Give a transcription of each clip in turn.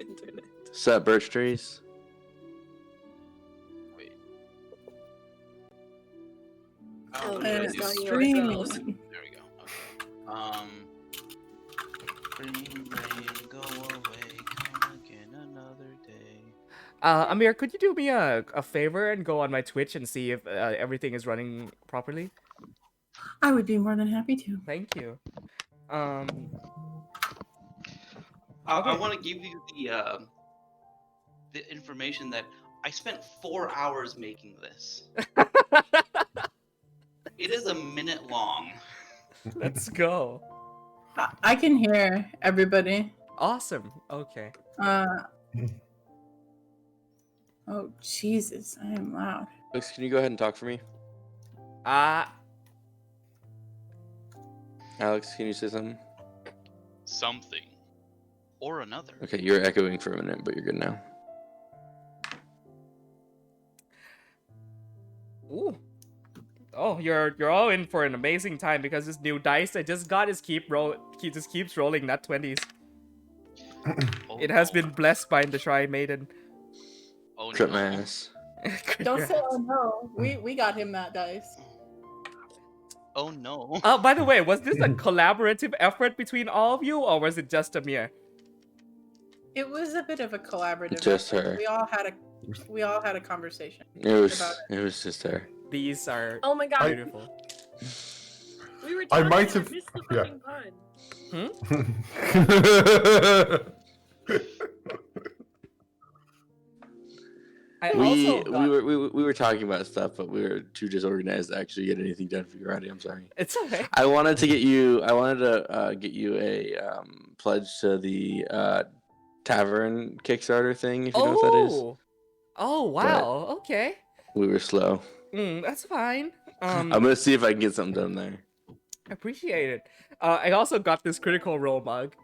internet. Set birch trees. Wait. Oh, what did I it's do? not Stream. yours. There we go. Okay. Green rain, go away, come again another day. Amir, could you do me a favor and go on my Twitch and see if everything is running properly? I would be more than happy to. Thank you. I want to give you the information that I spent 4 hours making this. It is a minute long. Let's go. I can hear everybody. Awesome. Okay. Oh, Jesus, I am loud. Alex, can you go ahead and talk for me? Alex, can you say something? Something. Or another. Okay, you're echoing for a minute, but you're good now. Ooh. Oh, you're all in for an amazing time because this new dice I just got is keeps rolling nat 20s. Oh, It has no. been blessed by the Shrine Maiden. Oh, Trip no. my ass. Don't say oh no. We got him that dice. Oh no. By the way, was this a collaborative effort between all of you, or was it just Amir? It was a bit of a collaborative Just effort. her. We all had a conversation. It was About just her. These are Oh my god, beautiful. we were I talking might and have- missed the yeah. fucking pun. We were talking about stuff, but we were too disorganized to actually get anything done for Karate. I'm sorry. It's okay. I wanted to get you a pledge to the tavern Kickstarter thing, if you know what that is. Oh wow. Okay. We were slow. That's fine. I'm gonna see if I can get something done there. Appreciate it. I also got this Critical Role mug.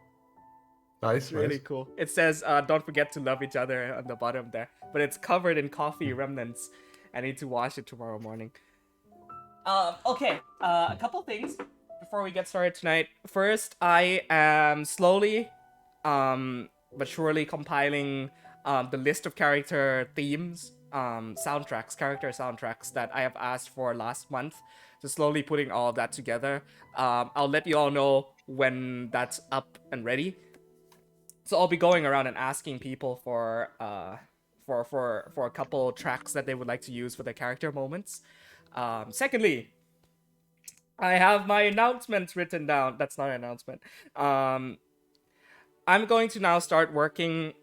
Nice, Really nice. cool. It says, don't forget to love each other on the bottom there. But it's covered in coffee remnants. I need to wash it tomorrow morning. Okay. A couple things before we get started tonight. First, I am slowly, but surely compiling the list of character themes, character soundtracks that I have asked for last month. Just slowly putting all of that together. I'll let you all know when that's up and ready. So I'll be going around and asking people for a couple tracks that they would like to use for their character moments. Secondly, I have my announcements written down. That's not an announcement. I'm going to now start working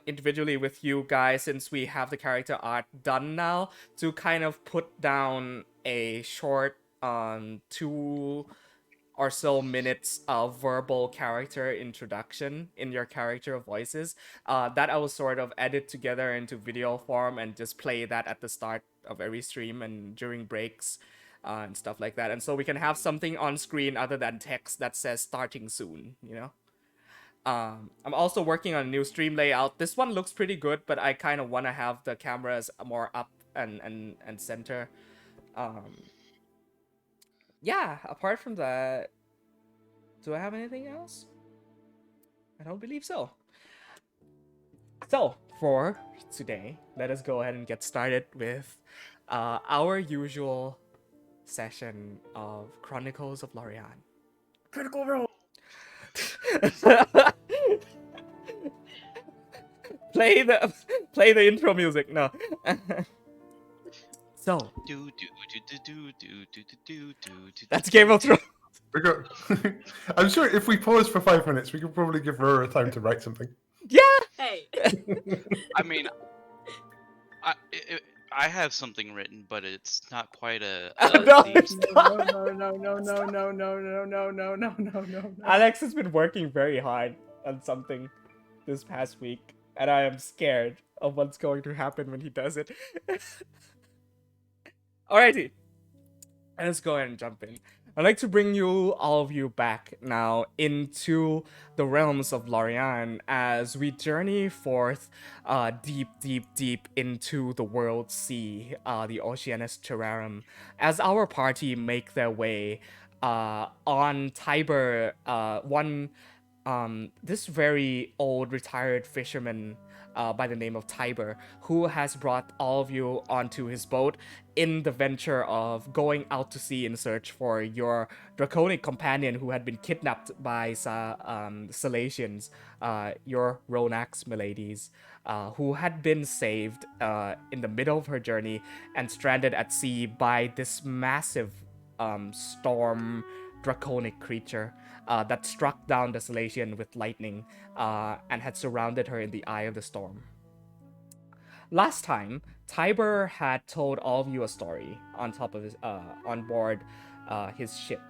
individually with you guys, since we have the character art done now, to kind of put down a short 2 or so minutes of verbal character introduction in your character voices that I will sort of edit together into video form and just play that at the start of every stream and during breaks and stuff like that. And so we can have something on screen other than text that says starting soon, you know? I'm also working on a new stream layout. This one looks pretty good, but I kind of want to have the cameras more up and center. Yeah, apart from that, do I have anything else? I don't believe so. So, for today, let us go ahead and get started with our usual session of Chronicles of Lorei'an. Critical Role. Play the intro music. No. So that's Game of Thrones. I'm sure if we pause for 5 minutes, we could probably give her time to write something. Yeah. Hey. I mean, I have something written, but it's not quite a No. theme. No. Alex has been working very hard on something this past week, and I am scared of what's going to happen when he does it. Alrighty, let's go ahead and jump in. I'd like to bring all of you back now into the realms of Lorei'an as we journey forth deep into the world sea, the Oceanus Terrarum, as our party make their way on Tiber, one this very old retired fisherman by the name of Tiber, who has brought all of you onto his boat in the venture of going out to sea in search for your draconic companion who had been kidnapped by Salatians, your Ronax miladies, who had been saved in the middle of her journey and stranded at sea by this massive storm draconic creature that struck down the Salatian with lightning and had surrounded her in the eye of the storm. Last time, Tiber had told all of you a story on top of his on board his ship.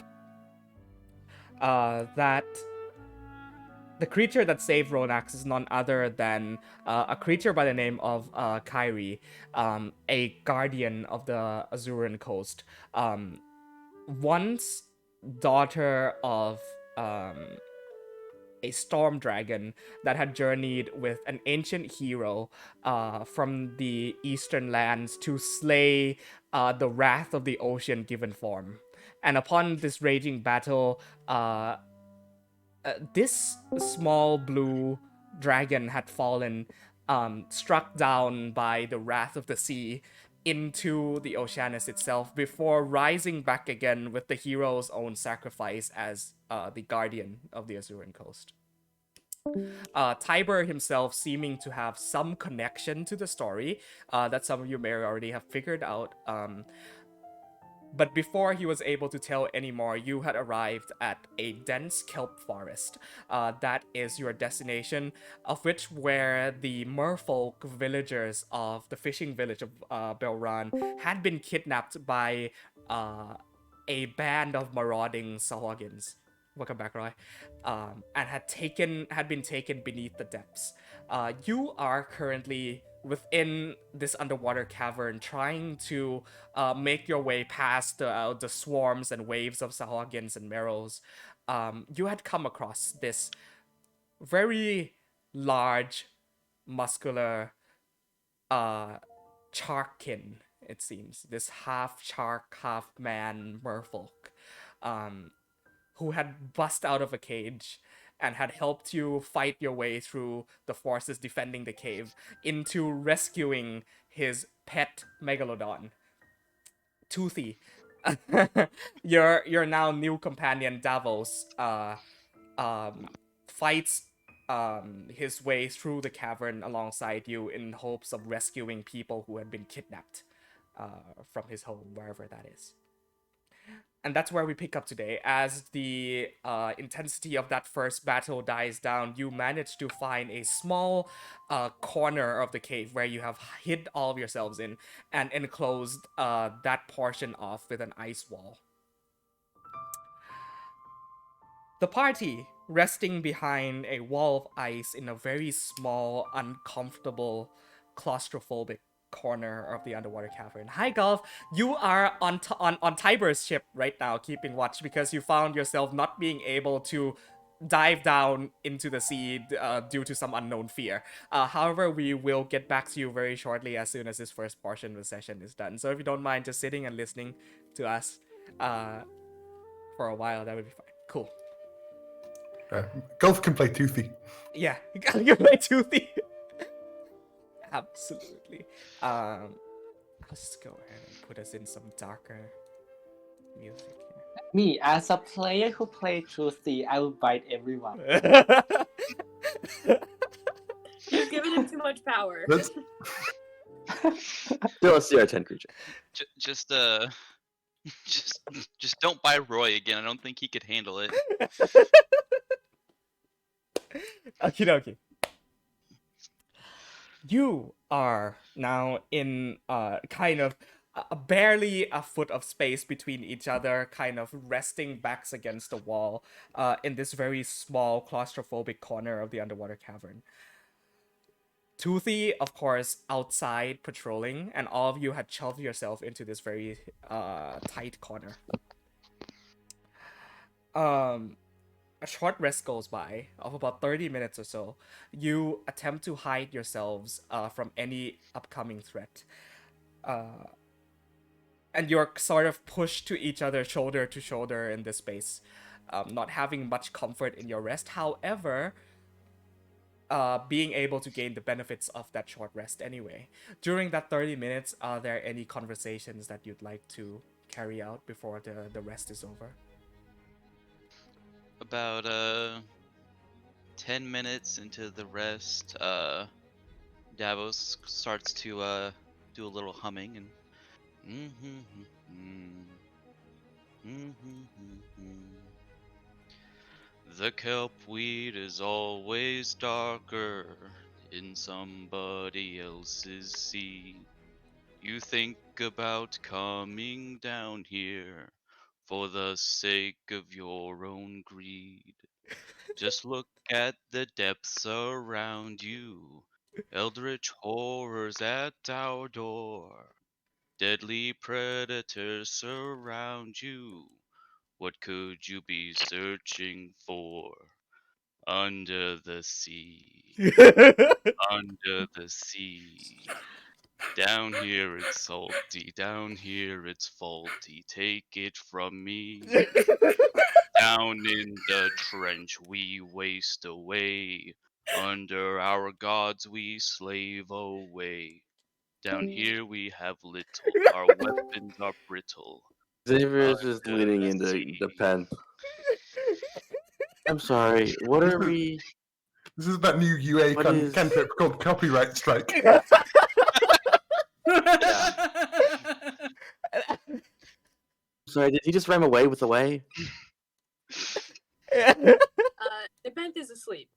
That the creature that saved Ronax is none other than a creature by the name of Kyrie, a guardian of the Azuran coast. Once daughter of a storm dragon that had journeyed with an ancient hero from the eastern lands to slay the wrath of the ocean given form. And upon this raging battle, this small blue dragon had fallen, struck down by the wrath of the sea into the Oceanus itself before rising back again with the hero's own sacrifice as the guardian of the Azuran coast. Tiber himself seeming to have some connection to the story that some of you may already have figured out. But before he was able to tell any more, you had arrived at a dense kelp forest. That is your destination, of which where the merfolk villagers of the fishing village of Belran had been kidnapped by a band of marauding Sahagins. Welcome back, Roy. And had been taken beneath the depths. You are currently within this underwater cavern, trying to make your way past the swarms and waves of Sahagins and Merrows. You had come across this very large, muscular Charkin, it seems. This half shark, half man merfolk. Who had bust out of a cage and had helped you fight your way through the forces defending the cave into rescuing his pet megalodon, Toothy. Your now new companion Davos fights his way through the cavern alongside you in hopes of rescuing people who had been kidnapped from his home, wherever that is. And that's where we pick up today. As the intensity of that first battle dies down, you manage to find a small corner of the cave where you have hid all of yourselves in and enclosed that portion off with an ice wall. The party, resting behind a wall of ice in a very small, uncomfortable, claustrophobic corner of the underwater cavern. Hi, Golf. You are on Tiber's ship right now, keeping watch because you found yourself not being able to dive down into the sea due to some unknown fear. However, we will get back to you very shortly as soon as this first portion of the session is done. So if you don't mind just sitting and listening to us for a while, that would be fine. Cool. Golf can play Toothy. Yeah, you can play Toothy. Absolutely. I'll just go ahead and put us in some darker music Me, as a player who plays Trucy, I will bite everyone. here. You've given him too much power. That's Still a CR10 creature. Just don't buy Roy again. I don't think he could handle it. Okie dokie. You are now in kind of barely a foot of space between each other, kind of resting backs against the wall in this very small claustrophobic corner of the underwater cavern. Toothy, of course, outside patrolling, and all of you had shoved yourself into this very tight corner. A short rest goes by of about 30 minutes or so. You attempt to hide yourselves from any upcoming threat. And you're sort of pushed to each other shoulder to shoulder in this space. not having much comfort in your rest. However, being able to gain the benefits of that short rest anyway. During that 30 minutes, are there any conversations that you'd like to carry out before the rest is over? About 10 minutes into the rest, Davos starts to do a little humming and the kelp weed is always darker in somebody else's sea. You think about coming down here for the sake of your own greed. Just look at the depths around you. Eldritch horrors at our door. Deadly predators surround you. What could you be searching for? Under the sea. Under the sea. Down here it's salty, down here it's faulty. Take it from me. Down in the trench we waste away. Under our gods we slave away. Down here we have little, our weapons are brittle. Xavier is just Under leaning the into sea. the pen. I'm sorry. What are we? This is that new UA What is- cantrip called copyright strike. Sorry, did he just rhyme away with away? Nepenthe is asleep.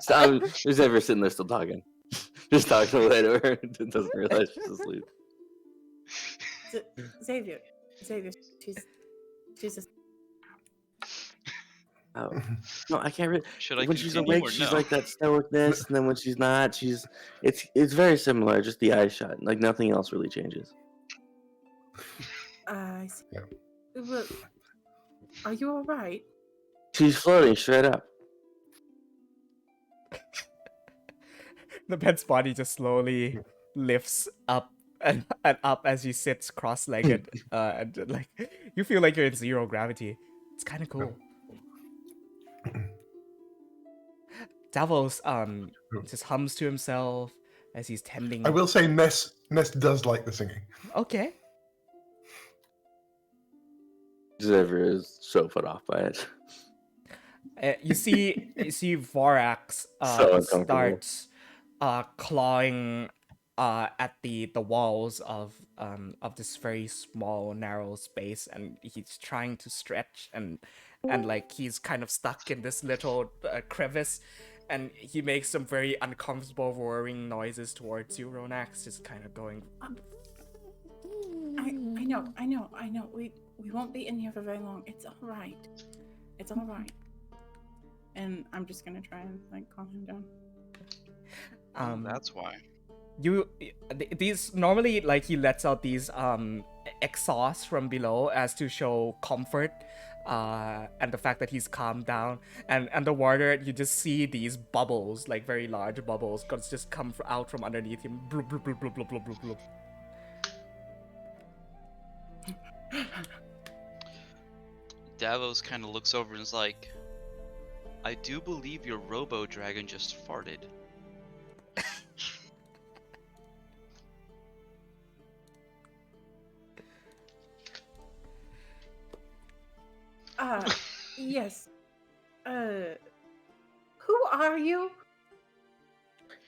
So, Xavier's sitting there still talking. Just talking away to her. Doesn't realize she's asleep. Xavier, she's a... Oh. No, I can't really. Should I When she's continue awake, or she's no? like that stoicness, and then when she's not, it's very similar. Just the eyes shut. Like nothing else really changes. I see. Yeah. Well, are you all right? She's floating straight up. The pet's body just slowly lifts up and up as he sits cross-legged, and like you feel like you're in zero gravity. It's kind of cool. Davos just hums to himself as he's tending. I will say Ness does like the singing. Okay. Xavier is so put off by it. You see Vorax So uncomfortable. starts clawing at the walls of this very small narrow space, and he's trying to stretch and like he's kind of stuck in this little crevice, and he makes some very uncomfortable roaring noises towards you, Ronax, just kind of going. I know. We won't be in here for very long. It's all right. It's all right. And I'm just gonna try and like calm him down. That's why. These normally, like, he lets out these exhausts from below as to show comfort, and the fact that he's calmed down, and underwater you just see these bubbles, like very large bubbles, just come out from underneath him. Bloop, bloop, bloop, bloop, bloop, bloop, bloop, bloop. Davos kind of looks over and is like, I do believe your robo-dragon just farted. Yes. Who are you?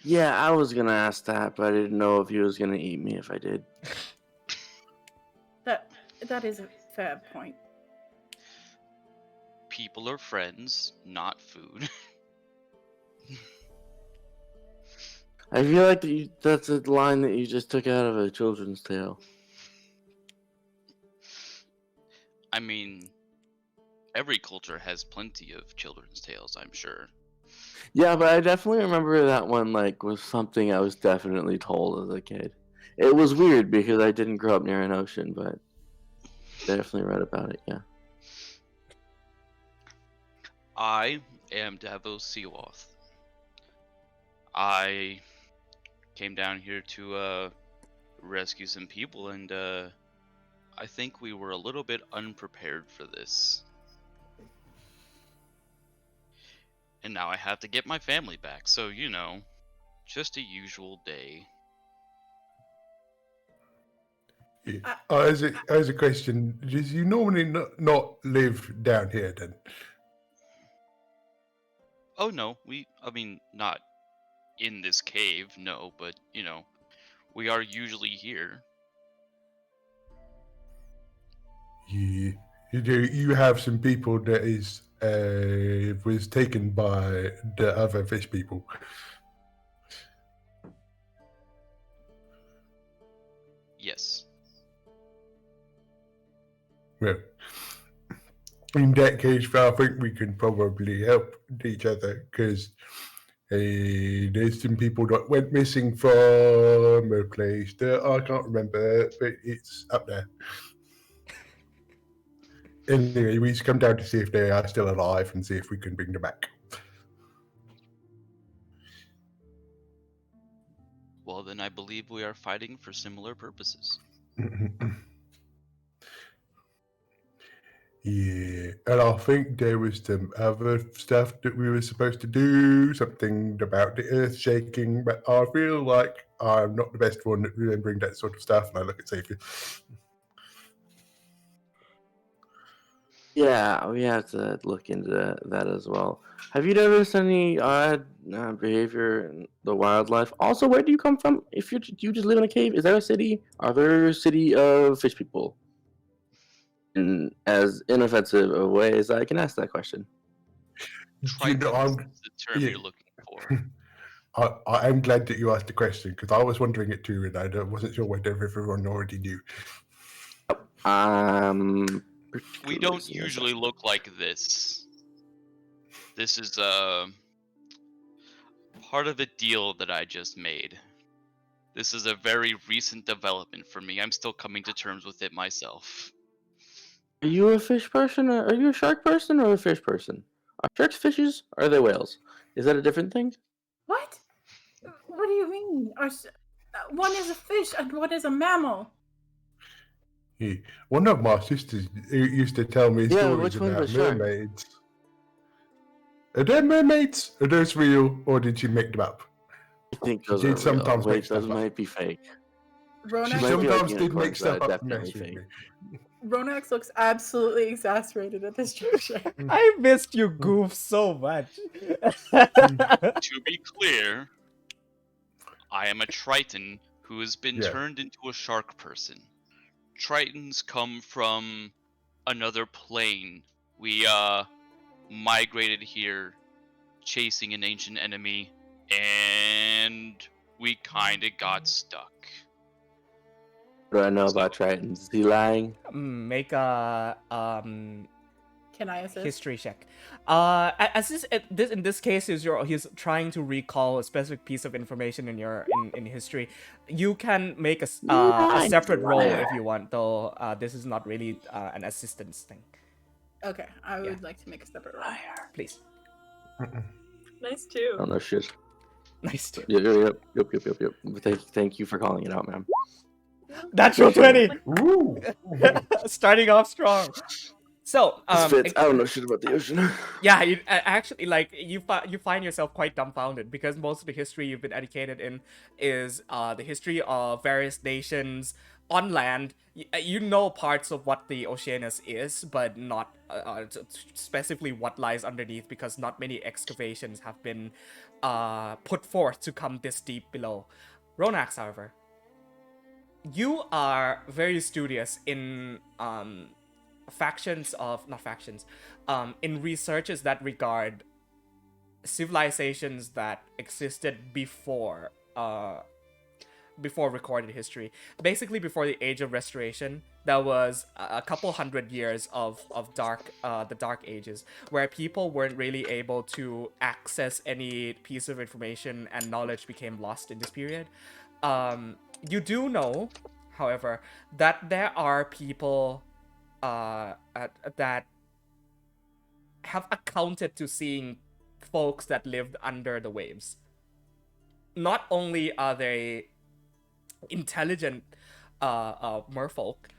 Yeah, I was gonna ask that, but I didn't know if he was gonna eat me if I did. That is a fair point. People are friends, not food. I feel like that's a line that you just took out of a children's tale. I mean, every culture has plenty of children's tales, I'm sure. Yeah, but I definitely remember that one like was something I was definitely told as a kid. It was weird because I didn't grow up near an ocean, but I definitely read about it, yeah. I am Davos Seawoth. I came down here to rescue some people, and I think we were a little bit unprepared for this. And now I have to get my family back, so just a usual day. Yeah. As a question, does you normally not live down here then? Oh no, not in this cave, no, but we are usually here. You have some people that was taken by the other fish people. Yes. Well, in that case, I think we can probably help each other because there's some people that went missing from a place that I can't remember, but it's up there. Anyway, we just come down to see if they are still alive and see if we can bring them back. Well, then I believe we are fighting for similar purposes. Yeah, and I think there was some other stuff that we were supposed to do, something about the earth shaking, but I feel like I'm not the best one at remembering that sort of stuff, and I look at Sophie. Yeah, we have to look into that as well. Have you noticed any odd behavior in the wildlife? Also, where do you come from? If do you just live in a cave? Is there a city? Are there a city of fish people? In as inoffensive a way as I can ask that question. You know, Triton is the term yeah. you're looking for. I am glad that you asked the question because I was wondering it too, and I wasn't sure whether everyone already knew. We don't usually look like this. This is part of a deal that I just made. This is a very recent development for me. I'm still coming to terms with it myself. Are you a fish person? Or are you a shark person or a fish person? Are sharks fishes? Or are they whales? Is that a different thing? What? What do you mean? One is a fish and one is a mammal. Yeah. One of my sisters used to tell me Yeah, stories which one's about a shark? mermaids. Are they mermaids? Are those real, or did she make them up? I think those She are did sometimes real. make Wait, those stuff up. might be fake. She Ronax, might be like Sometimes did make unicorns, but stuff up to definitely mess with fake. me. Ronax looks absolutely exasperated at this juncture. I missed you, Goof, so much. To be clear, I am a Triton who has been Yeah. turned into a shark person. Tritons come from another plane. We migrated here chasing an ancient enemy, and we kinda got stuck. What do I know about Tritons? Is he lying? Make a Can I assist? history check. In this case, he's trying to recall a specific piece of information in history. You can make a separate roll if you want, though. This is not really an assistance thing. Okay, I would like to make a separate roll. Please. Nice too. Oh no shit. Nice. Yep. Thank you for calling it out, ma'am. Natural 20. Ooh. Starting off strong. So, This fits. I don't know shit about the ocean. yeah, you actually you find yourself quite dumbfounded because most of the history you've been educated in is the history of various nations on land. You know parts of what the Oceanus is, but not specifically what lies underneath because not many excavations have been put forth to come this deep below. Ronax, however, you are very studious in in researches that regard civilizations that existed before recorded history, basically before the Age of Restoration. That was a couple hundred years of the Dark Ages, where people weren't really able to access any piece of information and knowledge became lost in this period. You do know, however, that there are people that have accounted to seeing folks that lived under the waves. Not only are they intelligent merfolk,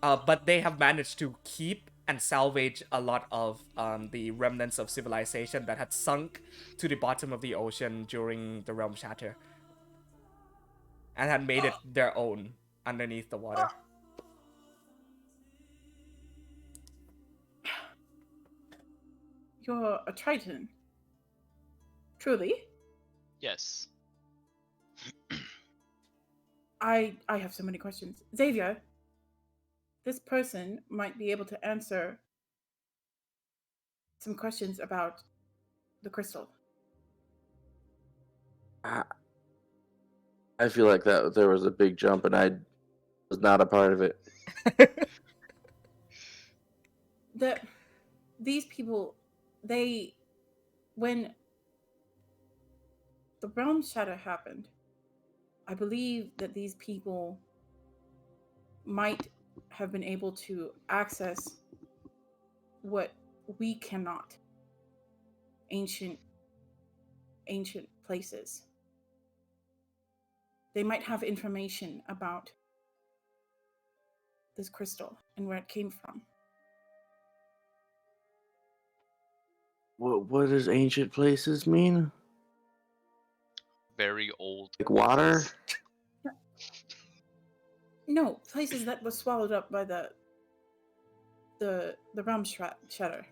but they have managed to keep and salvage a lot of the remnants of civilization that had sunk to the bottom of the ocean during the realm shatter, and had made it their own underneath the water. You're a Triton. Truly? Yes. I have so many questions. Xavier, this person might be able to answer some questions about the crystal. I feel like that there was a big jump, and I was not a part of it. These people, when the realm shatter happened, I believe that these people might have been able to access what we cannot. Ancient places. They might have information about this crystal and where it came from. What does ancient places mean? Very old. Like water? places. No, places that were swallowed up by the realm shatter.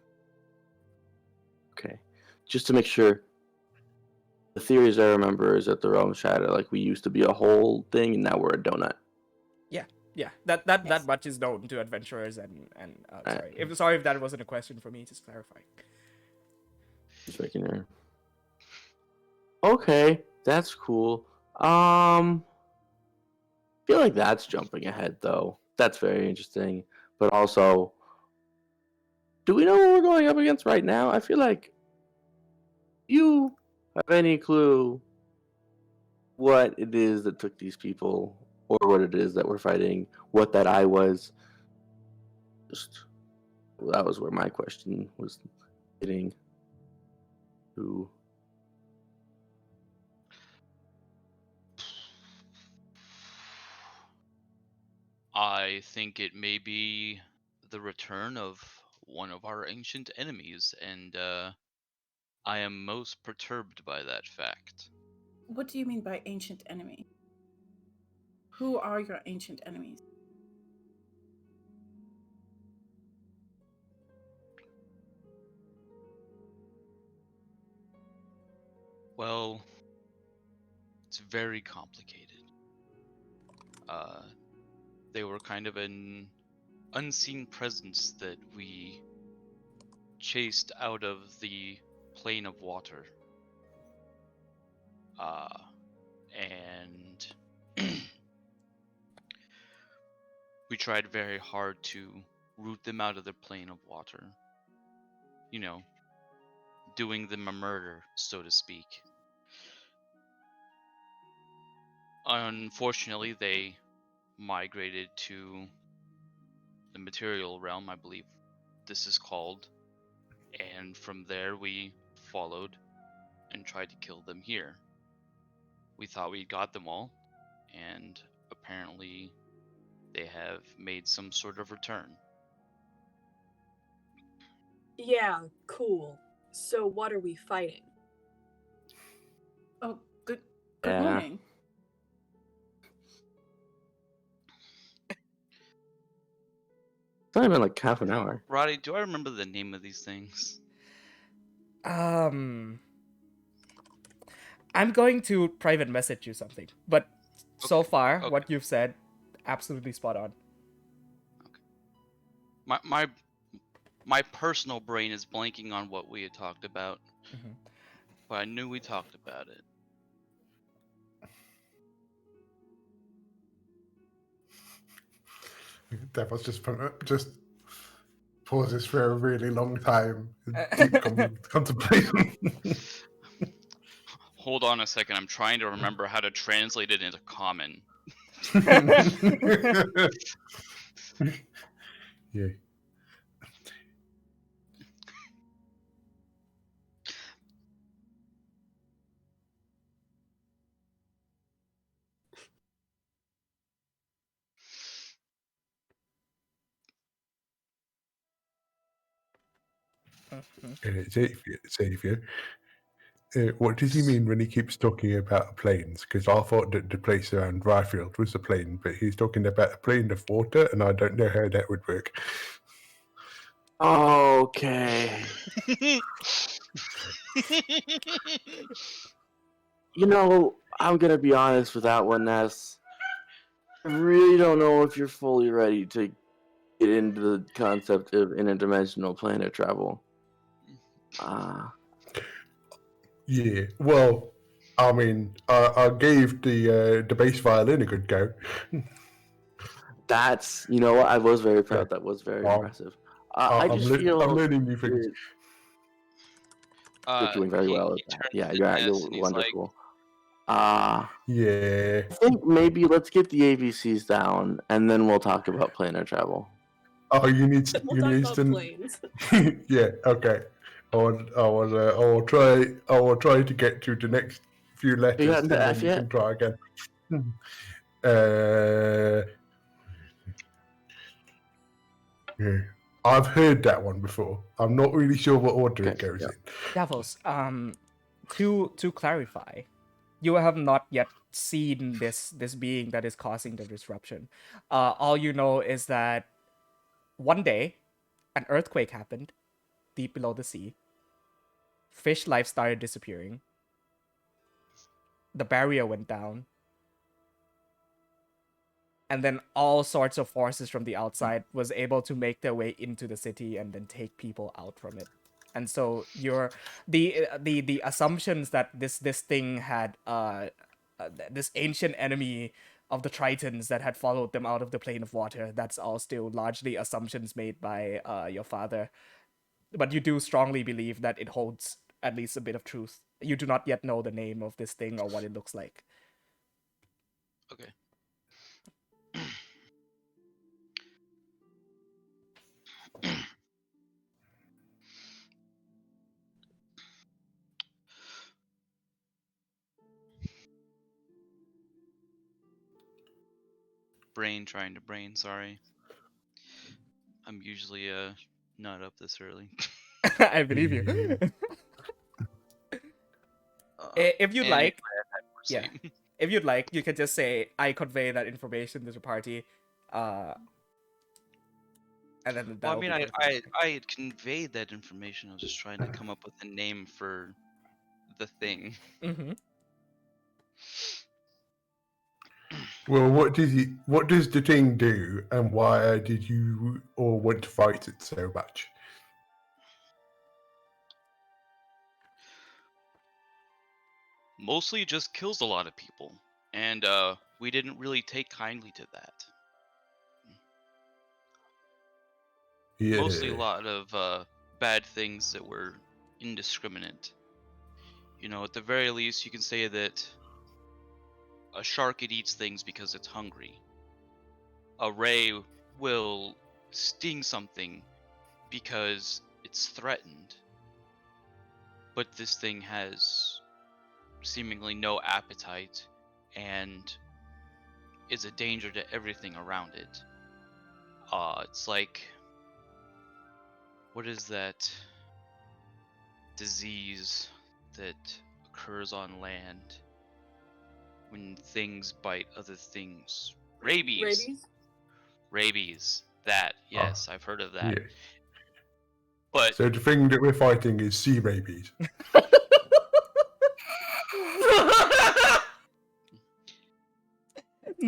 Okay. Just to make sure, the theories I remember is that the realm shatter, like we used to be a whole thing, and now we're a donut. Yeah, that Yes. much is known to adventurers and Right. sorry if that wasn't a question for me, just clarifying. Just making sure. Okay, that's cool. Feel like that's jumping ahead though. That's very interesting. But also, do we know what we're going up against right now? I feel like you have any clue what it is that took these people, or what it is that we're fighting, what that eye was. Just that was where my question was getting to. I think it may be the return of one of our ancient enemies, and I am most perturbed by that fact. What do you mean by ancient enemy? Who are your ancient enemies? Well, it's very complicated. They were kind of an unseen presence that we chased out of the plane of water. And we tried very hard to root them out of the plane of water. You know, doing them a murder, so to speak. Unfortunately, they migrated to the material realm, I believe this is called, and from there we followed and tried to kill them here. We thought we got them all, and apparently they have made some sort of return. Yeah, cool. So what are we fighting? Oh, good Yeah. morning. It's not even like half an hour. Roddy, do I remember the name of these things? I'm going to private message you something, but so Okay, far okay. what you've said, absolutely spot on. My personal brain is blanking on what we had talked about, Mhm. but I knew we talked about it. Devil's just pauses for a really long time, deep contemplation. Hold on a second, I'm trying to remember how to translate it into common. Yeah. Xavier. What does he mean when he keeps talking about planes? Because I thought that the place around Ryfield was a plane, but he's talking about a plane of water, and I don't know how that would work. Okay. You know, I'm gonna be honest with that one, Ness. I really don't know if you're fully ready to get into the concept of interdimensional planet travel. Yeah, well, I mean, I gave the bass violin a good go. That's, you know what, I was very proud. That was very impressive. I I'm, just feel I'm learning new things. you're doing very well at he that. turns Yeah, to you're Ness and he's like, wonderful. Yeah. I think maybe let's get the ABCs down, and then we'll talk about planar travel. Oh, you need We'll you talk need about some. planes. Yeah. Okay. I will try to get to the next few letters, gotten and to then F you yet? can try again. Uh, yeah. I've heard that one before. I'm not really sure what order it Okay, goes yeah. in. Davos, to clarify, you have not yet seen this being that is causing the disruption. All you know is that one day an earthquake happened deep below the sea. Fish life started disappearing. The barrier went down. And then all sorts of forces from the outside was able to make their way into the city and then take people out from it. And so the assumptions that this thing had this ancient enemy of the Tritons that had followed them out of the plane of water, that's all still largely assumptions made by your father. But you do strongly believe that it holds at least a bit of truth. You do not yet know the name of this thing or what it looks like. okay. Trying to brain, sorry. I'm usually not up this early. I believe you. If you'd And like, I've had more yeah. sleep. If you'd like, you can just say, I convey that information to the party. And then Well, I that'll mean, be I had conveyed that information. I was just trying to come up with a name for the thing. Mm-hmm. Well, what does the thing do, and why did you all want to fight it so much? Mostly just kills a lot of people. And we didn't really take kindly to that. Yeah. Mostly a lot of bad things that were indiscriminate. You know, at the very least, you can say that a shark, it eats things because it's hungry. A ray will sting something because it's threatened. But this thing has seemingly no appetite and is a danger to everything around it. It's like, what is that disease that occurs on land when things bite other things? Rabies. Rabies. That, yes, I've heard of that. Yeah. But So the thing that we're fighting is sea rabies.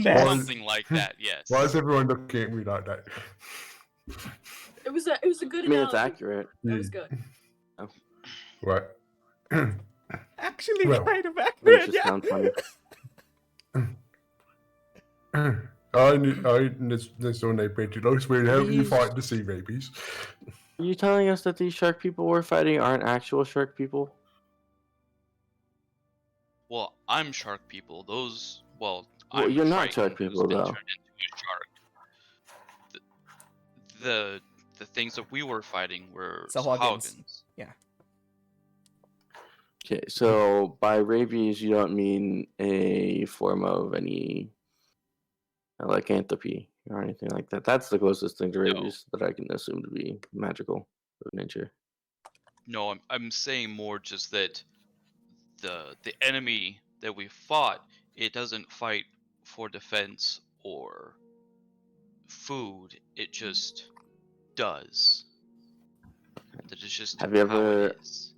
something like that, yes. Why is everyone looking at me like that? It was a good I mean, it's analogy. accurate. That was good. Right. Actually, Well, kind of It accurate, just yeah. sounds funny. There's no pretty close. We're helping you These- fight the sea rabies. Are you telling us that these shark people we're fighting aren't actual shark people? Well, I'm shark people. Those, well, Well, I'm you're a not Triton shark who's people, been though. turned into a shark. The things that we were fighting were Sahagins. Sahagins. Yeah. Okay, so by rabies, you don't mean a form of any lycanthropy or anything like that. That's the closest thing to rabies that I can assume to be magical of nature. No, I'm saying more just that the enemy that we fought, it doesn't fight for defense or food. It just does. That is just Have you how ever? it is.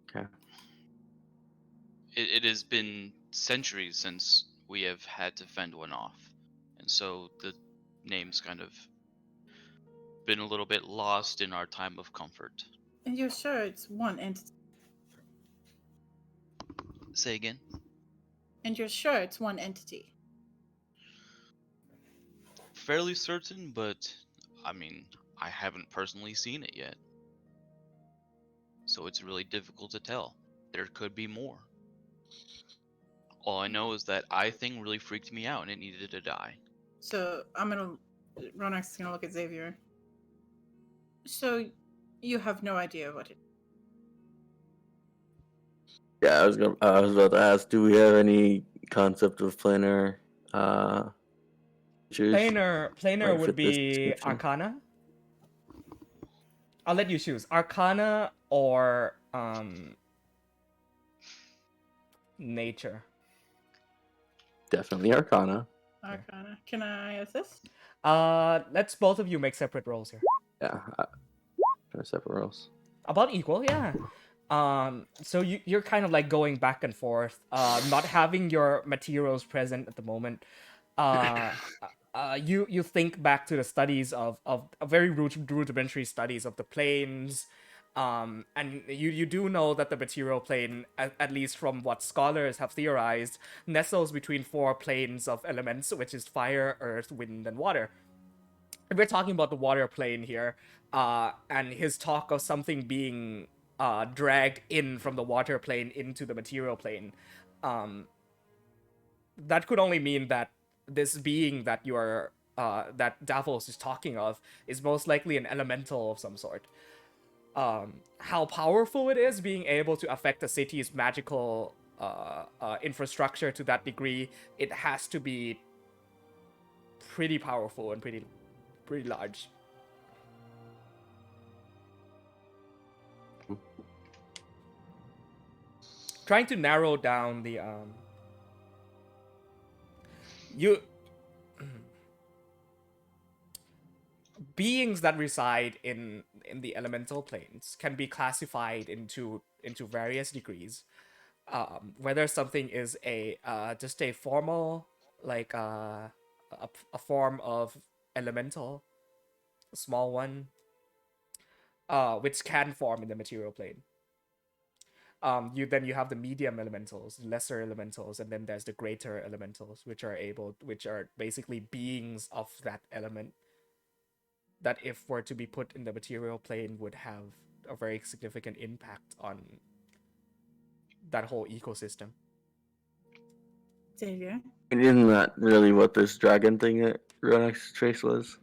Okay. It has been centuries since we have had to fend one off, and so the name's kind of been a little bit lost in our time of comfort. And you're sure it's one entity? Say again? And you're sure it's one entity? Fairly certain, but I mean, I haven't personally seen it yet. So it's really difficult to tell. There could be more. All I know is that eye thing really freaked me out and it needed to die. So Ronak's gonna look at Xavier. So you have no idea what it. Yeah, I was about to ask. Do we have any concept of planar? Features? Planar Right, would fit this be description. Arcana. I'll let you choose Arcana or Nature. Definitely Arcana. Arcana. Can I assist? Let's both of you make separate rolls here. Yeah. Separate roles. About equal, yeah. So you're kind of like going back and forth, not having your materials present at the moment. You think back to the studies of very rudimentary studies of the planes, and you do know that the material plane, at least from what scholars have theorized, nestles between 4 planes of elements, which is fire, earth, wind, and water. If we're talking about the water plane here, and his talk of something being dragged in from the water plane into the material plane, that could only mean that this being that that Davos is talking of is most likely an elemental of some sort. How powerful it is being able to affect a city's magical infrastructure to that degree, it has to be pretty powerful and pretty large. Trying to narrow down the beings that reside in the elemental planes can be classified into various degrees. Whether something is just a formal, like a form of elemental, a small one, which can form in the material plane. You have the medium elementals, lesser elementals, and then there's the greater elementals, which are basically beings of that element that, if were to be put in the material plane, would have a very significant impact on that whole ecosystem. Xavier? And isn't that really what this dragon thing at Ronak's Trace was?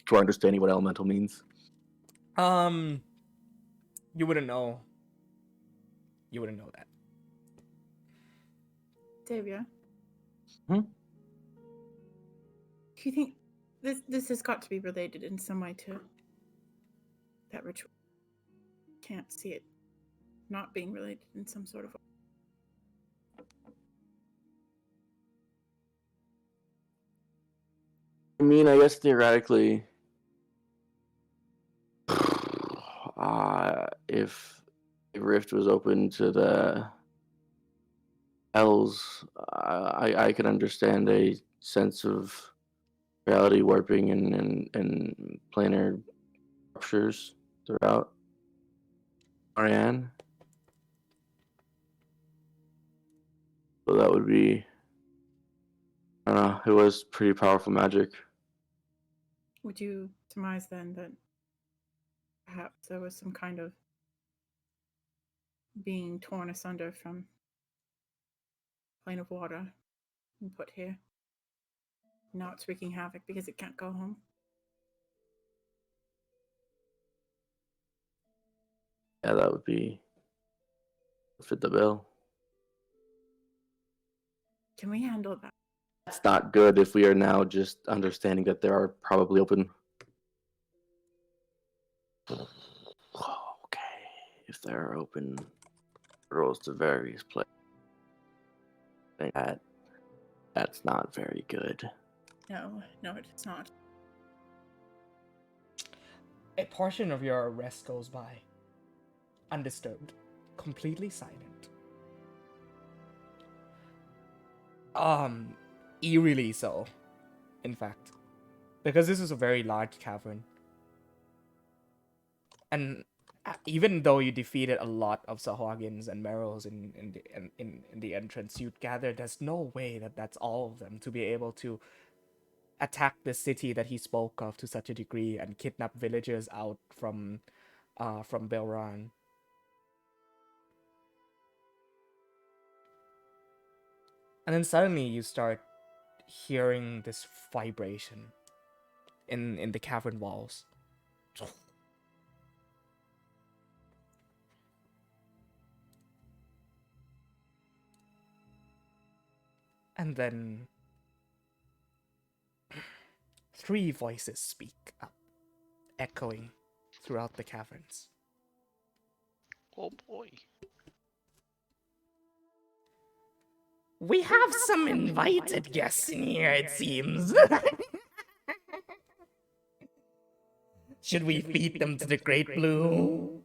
To understanding what elemental means. You wouldn't know. You wouldn't know that. Xavier? Hmm? Do you think this has got to be related in some way to that ritual? Can't see it not being related in some sort of way. I mean, I guess theoretically, if a rift was open to the Hells, I could understand a sense of reality warping and planar ruptures throughout Lorei'an. So that would be, I don't know, it was pretty powerful magic. Would you surmise then that perhaps there was some kind of being torn asunder from plane of water and put here? Now it's wreaking havoc because it can't go home. Yeah, that would be fit the bill. Can we handle that? It's not good if we are now just understanding that there are probably open Okay, if there are open roads to various places, that's not very good. No, it's not. A portion of your rest goes by, undisturbed, completely silent. Eerily so, in fact, because this is a very large cavern. And even though you defeated a lot of Sahagins and Merrows in the entrance, you'd gather there's no way that that's all of them to be able to attack the city that he spoke of to such a degree and kidnap villagers out from Belran. And then suddenly you start hearing this vibration in the cavern walls. And then 3 voices speak up, echoing throughout the caverns. Oh boy. We have some invited guests in here, it seems. Should we feed them to the Great Blue?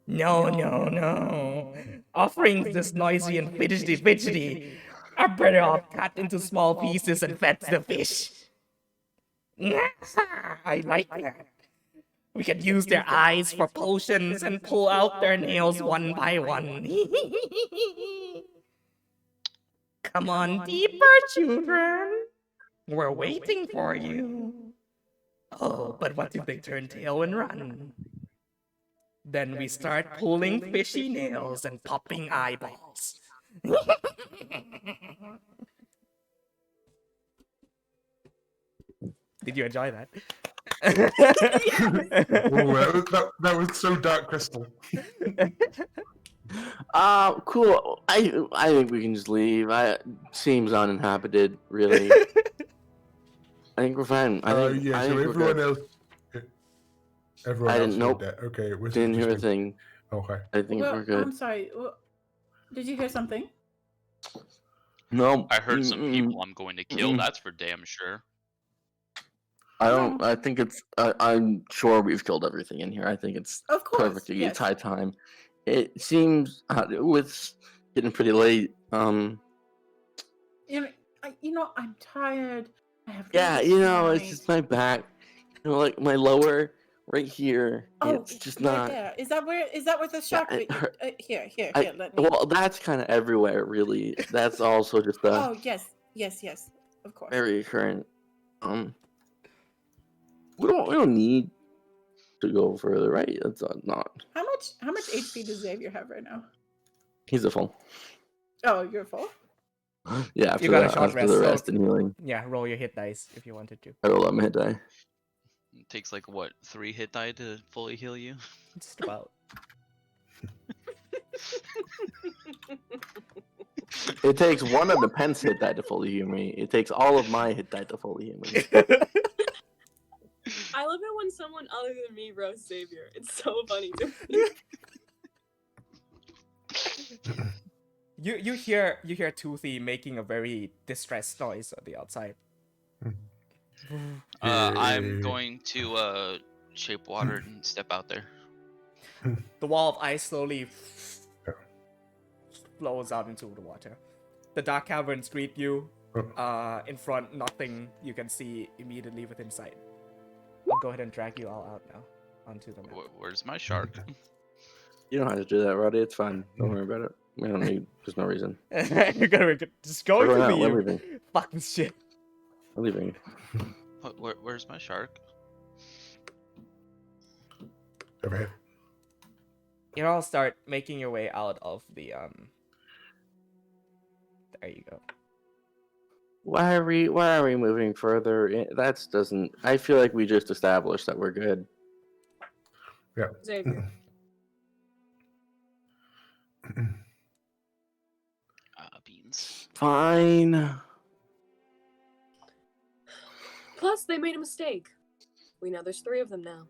No. Offerings this noisy and fidgety are better off cut into small pieces and fed to the fish. I like that. We could use their eyes for potions and pull out their nails one by one. Come on deeper, children. We're waiting for you. Oh, but what if they turn tail and run? Then we start pulling fishy nails and popping eyeballs. Did you enjoy that? That was so Dark Crystal. Cool. I think we can just leave. Seems uninhabited, really. I think we're fine. I think So we're everyone good. else. Everyone I else didn't. heard Nope. that. Okay, it was Didn't hear a just me. thing. Okay. I think Well, we're good. I'm sorry. Did you hear something? No. I heard some people I'm going to kill. That's for damn sure. I don't. I think it's. I'm sure we've killed everything in here. I think it's Of course. perfect. Yes. It's high time. It seems it's getting pretty late. I'm tired. I have. Yeah, it's just my back. Like my lower right here. It's just right not. there. Is that where the shark? it hurt. Here. Let me. Well, that's kind of everywhere, really. That's also just a Oh yes. Of course. very current. We don't need to go further, right? That's not. How much HP does Xavier have right now? He's a full. Oh, you're full. Yeah, after You got a the, short after rest, the so- rest and healing, Yeah, roll your hit dice if you wanted to. I roll up my hit die. It takes like what, 3 hit die to fully heal you? Just about. It takes one of the Pence hit die to fully heal me. It takes all of my hit die to fully heal me. I love it when someone other than me roasts Xavier. It's so funny to me. You hear Toothy making a very distressed noise on the outside. I'm going to shape water and step out there. The wall of ice slowly flows out into the water. The dark caverns greet you. In front, nothing you can see immediately within sight. I'll go ahead and drag you all out now onto the map. Where's my shark? You don't have to do that, Roddy. It's fine. Don't worry about it. We don't need. There's no reason. You're gonna just go Everyone to out. We're leave. leaving. Fucking shit. We're leaving. Where's my shark? Over here. You all start making your way out of the There you go. Why are we moving further? That doesn't. I feel like we just established that we're good. Yeah. Xavier. Beans. Fine. Plus, they made a mistake. We know there's 3 of them now.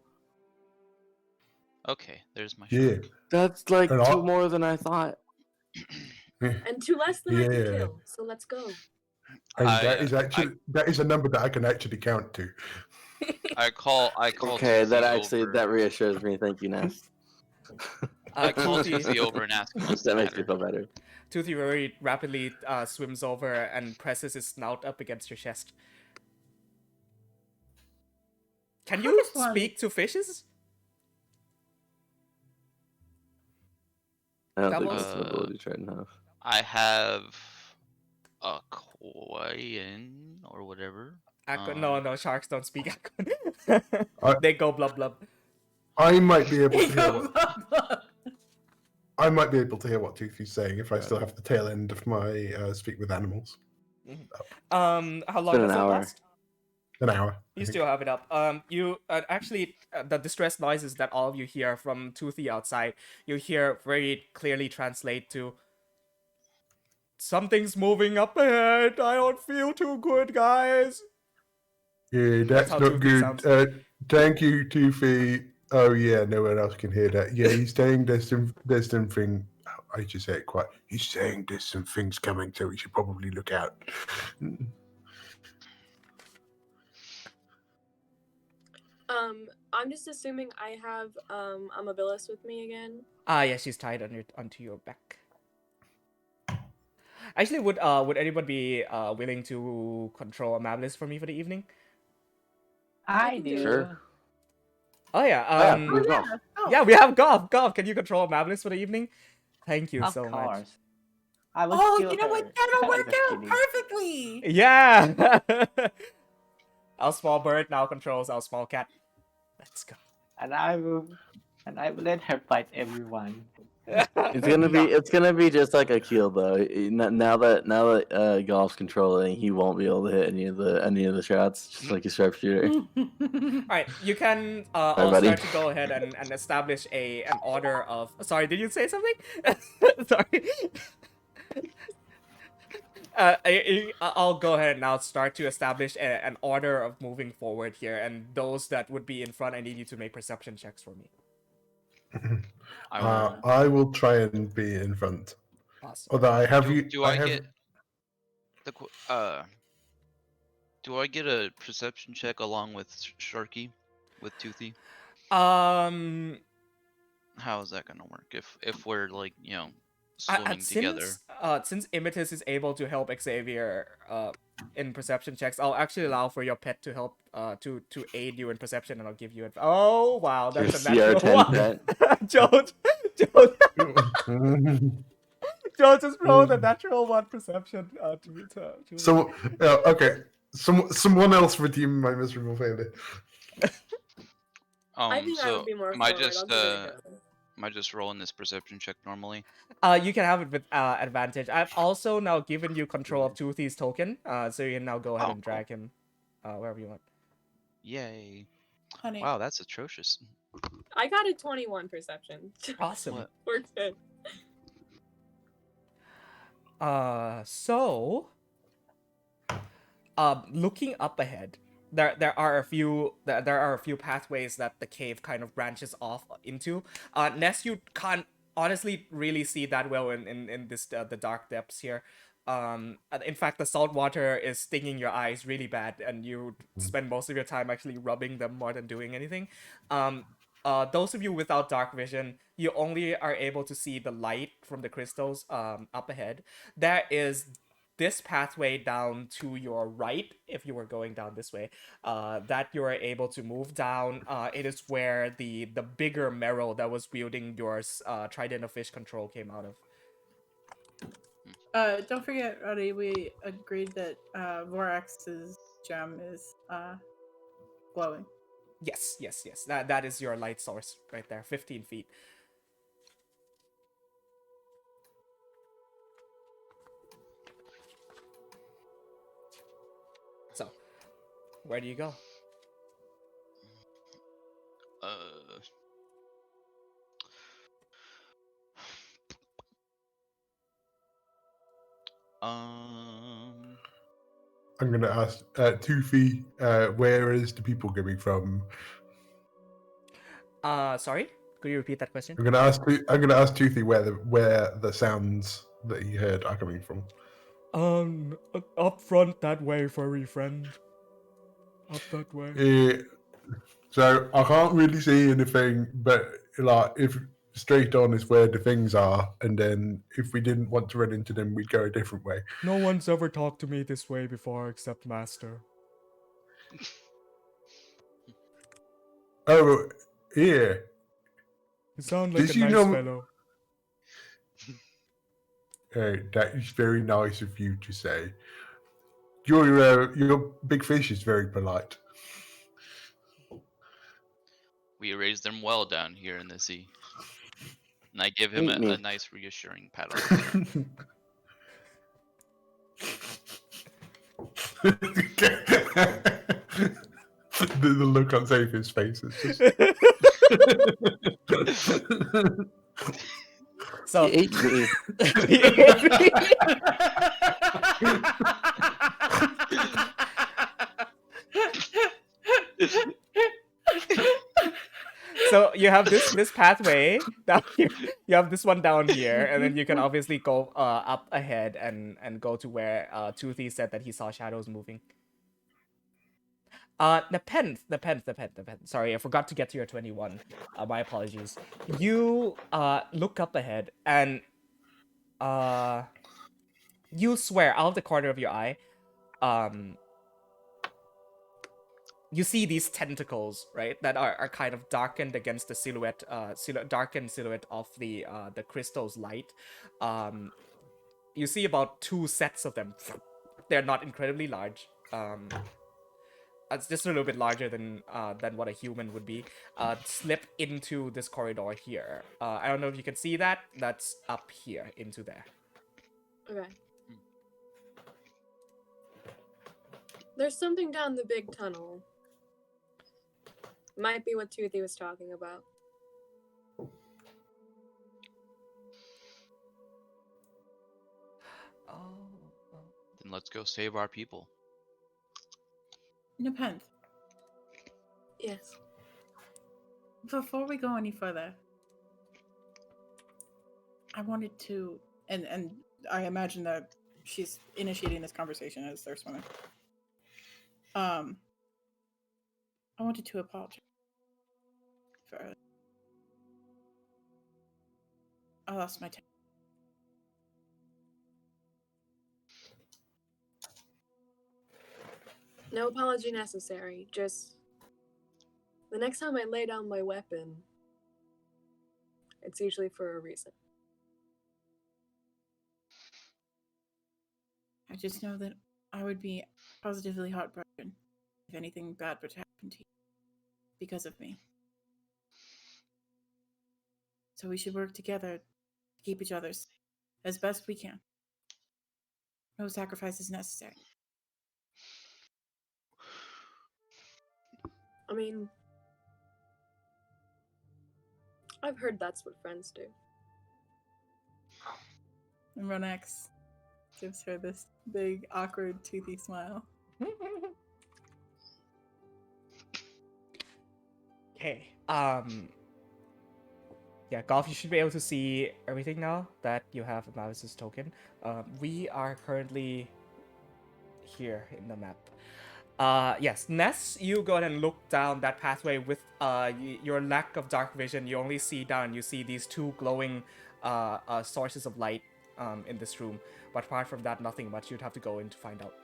Okay, there's my Yeah. shark. That's like And 2 more than I thought. And 2 less than I can Yeah. kill. So let's go. And I, that is actually that is a number that I can actually count to. I call Okay, that Toothy actually over. that reassures me. Thank you, Ness. I call Toothy, Toothy over and ask him what's the That makes me matter. feel better. Toothy very rapidly swims over and presses his snout up against your chest. Can you just want- speak to fishes? I don't think Doubles? that's an ability trait enough. I have a Quayan or whatever. No, sharks don't speak Akon. I- They go blub blub. I might be able to hear what I might be able to hear what Toothy's saying if I still have the tail end of my speak with animals. How long been does an it hour. last? An hour. I You think. still have it up. You actually the distress noises that all of you hear from Toothy outside, you hear very clearly translate to something's moving up ahead. I don't feel too good, guys. Yeah, that's how not Toothy good. sounds. Thank you, Toothy. Oh yeah, no one else can hear that. Yeah, he's saying there's something. I just say it quite. He's saying there's some things coming, so we should probably look out. I'm just assuming I have Amabilis with me again. Yeah, she's tied onto your back. Actually, would anyone be willing to control Amabilis for me for the evening? I can do do. it. Sure. Oh yeah. Yeah, please go. Yeah, we have Golf. Golf, can you control Amabilis for the evening? Thank you Of so much. course. I will Oh, kill you know what? her. That'll work Just out kidding. perfectly. Yeah. Our small bird now controls our small cat. Let's go. And I will let her fight everyone. It's gonna be just like Akil though. Now that Golf's controlling, he won't be able to hit any of the shots, just like a sharpshooter. Alright, you can Hi, all buddy. start to go ahead and establish an order of. Sorry, did you say something? Sorry. I'll go ahead and now start to establish an order of moving forward here, and those that would be in front, I need you to make perception checks for me. I will try and be in front. Awesome. Although I have you. Do I get the Do I get a perception check along with Sharky, with Toothy? How How is that gonna work if we're like swimming together? Since Imitus is able to help Xavier in perception checks, I'll actually allow for your pet to help to aid you in perception, and I'll give you Oh wow, that's a Your natural CR10 one. Joe just rolled a natural 1 perception to So okay, someone else redeem my miserable failure. I think I would So be more am I forward. just I'll give it a go. am I just rolling this perception check normally? You can have it with advantage. I've also now given you control of Toothy's token, so you can now go ahead and cool. drag him wherever you want. Yay! Honey. Wow, that's atrocious. I got a 21 perception. Awesome. What? We're good. So looking up ahead, there are a few pathways that the cave kind of branches off into. Ness, you can't honestly really see that well in this the dark depths here. In fact, the salt water is stinging your eyes really bad, and you spend most of your time actually rubbing them more than doing anything. Those of you without dark vision, you only are able to see the light from the crystals up ahead. There is this pathway down to your right, if you were going down this way, that you are able to move down. It is where the bigger Merrill that was wielding your Trident of Fish control came out of. Don't forget, Roddy, we agreed that Vorax's gem is glowing. Yes. That is your light source right there, 15 feet. So, where do you go? I'm gonna ask Toothy, where is the people coming from? Sorry? Could you repeat that question? I'm gonna ask Toothy where the sounds that he heard are coming from. Up front that way, furry friend. Up that way. So I can't really see anything, but like if straight on is where the things are, and then if we didn't want to run into them, we'd go a different way. No one's ever talked to me this way before except Master. Oh, yeah. You sound like Did a you nice know- fellow. That is very nice of you to say. Your big fish is very polite. We raised them well down here in the sea. And I give him Eat me. a nice reassuring pat on the back. The look on Xavier's face is just. So He ate me. He ate me. So you have this pathway down here. You have this one down here, and then you can obviously go up ahead and go to where Toothy said that he saw shadows moving. Nepenthe. Sorry, I forgot to get to your 21. My apologies. You look up ahead and you swear out of the corner of your eye, you see these tentacles, right, that are kind of darkened against the darkened silhouette of the crystal's light. You see about 2 sets of them. They're not incredibly large. It's just a little bit larger than what a human would be. Slip into this corridor here. I don't know if you can see that. That's up here into there. Okay. There's something down the big tunnel. Might be what Toothy was talking about. Then let's go save our people. Nepenthe, Yes. before we go any further, I wanted to, and I imagine that she's initiating this conversation as they're swimming. I wanted to apologize for I lost my temper. No apology necessary. Just the next time I lay down my weapon, it's usually for a reason. I just know that I would be positively heartbroken if anything bad were to happen to you because of me. So we should work together to keep each other safe as best we can. No sacrifice is necessary. I mean, I've heard that's what friends do. And Ronex gives her this big, awkward, toothy smile. Okay. Yeah, Golf, you should be able to see everything now that you have Mavis's token. We are currently here in the map. Yes, Ness, you go ahead and look down that pathway with your lack of dark vision. You only see down. You see these 2 glowing sources of light in this room. But apart from that, nothing much. You'd have to go in to find out.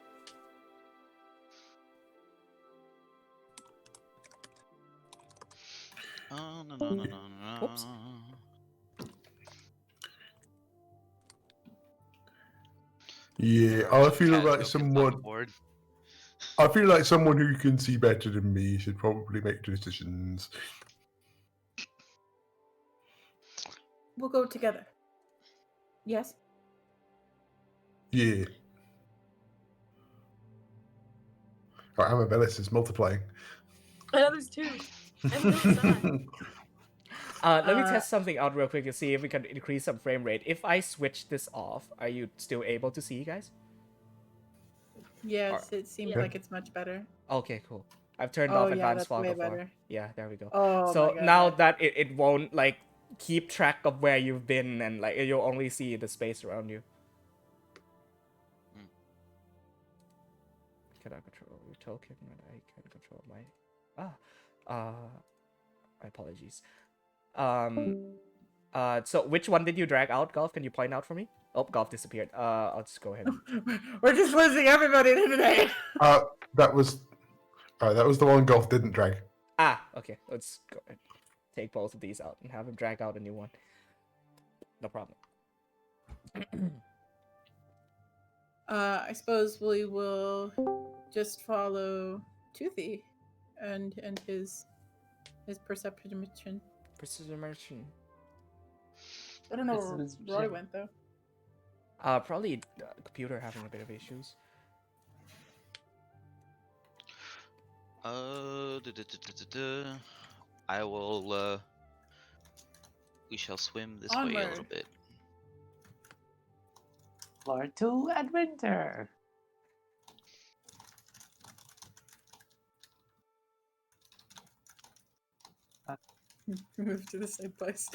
Oh, no. Whoops. Yeah, I feel Cat like gets someone. on board. I feel like someone who can see better than me should probably make decisions. We'll go together. Yes? Yeah. Right, Amabellis is multiplying. I know there's 2. And no sign. Let me test something out real quick to see if we can increase some frame rate. If I switch this off, are you still able to see, guys? Yes, it seems Yeah. like it's much better. Okay, cool. I've turned Oh, off yeah, advanced that's fog way before. better. Yeah, there we go. Oh, So my God. now that it won't like keep track of where you've been, and like you'll only see the space around you. Hmm. Can I control your token when I can control my my apologies. So which one did you drag out, Golf? Can you point out for me? Oh, Golf disappeared. I'll just go ahead. We're just losing everybody today. That was the one Golf didn't drag. Okay. Let's go ahead. Take both of these out and have him drag out a new one. No problem. I suppose we will just follow Toothy and his perception mission. Precision merchant. I don't know where This is Roy Jim. went though. Probably computer having a bit of issues. I will. We shall swim this way a Onward. little bit. Floor 2 adventure. Move to the same place.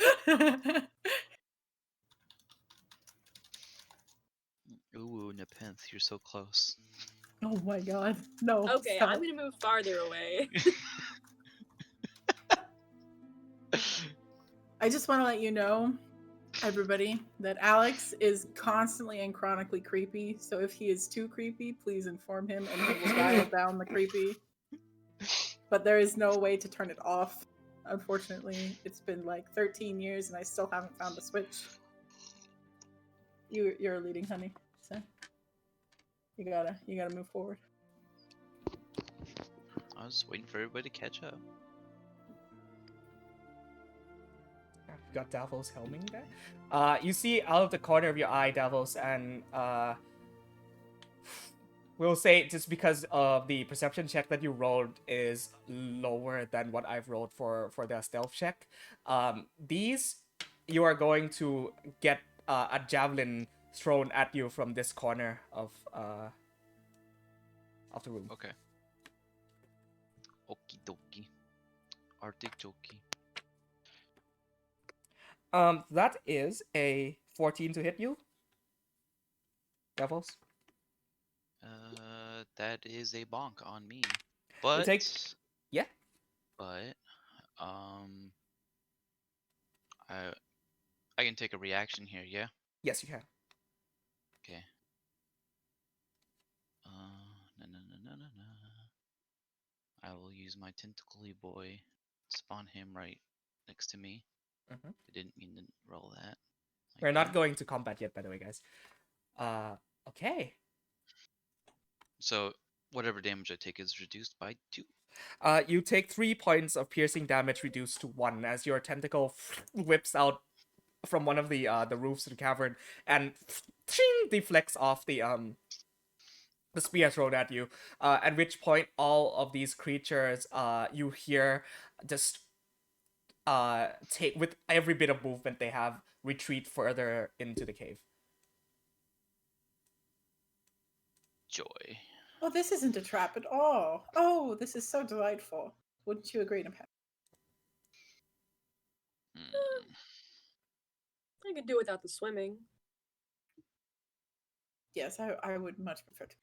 Ooh, Nepenthe, you're so close. Oh my God! No. Okay, stop. I'm gonna move farther away. I just want to let you know, everybody, that Alex is constantly and chronically creepy. So if he is too creepy, please inform him and he will dial down the creepy. But there is no way to turn it off. Unfortunately, it's been like 13 years and I still haven't found a switch. You're leading, honey. So you gotta move forward. I was just waiting for everybody to catch up. We've got Davos helming there. You see out of the corner of your eye, Davos, and we'll say just because of the perception check that you rolled is lower than what I've rolled for the stealth check. These you are going to get a javelin thrown at you from this corner of the room. Okay. Okie dokie. Artichoke. That is a 14 to hit you, Davos. That is a bonk on me. But Yeah. But I can take a reaction here, yeah? Yes, you can. Okay. I will use my tentacly boy, spawn him right next to me. Mhm. I didn't mean to roll that. We're not going to combat yet, by the way, guys. Okay. So whatever damage I take is reduced by 2. You take 3 points of piercing damage reduced to 1 as your tentacle whips out from one of the roofs of the cavern and deflects off the spear thrown at you. At which point, all of these creatures you hear just take with every bit of movement they have retreat further into the cave. Joy. Oh, this isn't a trap at all. Oh, this is so delightful. Wouldn't you agree, Nepenthe? I could do without the swimming. Yes, I would much prefer to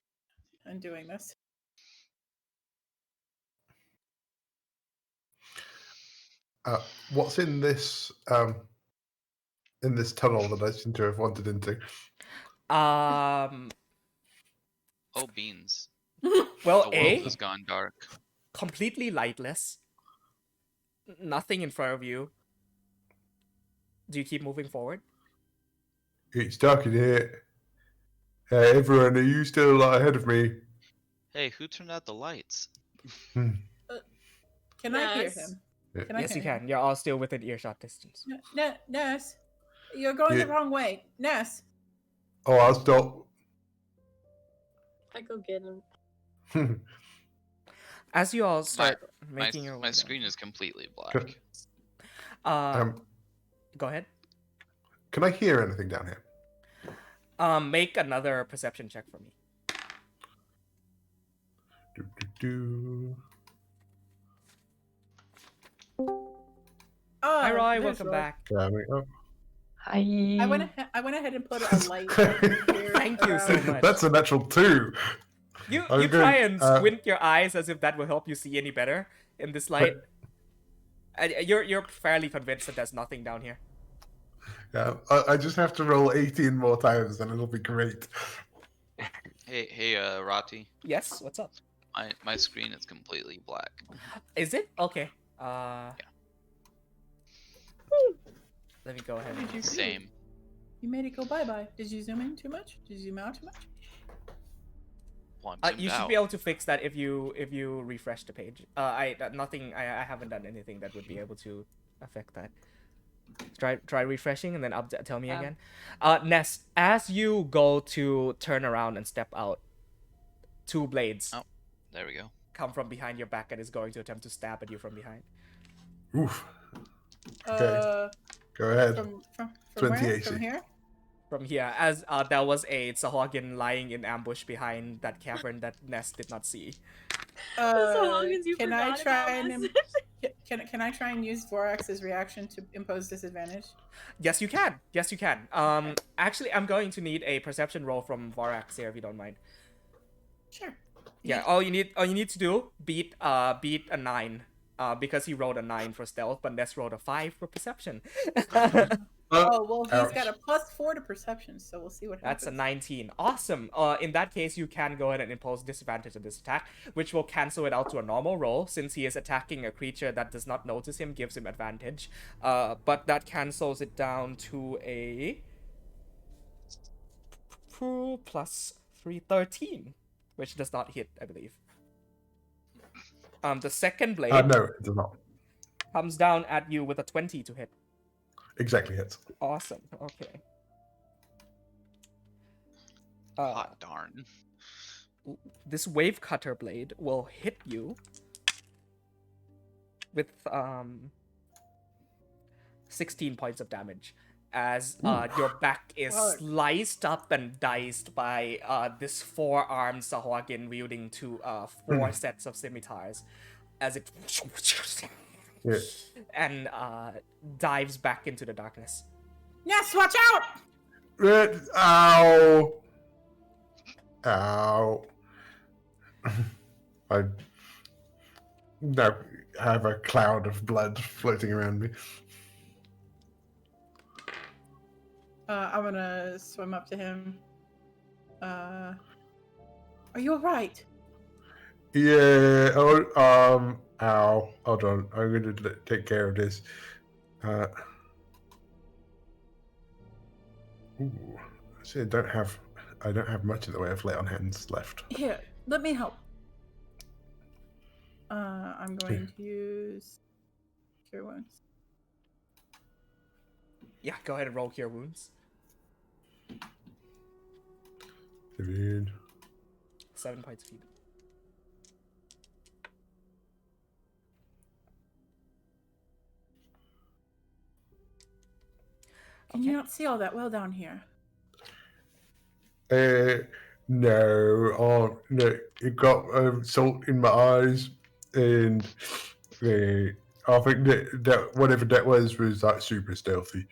in doing this. What's in this tunnel that I seem to have wandered into? Oh, beans. Well, The world has gone dark. completely lightless. Nothing in front of you. Do you keep moving forward? It's dark in here. Everyone, are you still ahead of me? Hey, who turned out the lights? Can I hear Yes. him? Yeah. Can I Yes, hear you him? can. You're all still within earshot distance. Nurse, you're going Yeah. the wrong way. Nurse. Oh, I'll stop. I go get him. As you all start making your way My down. screen is completely black. Go ahead. Can I hear anything down here? Make another perception check for me. Do, do, do. Oh, Hi, Roy. there's Welcome Roy. back. Hi. I went ahead and put a light here. Thank you so much. That's a natural 2. You I'm try going, and squint your eyes as if that will help you see any better in this light. You're fairly convinced that there's nothing down here. Yeah, I just have to roll 18 more times and it'll be great. Hey, Rati. Yes. What's up? My screen is completely black. Is it okay? Yeah. Let me go ahead. What did you do? Same. You made it go bye-bye. Did you zoom in too much? Did you zoom out too much? Well, I'm You zoomed should out. be able to fix that if you refresh the page. I haven't done anything that would be able to affect that. Try refreshing and then tell me again. Ness, as you go to turn around and step out, 2 blades Oh, there we go. come from behind your back and is going to attempt to stab at you from behind. Oof. Okay. Go ahead. From 20 where? AC. From here? From here, as there was a Sahagin lying in ambush behind that cavern that Ness did not see. So long as you Can I forgot try about and us. can I try and use Vorax's reaction to impose disadvantage? Yes, you can. Yes, you can. Actually, I'm going to need a perception roll from Vorax here, if you don't mind. Sure. Yeah, all you need to do beat a 9, because he rolled a 9 for stealth, but Ness rolled a 5 for perception. Oh well, he's ouch. got a +4 to perception, so we'll see what happens. That's a 19. Awesome. In that case, you can go ahead and impose disadvantage on this attack, which will cancel it out to a normal roll, since he is attacking a creature that does not notice him, gives him advantage. But that cancels it down to a plus 3, 13, which does not hit, I believe. The second blade No, it does not. comes down at you with a 20 to hit. Exactly hits. Awesome. Okay. Hot darn. This wave cutter blade will hit you with 16 points of damage as your back is sliced up and diced by this 4-armed Sahagin wielding 4 sets of scimitars as it and dives back into the darkness. Yes, watch out! Ow! Ow! I now have a cloud of blood floating around me. I'm gonna swim up to him. Are you alright? Yeah. Oh. Ow. Hold on. I'm going to take care of this. Ooh. See, I don't have much in the way of lay on hands left. Here, let me help. I'm going to use Cure Wounds. Yeah, go ahead and roll Cure Wounds. 7 points of heat. Can you not see all that well down here? No. No. It got salt in my eyes, and I think that whatever that was like super stealthy.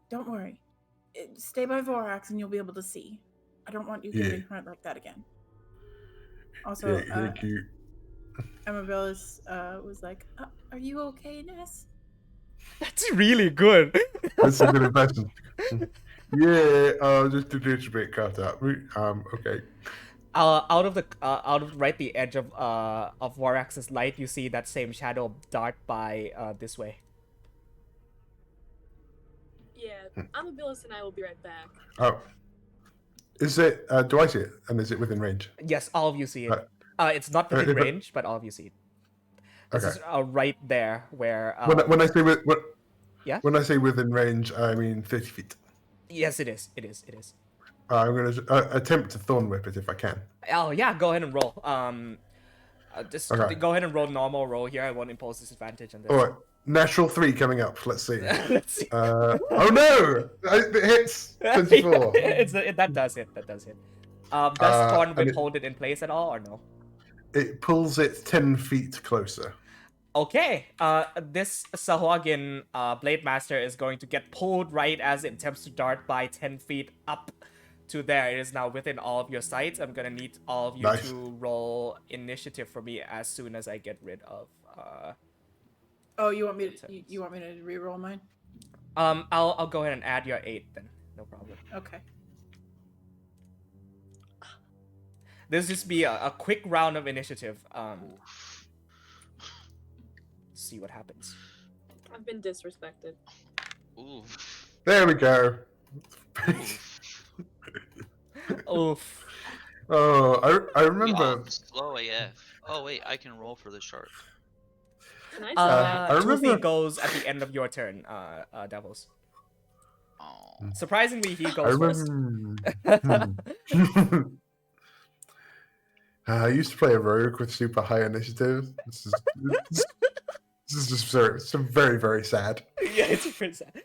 Don't worry. Stay by Vorax and you'll be able to see. I don't want you getting hurt like that again. Also, Thank you. Amabilis was like, are you okay, Ness? That's really good. That's a good impression. Yeah, just a little bit cut out. Okay. Out of right the edge of Vorax's light, you see that same shadow dart by this way. Yeah, Amabilis and I will be right back. Oh, is it? Do I see it? And is it within range? Yes, all of you see it. It's not within but- range, but all of you see it. This Okay. is right there where. When I say Yeah? when I say within range, I mean 30 feet. Yes, it is. It is. I'm going to attempt to thorn whip it if I can. Oh yeah, go ahead and roll. Just Okay. go ahead and roll normal roll here. I won't impose disadvantage on this. All right, natural 3 coming up. Let's see. Let's see. Oh no! It hits 24. That does hit. Does Thorn and Whip it- hold it in place at all, or no? It pulls it 10 feet closer. Okay, this Sahuagin Blade Master is going to get pulled right as it attempts to dart by 10 feet up to there. It is now within all of your sights. I'm gonna need all of you Nice. to roll initiative for me as soon as I get rid of. Oh, you want me to? You want me to re-roll mine? I'll go ahead and add your 8 then. No problem. Okay. This just be a quick round of initiative. See what happens. I've been disrespected. Ooh. There we go. Oof. Oh, I remember. Y'all slow AF. Oh wait, I can roll for the shark. Can I I Toothy remember- goes at the end of your turn, Devils. Oh. Surprisingly, he I goes first. remember. I used to play a rogue with super high initiative. This is just very, very sad. Yeah, it's pretty sad.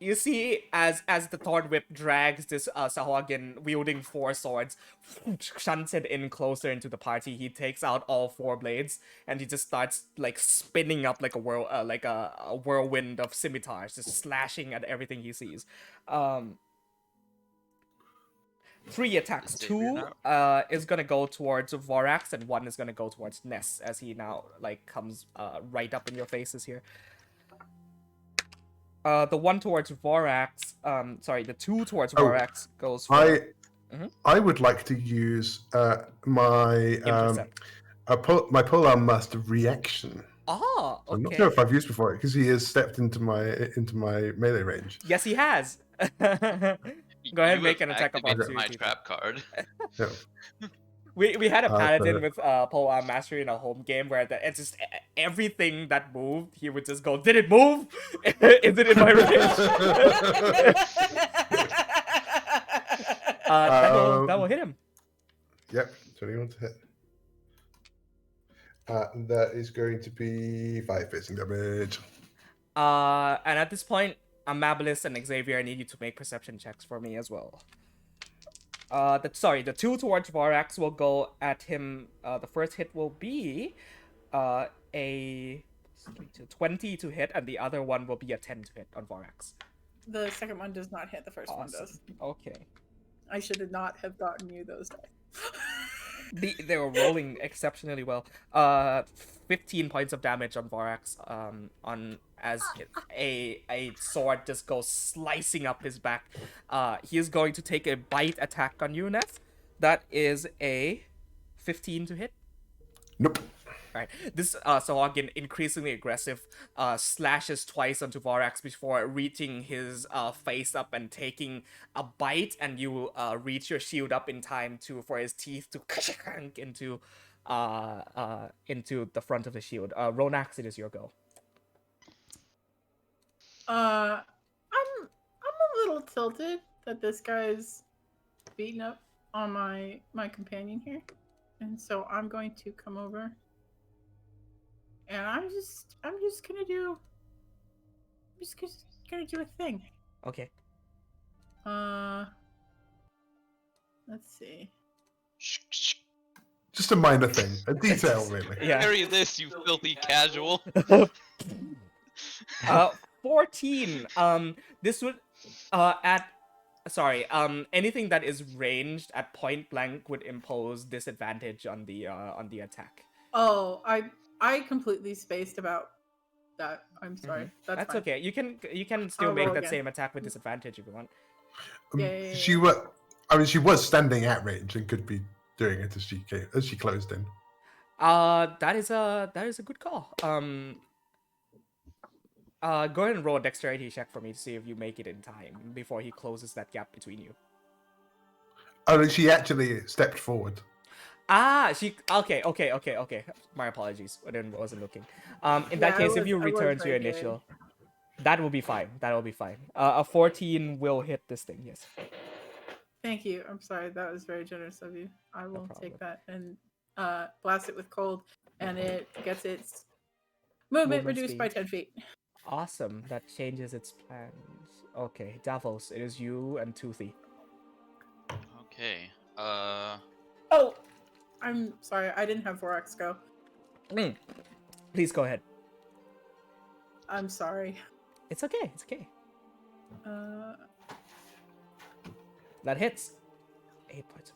You see, as the Thorn Whip drags this Sahuagin wielding 4 swords, shunts it in closer into the party. He takes out all 4 blades, and he just starts like spinning up like a whirlwind of scimitars, just slashing at everything he sees. 3 attacks. Is it 2 now? is gonna go towards Vorax, and 1 is gonna go towards Ness as he now like comes right up in your faces here. The 1 towards Vorax, the 2 towards Vorax goes for I would like to use my Intercept. my polearm master reaction. Oh, I'm not okay. sure if I've used before because he has stepped into my melee range. Yes, he has. Go ahead and make an attack of activated my opportunity. trap card. Yeah. We had a paladin but- with polearm mastery in a home game where it's just everything that moved, he would just go, "Did it move? Is it in my range?" That will hit him. Yep, 21 to hit. That is going to be 5 piercing damage. And at this point, Amabilis and Xavier, I need you to make perception checks for me as well. The 2 towards Vorax will go at him. The first hit will be a 20 to hit, and the other one will be a 10 to hit on Vorax. The second one does not hit. The first one does. Okay. I should not have gotten you those dice. They were rolling exceptionally well. 15 points of damage on Vorax. On as a sword just goes slicing up his back. He is going to take a bite attack on you, Neff. That is a 15 to hit. Nope. Right. This Sahuagin, increasingly aggressive, slashes twice onto Vorax before reaching his face up and taking a bite, and you reach your shield up in time for his teeth to into the front of the shield. Ronax, it is your go. I'm a little tilted that this guy's beating up on my companion here, and so I'm going to come over, and I'm just gonna do a thing. Okay. Let's see. Just a minor thing, a detail, really. Yeah. Carry this, you filthy casual. 14. This would anything that is ranged at point blank would impose disadvantage on the attack. Oh, I completely spaced about that. I'm sorry. That's fine. okay. You can still I'll make roll that again. same attack with disadvantage if you want. Yeah. She was standing at range and could be doing it as she closed in. That is a good call. Go ahead and roll a dexterity check for me to see if you make it in time before he closes that gap between you. Oh, she actually stepped forward. Okay. My apologies. I wasn't looking. In that case, if you return to your initial, that will be fine. A 14 will hit this thing. Yes. Thank you. I'm sorry. That was very generous of you. I will problem. take that and blast it with cold, and it gets its movement reduced speed. by 10 feet. Awesome. That changes its plans. Okay, Davos, it is you and Toothy. Okay. Oh, I'm sorry. I didn't have Vorax go. Please go ahead. I'm sorry. It's okay. It's okay. Uh, That hits. 8 points.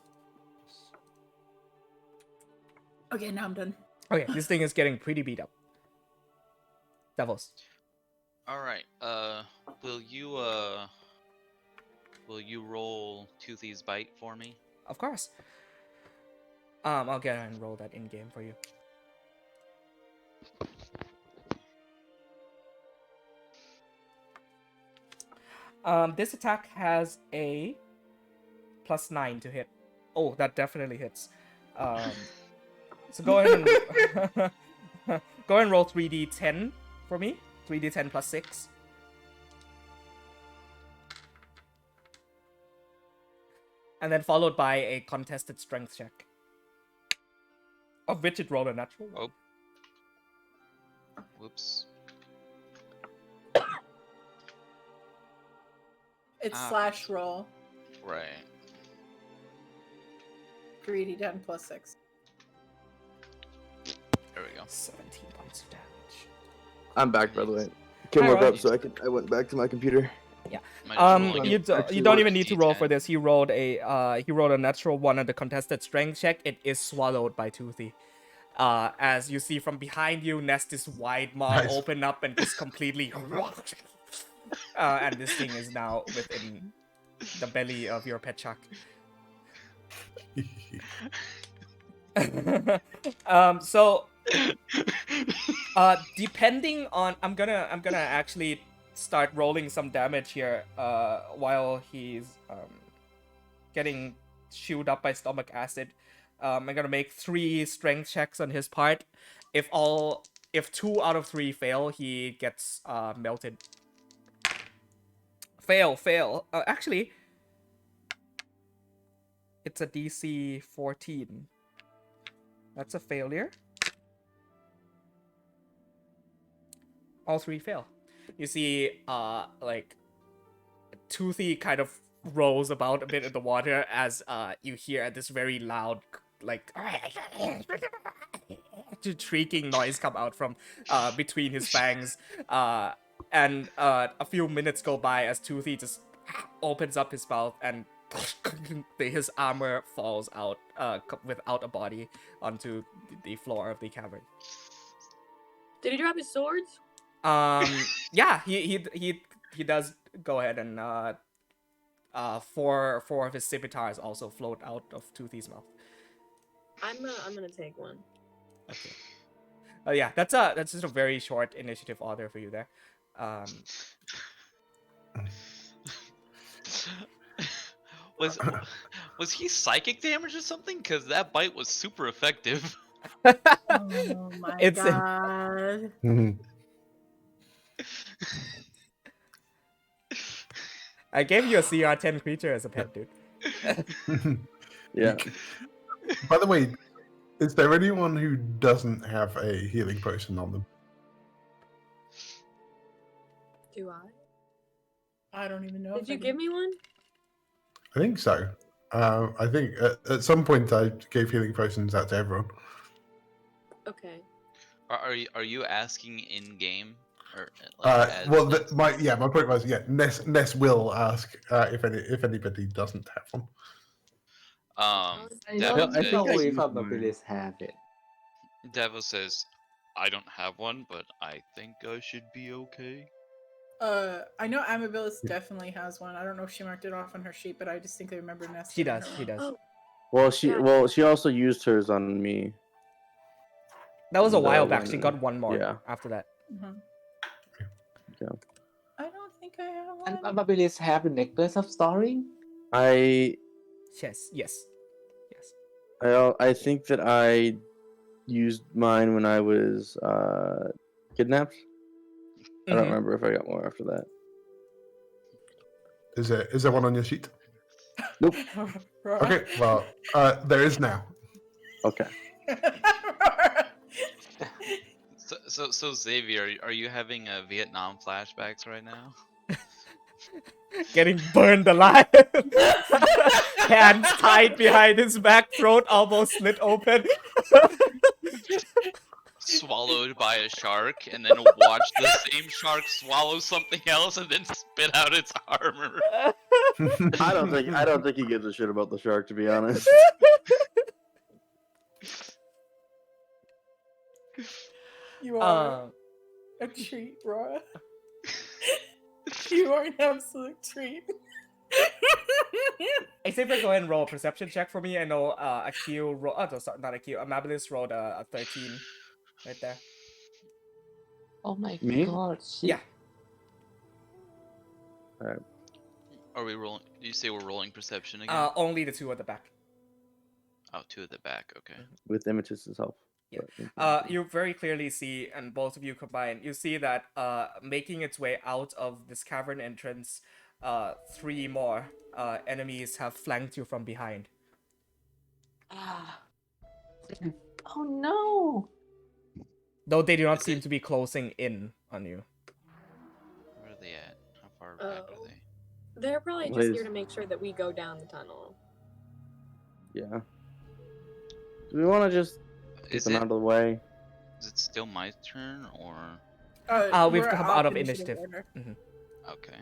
okay, now I'm done. Okay, this thing is getting pretty beat up. Devils. All right. Will you roll Toothy's bite for me? Of course. I'll get and roll that in game for you. This attack has a +9 to hit. Oh, that definitely hits. So go ahead and go ahead and roll 3d10 for me. 3d10 plus 6. And then followed by a contested strength check. Of which it rolled a natural one. Oh. Whoops. It's Ah. slash roll. Right. 3d10 plus 6. There we go. 17 points of damage. I'm back, by the way. Kim Hi, woke Rod. up, so I went back to my computer. Am I just rolling You, it? you don't even need to roll D10? for this. He rolled a natural one on the contested strength check. It is swallowed by Toothy. As you see from behind you, Nest's wide maw Nice. open up and just completely and this thing is now within the belly of your pet shark. So depending on I'm gonna actually start rolling some damage here while he's getting chewed up by stomach acid. I'm gonna make 3 strength checks on his part. If 2 out of 3 fail, he gets melted. Fail. Actually, it's a DC 14. That's a failure. All 3 fail. You see, like, Toothy kind of rolls about a bit in the water as you hear this very loud, like, shrieking noise come out from between his fangs. And a few minutes go by as Toothy just opens up his mouth and his armor falls out without a body onto the floor of the cavern. Did he drop his swords? Yeah, he does go ahead and 4 of his scimitars also float out of Toothy's mouth. I'm gonna take one. Okay. Yeah, that's just a very short initiative order for you there. Was he psychic damage or something? Because that bite was super effective. Oh my It's- god. Mhm. I gave you a CR10 creature as a pet, dude. Yeah. By the way, is there anyone who doesn't have a healing potion on them? Do I? I don't even know. Did if you I give me one? I think so. I think at some point I gave healing potions out to everyone. Okay. Are you asking in game or like, as Well, Ness? my point was Ness will ask if anybody doesn't have one. I Devil don't I think know I if used our mine. abilities have it. Devil says, "I don't have one, but I think I should be okay." I know Amabilis definitely has one. I don't know if she marked it off on her sheet, but I distinctly remember Ness. He getting does. her He one. does. Oh, She also used hers on me. That was a The while back. one- She got one more yeah. after that. Mhm. Yeah. I don't think I have And one. our abilities have the necklace of storing. I Yes. I think that I used mine when I was kidnapped. I don't Mhm. remember if I got more after that. Is there one on your sheet? Nope. Okay, well, there is now. Okay. So Xavier, are you having Vietnam flashbacks right now? Getting burned alive. Hands tied behind his back, throat almost slit open. swallowed by a shark and then watch the same shark swallow something else and then spit out its armor. I don't think he gives a shit about the shark, to be honest. You are a treat, Roa. You are an absolute treat. Xavier, go ahead and roll a perception check for me. I know Akil rolled. Oh, no, sorry, not Akil. Amabilis rolled a 13 right there. Oh my Me? god, shit. Yeah. Alright. Are we rolling? Do you say we're rolling perception again? Only the two at the back. Oh, two at the back. Okay. With Images' help. Yeah. But- You very clearly see, and both of you combined, you see that making its way out of this cavern entrance, 3 more enemies have flanked you from behind. Ah. Oh no! Though they do not Is seem it- to be closing in on you. Where are they at? How far back are Oh. they? They're probably What just is- here to make sure that we go down the tunnel. Yeah. Do we want to just get Is them out it, of the way? is it still my turn or? We've we're come out of initiative. order. Okay.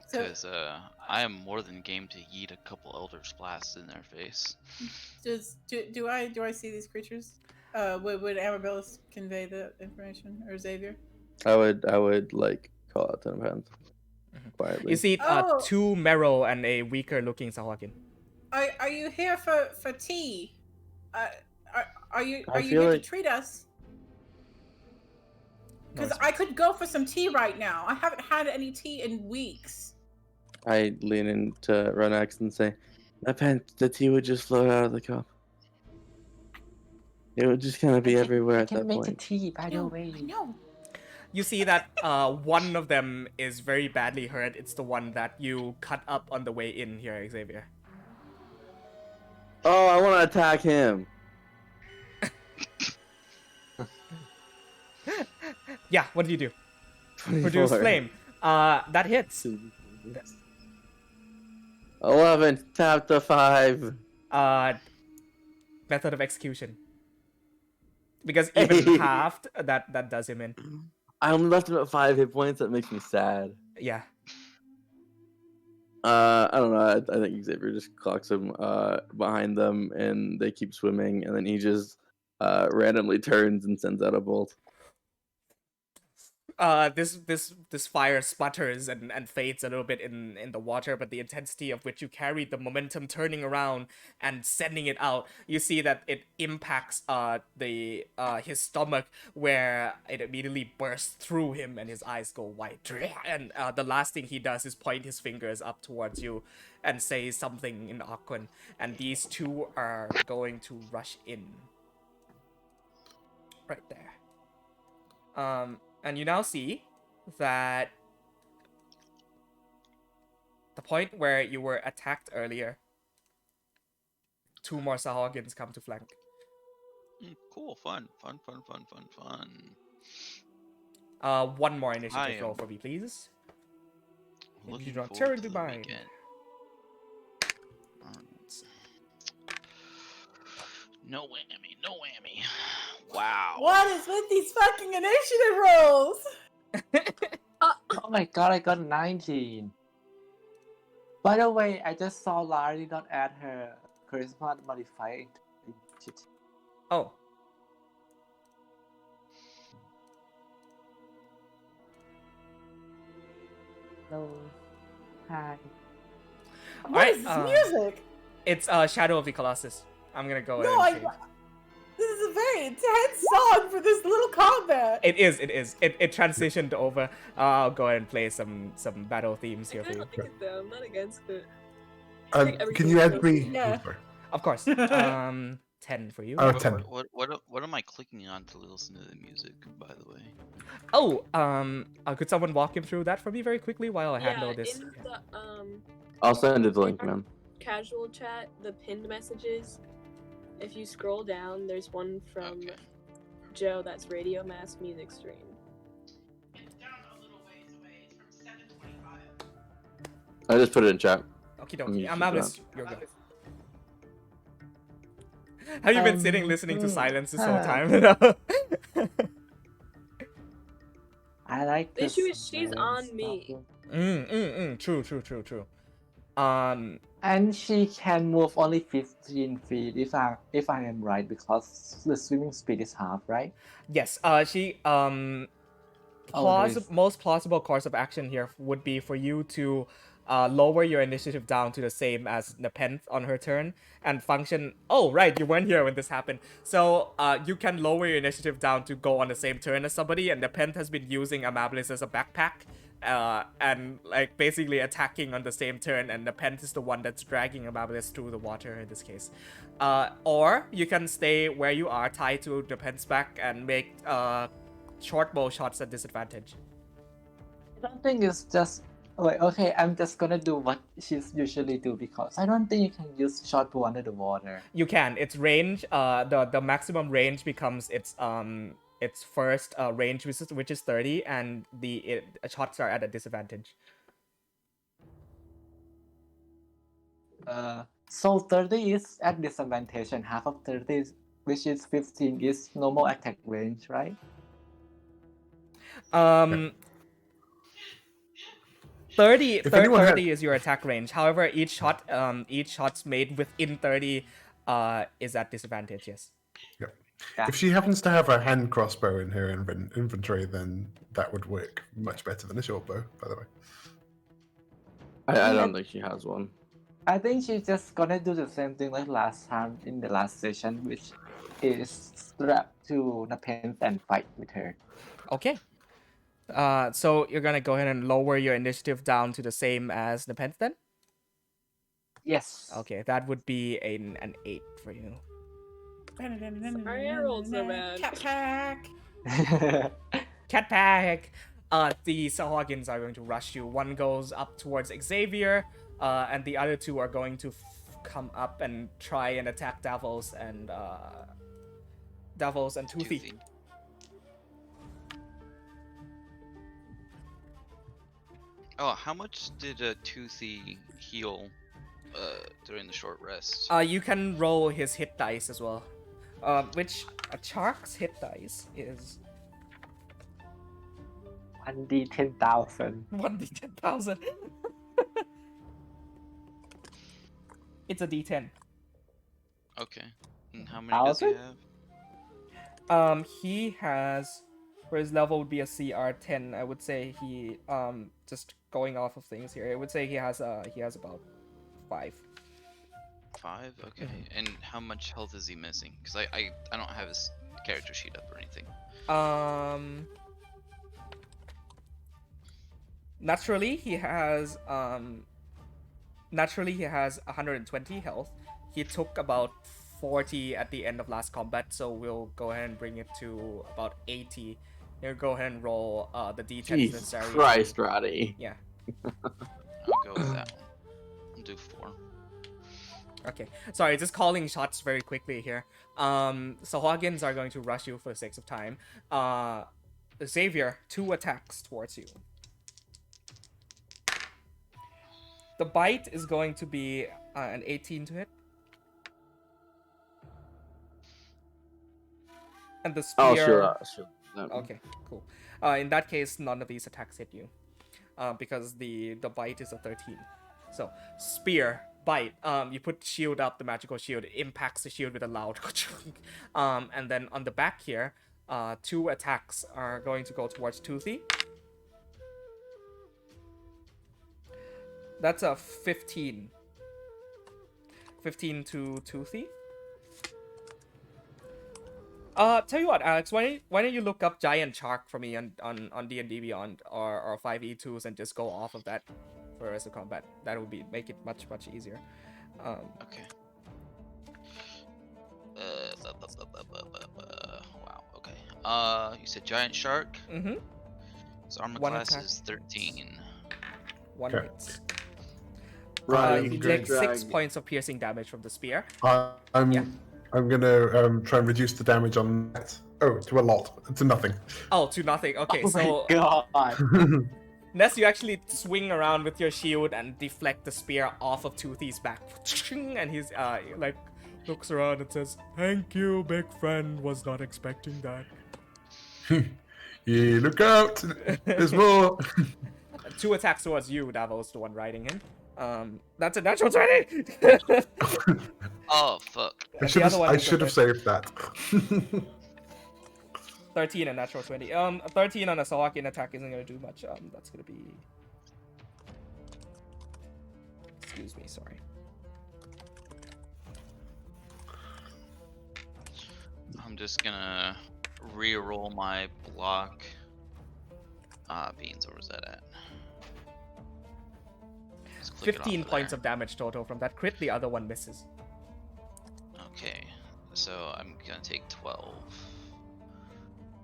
So, Because I am more than game to yeet a couple Eldritch Blasts in their face. do I see these creatures? Would Amabellus convey the information, or Xavier? I would like call out to them hands Mhm. quietly. You see Oh. 2 Merrow and a weaker looking Sahagin. Are you here for tea? Are you I here feel to like- treat us? No, Because I could go for some tea right now. I haven't had any tea in weeks. I lean into Renax and say, the tea would just float out of the cup. It would just kind of be everywhere I at can that make the point. tea, by the No, way. I know. You see that one of them is very badly hurt. It's the one that you cut up on the way in here, Xavier. Oh, I want to attack him. Yeah, what do you do? Produce 24. flame. That hits. 11, tap to 5. Method of execution. Because even Hey. halved, that does him in. I only left him at 5 hit points. That makes me sad. Yeah. I don't know. I think Xavier just clocks him behind them, and they keep swimming, and then he just randomly turns and sends out a bolt. This fire sputters and fades a little bit in the water, but the intensity of which you carried, the momentum turning around and sending it out, you see that it impacts his stomach, where it immediately bursts through him and his eyes go white. And the last thing he does is point his fingers up towards you and say something in Aquan, and these two are going to rush in. Right there. And you now see that the point where you were attacked earlier, 2 more Sahagins come to flank. Cool, fun. 1 more initiative I roll am for me, please. You Looking do not forward turn to to the mine. weekend. Alright. No whammy. Wow. What is with these fucking initiative rolls? Oh my god, I got 19. By the way, I just saw Lara did not add her charisma modifier. Shit. Oh, No. Hi. What is Alright, this music? it's Shadow of the Colossus. I'm gonna go No, ahead and change. this is a very intense song for this little combat. It is. It transitioned over. I'll go ahead and play some battle themes I here for kind you. of like it though. I'm not against it. Can you add me? Yeah. Oh, sorry. Of course. 10 for you. Oh, What, 10. what am I clicking on to listen to the music, by the way? Oh, could someone walk him through that for me very quickly while I handle this? In the I'll send it the link, man. casual chat, the pinned messages, if you scroll down, there's one from Okay. Joe that's Radio Mass Music Stream. It's down a little ways away. It's from 7:25. I just put it in chat. Okie You dokie. should I'm do Atlas. You're good. Have you been sitting listening to silence this whole huh. time? I like The issue this is she's silence on me. problem. True. And she can move only 15 feet if I am right, because the swimming speed is half, right? Yes, she there is. most plausible course of action here would be for you to lower your initiative down to the same as Nepenthe on her turn and function. Oh, right, you weren't here when this happened. So you can lower your initiative down to go on the same turn as somebody, and Nepenthe has been using Amabilis as a backpack and like basically attacking on the same turn, and Nepenthe is the one that's dragging Amabilis through the water in this case. Or you can stay where you are, tied to Nepenthe's back, and make short bow shots at disadvantage. I don't think it's just. Wait, okay, I'm just gonna do what she's usually do, because I don't think you can use short bow under the water. You can. Its range, the maximum range becomes its first range, which is 30, and the shots are at a disadvantage. So 30 is at disadvantage, and half of 30, which is 15, is normal attack range, right? 30 anyone 30 is your attack range. However, each shot's made within 30 is at disadvantage. Yes. Yep. Yeah. If she happens to have a hand crossbow in her inventory, then that would work much better than a short bow, by the way. I don't think she has one. I think she's just gonna do the same thing like last time in the last session, which is strap to Nepenthe and fight with her. Okay. So you're gonna go ahead and lower your initiative down to the same as Nepenthe then? Yes. Okay, that would be an 8 for you. Sorry, I rolled so bad. Cat pack. Cat pack! The Sahagins are going to rush you. One goes up towards Xavier, and the other two are going to come up and try and attack Davos and Toothy. Oh, how much did Toothy heal during the short rest? You can roll his hit dice as well. Which a Chark's hit dice is 1d10,000. 1d10,000. It's a d10. Okay. And how many does he 1,000? have? He has, for his level would be a CR 10. I would say he just going off of things here. I would say he has about 5. 5? Okay. And how much health is he missing? Because I don't have his character sheet up or anything. Naturally he has 120 health. He took about 40 at the end of last combat, so we'll go ahead and bring it to about 80. Here, go ahead and roll the d10 Jesus necessary. Christ, Roddy. Yeah. I'll go with that one. I'll do 4. Okay. Sorry, just calling shots very quickly here. Sahagins are going to rush you for the sake of time. Xavier, 2 attacks towards you. The bite is going to be an 18 to hit. And the spear... Oh, sure. No. Okay, cool. In that case, none of these attacks hit you. Because the bite is a 13. So, spear, bite. You put shield up, the magical shield. It impacts the shield with a loud... and then on the back here, 2 attacks are going to go towards Toothy. That's a 15. 15 to Toothy. Tell you what, Alex, why don't you look up Giant Shark for me on D&D Beyond or 5e2s and just go off of that for the rest of combat. That would make it much easier. Okay. Wow. Okay. You said Giant Shark. Mm-hmm. His armor One class attack. is 13. 1 Okay. hit. Right, You I'm take going 6 points of piercing damage from the spear. I'm Yeah. I'm gonna try and reduce the damage on that. Oh, to a lot, to nothing. Oh, to nothing. Okay, Oh so my god. Ness, you actually swing around with your shield and deflect the spear off of Toothy's back, and he's like looks around and says, "Thank you, big friend. Was not expecting that." Yeah, look out! There's more. 2 attacks towards you, Davos, the one riding him. That's a natural 20. Oh fuck. I The other one I is should have saved that. 13 and natural 20. 13 on a Sawakian attack isn't gonna do much. That's gonna be. Excuse me, sorry. I'm just gonna re-roll my block. Beans, where was that at? Just click it off 15 of points there. of damage total from that crit. The other one misses. Okay, so I'm gonna take 12.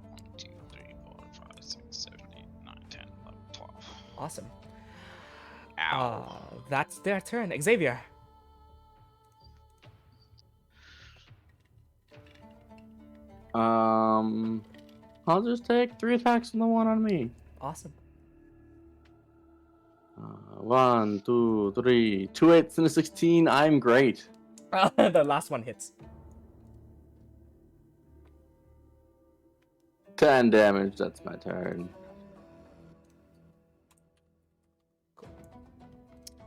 1, 2, 3, 4, 5, 6, 7, 8, 9, 10, 11, 12. Awesome. Ow. That's their turn. Xavier. I'll just take 3 attacks from the one on me. Awesome. 1, 2, 3, 2 hits and a 16. I'm great. The last one hits. 10 damage. That's my turn.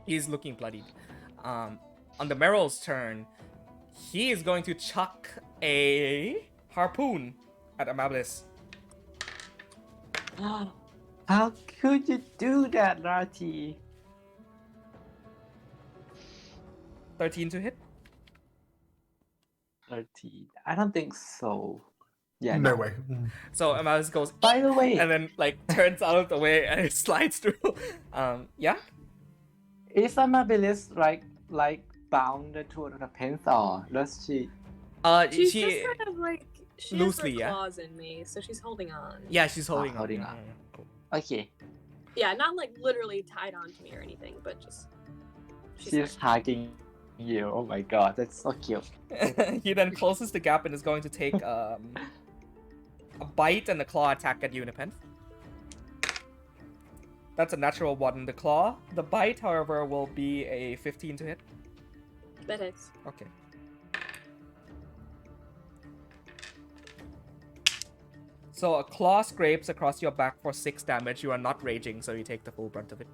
He's looking bloodied. On the Meryl's turn, he is going to chuck a harpoon at Amabilis. How could you do that, Narty? 13 to hit. 13. I don't think so. Yeah, No way. So Amabilis goes, By the way, and then like turns out of the way and it slides through. Yeah. is Amabilis like bound to the pins or does she? She's She just kind of like she loosely, has yeah. like claws in me, so she's holding on. yeah, she's holding holding on. on. Yeah, cool. Okay, Yeah, not like literally tied onto me or anything, but just she's hugging you. Oh my god, that's so cute. He then closes the gap and is going to take a bite and a claw attack at you, Unipent. That's a natural 1. The claw. The bite, however, will be a 15 to hit. that hits. Okay. So a claw scrapes across your back for 6 damage. You are not raging, so you take the full brunt of it.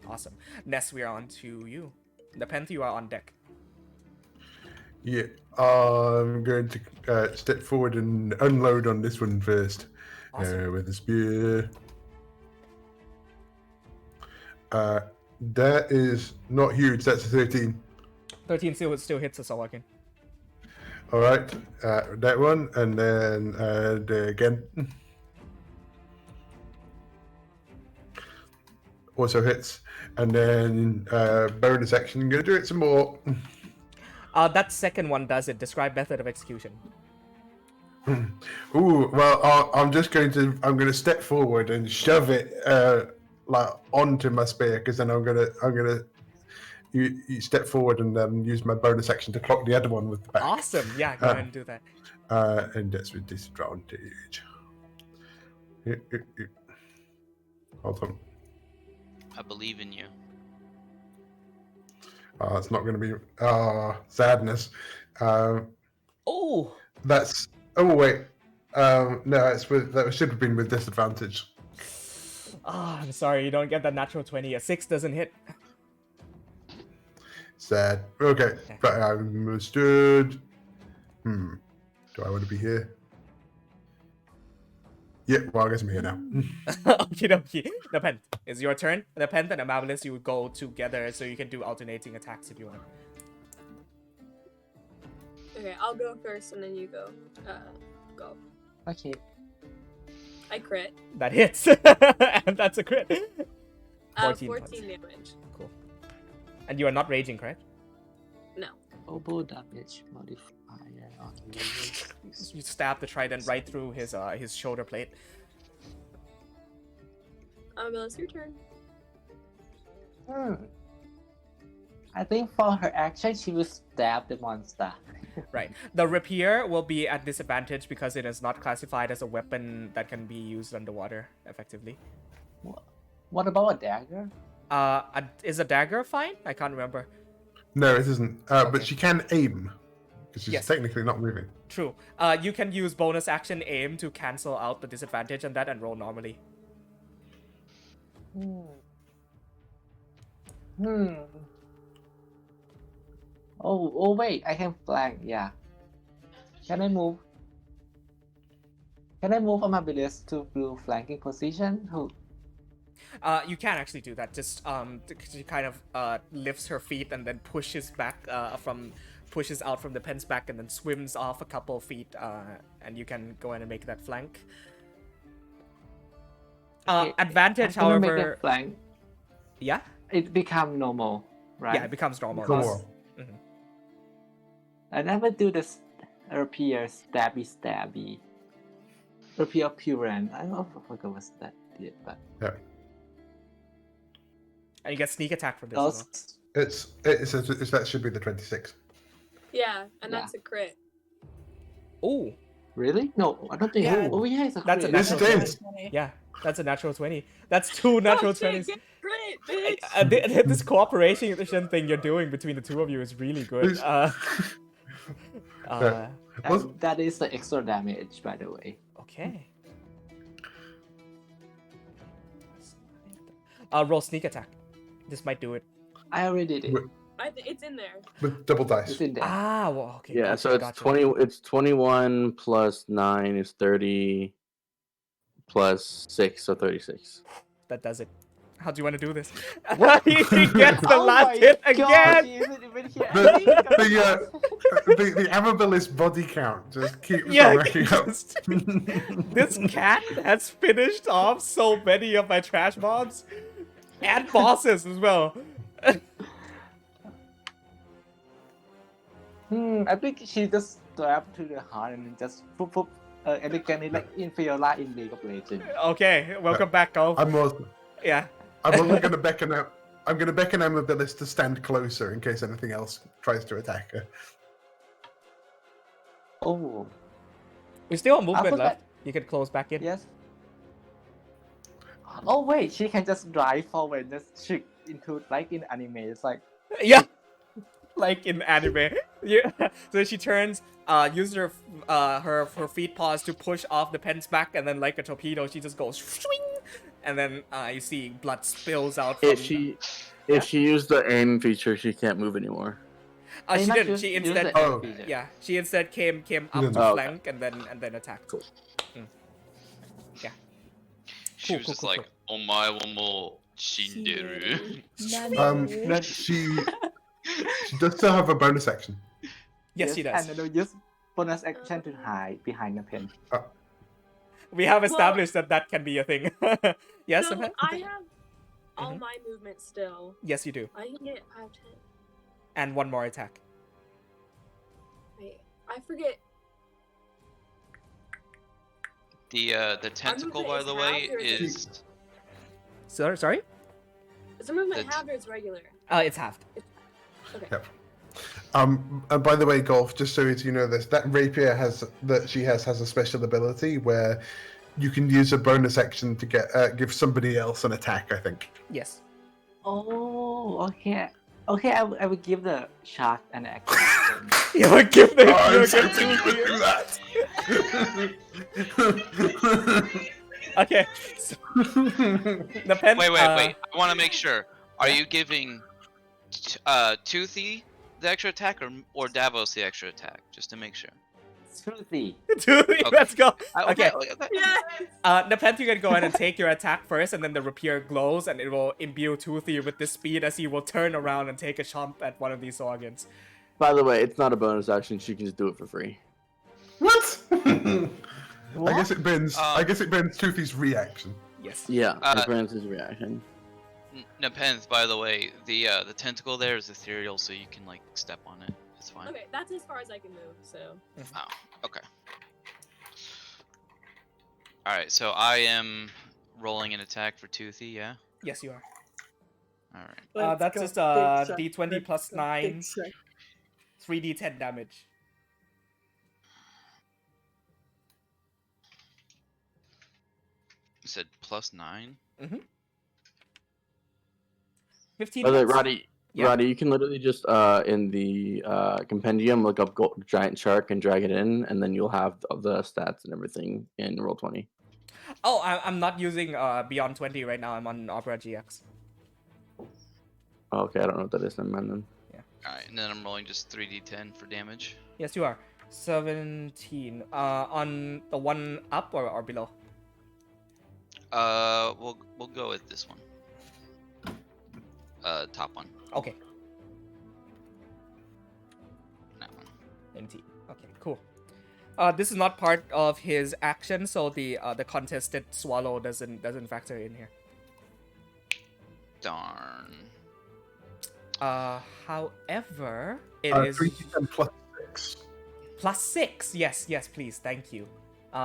Awesome. Ness, we are on to you. Nepenthe, you are on deck. Yeah, I'm going to step forward and unload on this one first. Awesome. With the spear. That is not huge. That's a 13. 13 still hits us all again. All right, that one, and then again. Also hits, and then bonus action. I'm gonna do it some more. That second one does it. Describe method of execution. Ooh, well, I'm gonna step forward and shove it like onto my spear, because then I'm gonna you step forward and then use my bonus action to clock the other one with the back. Awesome. Yeah, go ahead and do that. And that's with disadvantage. Hold on. I believe in you. It's not going to be sadness. Oh. That's wait. No, that should have been with disadvantage. I'm sorry, you don't get that natural 20. A 6 doesn't hit. Sad. Okay, but I understood. Do I want to be here? Yeah, well, I guess I'm here now. Okie dokie. Nepenthe, it's your turn. Nepenthe and Amabilis, you would go together so you can do alternating attacks if you want. Okay, I'll go first and then you go. Go. Okay. I crit. That hits. And that's a crit. 14 14 damage. Cool. And you are not raging, correct? No. Oboe damage modifier. Okay. You stab the trident right through his shoulder plate. It's your turn. I think for her action, she will stab the monster. Right. The rapier will be at disadvantage because it is not classified as a weapon that can be used underwater effectively. What about a dagger? Is a dagger fine? I can't remember. No, it isn't. Okay. But she can aim because she's Yes. technically not moving. True. You can use bonus action aim to cancel out the disadvantage on that and roll normally. Oh wait, I can flank. Yeah. Can I move? Can I move Amabilis to blue flanking position? Who? You can actually do that. Just she kind of lifts her feet and then pushes out from the pen's back and then swims off a couple of feet. And you can go in and make that flank. Okay, Advantage, I'm gonna make however. a flank. Yeah. It become normal, right? Yeah, it becomes normal. Come Yes. on. I never do this rapier stabby. Rapier Puran. I don't forget what that did, but Yeah. And you get sneak attack from this as well. those. That should be the 26. Yeah, and Yeah. that's a crit. Oh, Really? No, I don't think. Yeah. Oh yeah, it's a That's a crit. This natural is 20. 20. Yeah, that's a natural 20. That's two natural Oh, shit, 20s. get crit, bitch! This cooperation thing you're doing between the two of you is really good. And that is the extra damage, by the way. Okay. Roll sneak attack. This might do it. I already did it. Wait. It's in there. With double dice. It's in there. Ah, well, okay. Yeah, gotcha, so it's gotcha. 20. It's 21 plus 9 is 30 plus 6, so 36. That does it. How do you want to do this? He gets the Oh last my hit God, again. he isn't even here. The Amabilis body count just keeps Yeah, racking up. This cat has finished off so many of my trash mobs and bosses as well. I think she just strapped to the heart and just poop, elegantly like in Fiora in League of Legends. Okay, welcome back, Golf. I'm also going to beckon out. I'm going to beckon Amabilis to stand closer in case anything else tries to attack her. Oh, We still have movement put left. that- You can close back in. yes. Oh wait, she can just drive forward, just shoot into like in anime. It's like Yeah, like in anime. Yeah. So she turns, uses her feet paws to push off the pen's back, and then like a torpedo, she just goes swing, and then you see blood spills out. From... If she used the aim feature, she can't move anymore. She not didn't. use- She use instead. the Oh. feature. Yeah, she instead came up didn't. to Oh, flank and then attacked. Cool. Yeah. She Cool, was cool, just cool, like, "Omae wa mo shinderu." She does still have a bonus action. Yes, she does. And then use bonus action to hide behind the pen. We have established that can be a thing. Yes, So Samantha? I have all Mhm. my movement still. Yes, you do. I can get 5, 10. And one more attack. Wait, I forget. The tentacle, by is the way, halved or is it- is Sorry? Is the movement That's- halved or it's regular? It's halved. Okay. Yep. And by the way, Golf, just so you know this, that rapier has a special ability where you can use a bonus action to give somebody else an attack, I think. Yes. Oh, okay. Okay, I will give the shark an action. You would give the. Oh, you I'm would so give happy you would do that. Okay. So, the pen. wait. I want to make sure. Are you giving Toothy the extra attack or Davos the extra attack? Just to make sure. Toothy. Toothy, let's go. Okay. Yes! Nepenthe, you can go ahead and take your attack first, and then the rapier glows, and it will imbue Toothy with this speed as he will turn around and take a chomp at one of these organs. By the way, it's not a bonus action. She can just do it for free. What? What? I guess it bends. I guess it bends Toothy's reaction. Yes. Yeah, Uh, it grants his reaction. Nepenthe, by the way, the tentacle there is ethereal, so you can like step on it. It's fine. Okay, that's as far as I can move, so. Oh, okay. Alright, so I am rolling an attack for Toothy, yeah? Yes, you are. Alright. That's just d20 plus 9, 3d10 damage. You said plus 9? 15 By the way, hits. Roddy, Yeah. Roddy, you can literally just in the compendium look up giant shark and drag it in, and then you'll have the stats and everything in Roll20. Oh, I'm not using Beyond 20 right now. I'm on Opera GX. Okay, I don't know what that is then, man. Alright, and then I'm rolling just 3d10 for damage. Yes, you are. 17. On the one up or below? We'll go with this one. Top one. Okay. That one. 19. Okay, cool. This is not part of his action, so the contested swallow doesn't factor in here. Darn. However, it is 3d10 plus 6. plus 6. Yes, please. Thank you.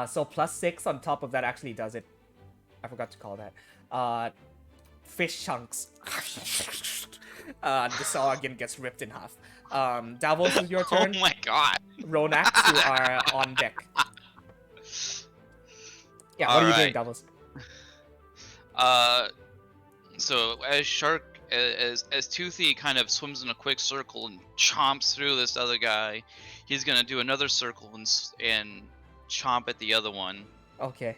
So plus 6 on top of that actually does it. I forgot to call that. Fish chunks. The saw again gets ripped in half. Davos, is your turn. Oh my god. Ronax, you are on deck. Yeah, what are you doing, Davos? So as Toothy kind of swims in a quick circle and chomps through this other guy, he's gonna do another circle and chomp at the other one. Okay.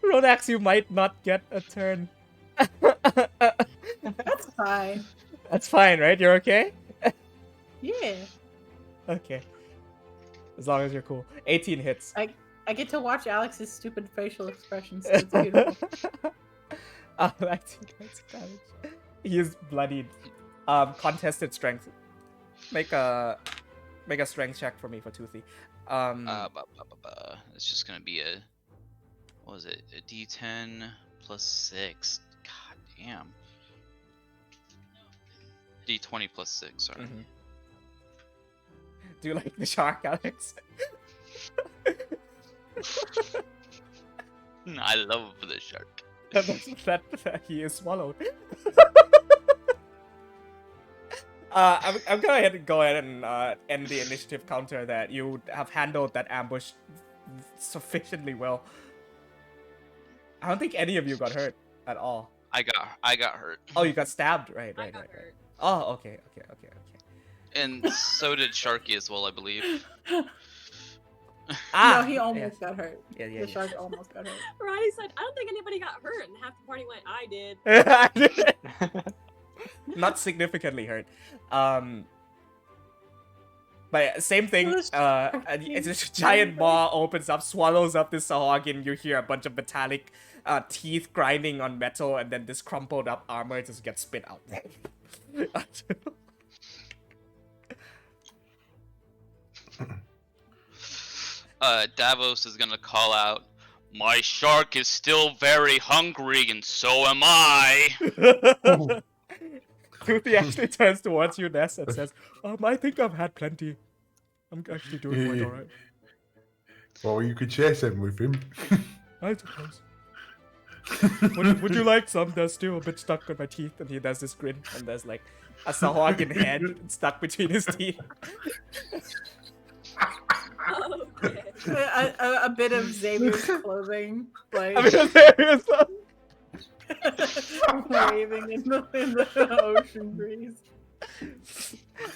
Ronax, you might not get a turn. That's fine. That's fine, right? You're okay? Yeah. Okay. As long as you're cool. 18 hits. I get to watch Alex's stupid facial expressions. So it's beautiful. 19 points of damage. He is bloodied. Contested strength. Make a strength check for me for Toothy. It's just gonna be a, what was it? A D10 plus 6. God damn. D20 plus 6. Sorry. Mm-hmm. Do you like the shark, Alex? I love the shark. that he is swallowed. I'm gonna go ahead and end the initiative counter that you have handled that ambush sufficiently well. I don't think any of you got hurt at all. I got hurt. Oh, you got stabbed, right. Hurt. Oh, okay. And so did Sharky as well, I believe. No, he almost got hurt. Yeah. The shark almost got hurt. Roddy said, I don't think anybody got hurt, and half the party went, I did. Not significantly hurt. But same thing. It's a giant maw opens up, swallows up this Sahagin. You hear a bunch of metallic teeth grinding on metal, and then this crumpled up armor just gets spit out. Davos is gonna call out, "My shark is still very hungry, and so am I." Toothy actually turns towards you, Ness, and says, I think I've had plenty. I'm actually doing quite alright. Well, you could share some with him. I suppose. Would you like some? There's still a bit stuck on my teeth. And he does this grin, and there's like a Sahagin head stuck between his teeth. Okay. A bit of Xavier's clothing, like I mean, serious. waving in the ocean breeze.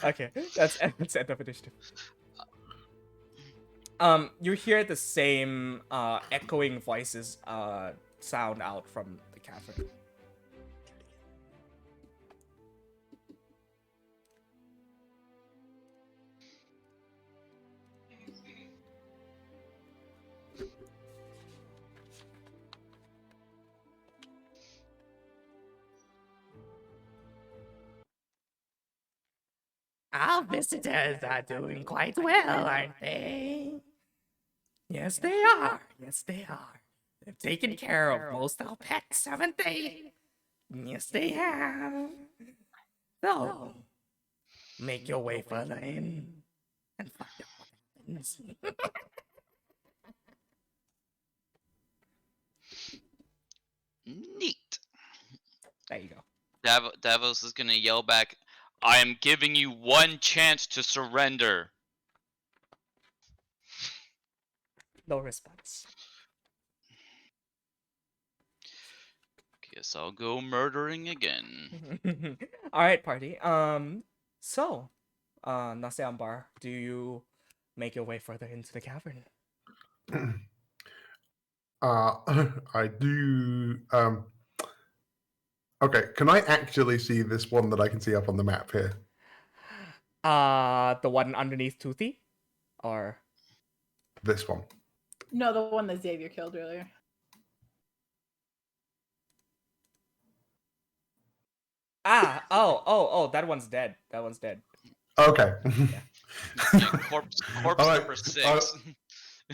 Okay, that's end of initiative. You hear the same echoing voices sound out from the cavern. Our visitors are doing quite well, aren't they? Yes, they are. They've taken care of most of our pets, haven't they? Yes, they have. So, make your way further in and find out what happens. Neat. There you go. Davos is gonna yell back, "I am giving you one chance to surrender." No response. Guess I'll go murdering again. All right, party. So, Naseambar, do you make your way further into the cavern? I do. Okay, can I actually see this one that I can see up on the map here? The one underneath Toothy, or This one. No, the one that Xavier killed earlier. oh, that one's dead. That one's dead. Okay. Yeah, corpse Alright, number 6.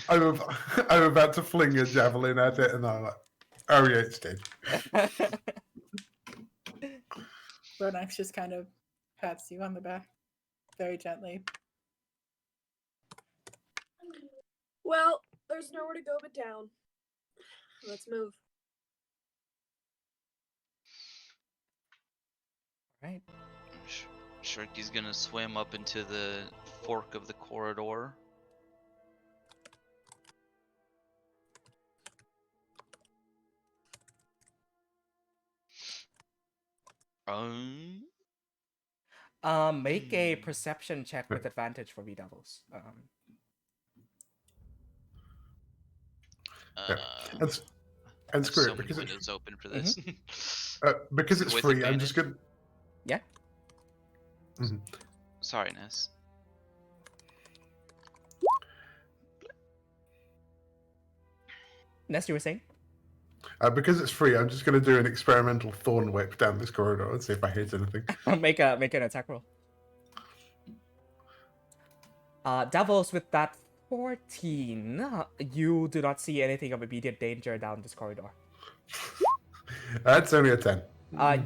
I'm about to fling a javelin at it, and I'm like, oh yeah, it's dead. Ronax just kind of pats you on the back very gently. Well, there's nowhere to go but down. Let's move. Right. Sharky's gonna swim up into the fork of the corridor. Make a perception check with advantage for V-Doubles. And screw so it, many because windows open for this. because it's With free, I'm just advantage? gonna. Yeah. Mhm. Sorry, Ness. Ness, you were saying? Because it's free, I'm just gonna do an experimental thorn whip down this corridor and see if I hit anything. Make an attack roll. Devils, with that 14, you do not see anything of immediate danger down this corridor. That's only a 10.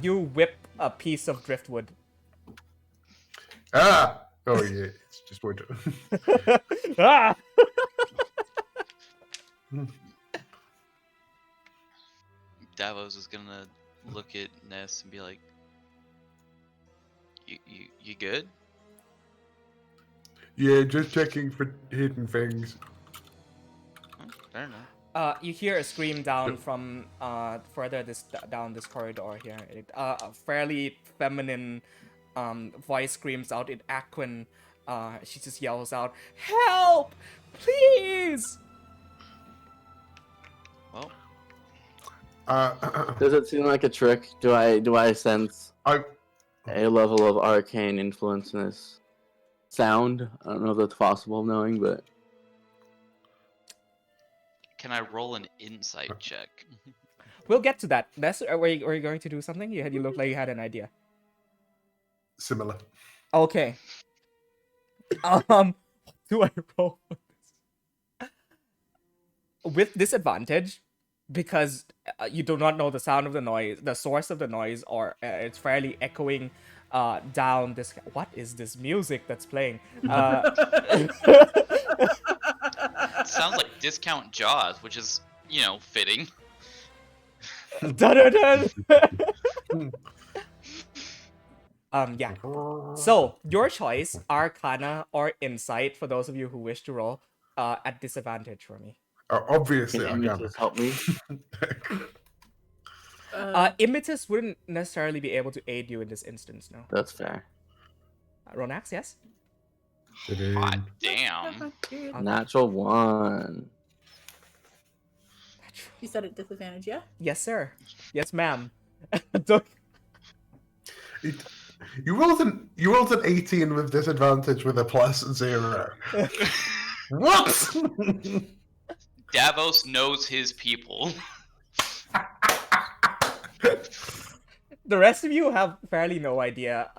You whip a piece of driftwood. Ah! Oh yeah, it's just wood. Ah! Davos is gonna look at Ness and be like, "You good?" Yeah, just checking for hidden things. Oh, fair enough. You hear a scream down from further down this corridor here. A fairly feminine voice screams out in Aquan. She just yells out, "Help! Please!" Well, Does it seem like a trick? Do I sense I a level of arcane influence in this sound? I don't know if that's possible knowing, but can I roll an insight check? We'll get to that. Ness, were you going to do something? You looked like you had an idea. similar. Okay. Do I roll for this? With disadvantage, because you do not know the sound of the noise, the source of the noise, or it's fairly echoing down this. What is this music that's playing? It sounds like Discount Jaws, which is, fitting. Dun-dun-dun! Yeah. So, your choice, Arcana or Insight, for those of you who wish to roll, at disadvantage for me. Obviously, can I got Imitus help me? Imitus wouldn't necessarily be able to aid you in this instance, no. That's fair. Ronax, yes? Hot damn. Natural 1. You said at disadvantage, yeah? Yes, sir. Yes, ma'am. Don't- You rolled an 18 with disadvantage with a +0. What? Davos knows his people. The rest of you have fairly no idea.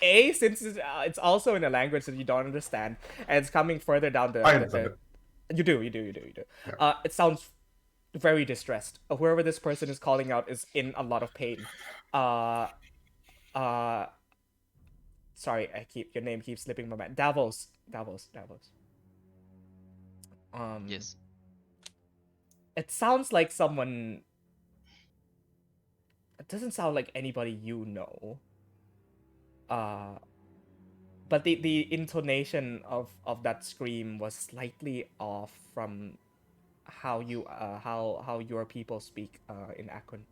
Since it's also in a language that you don't understand, and it's coming further down I understand it. You do. Yeah. It sounds very distressed. Whoever this person is calling out is in a lot of pain. Sorry, your name keeps slipping my mind. Davos. Yes. It sounds like someone. It doesn't sound like anybody you know. But the intonation of that scream was slightly off from how your people speak in Aquan.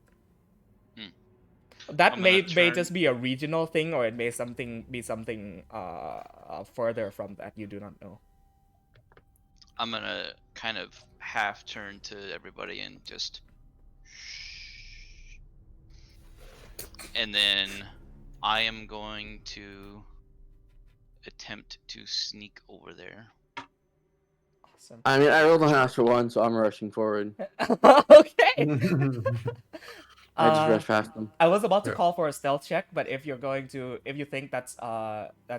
That I'm may gonna turn- just be a regional thing, or it may be something further from that you do not know. I'm gonna kind of half turn to everybody and just shh. And then I am going to attempt to sneak over there. Awesome. I mean, I rolled a natural one, so I'm rushing forward. Okay. I just rushed past them. I was about to Yeah. call for a stealth check, but if you think that's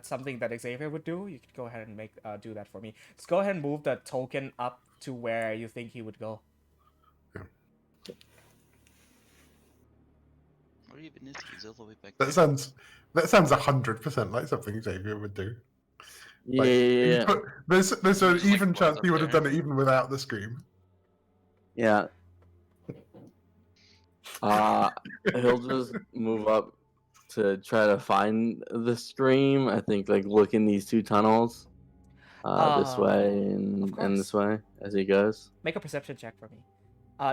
something that Xavier would do, you could go ahead and do that for me. Just go ahead and move the token up to where you think he would go. Where even is he? He's all the way back That there. sounds 100% like something Xavier would do. Like, Yeah. there's an Just, like, even walk chance up he would have there. done it even without the scream. Yeah. He'll just move up to try to find the stream. I think like look in these two tunnels. This way and this way as he goes. Make a perception check for me.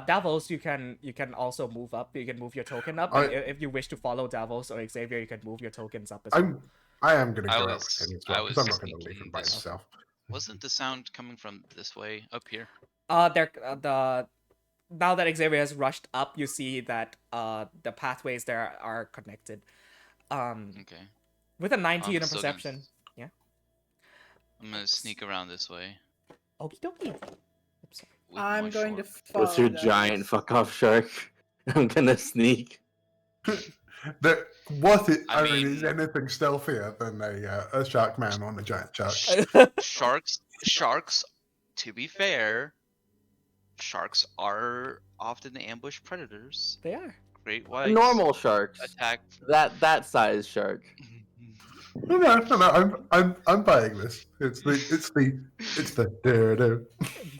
Davos, you can also move up. You can move your token up, and if you wish to follow Davos or Xavier, you can move your tokens up as well. I am going to I go up was- with him as I well, because I'm was not going to leave him thinking by this- himself. Wasn't the sound coming from this way up here? Now that Xavier has rushed up, you see that the pathways there are connected. Okay. With a 19 I'm in still gonna- perception. Yeah. I'm gonna sneak around this way. Okie dokie. Oops, sorry. with I'm my going to short- follow What's your them. giant fuck off shark? I'm gonna sneak. I mean, is mean- anything stealthier than a shark man on a giant shark? Sharks, to be fair, sharks are often ambush predators. They are. Great whites Normal sharks. attack. That size shark. No, I'm buying this. It's the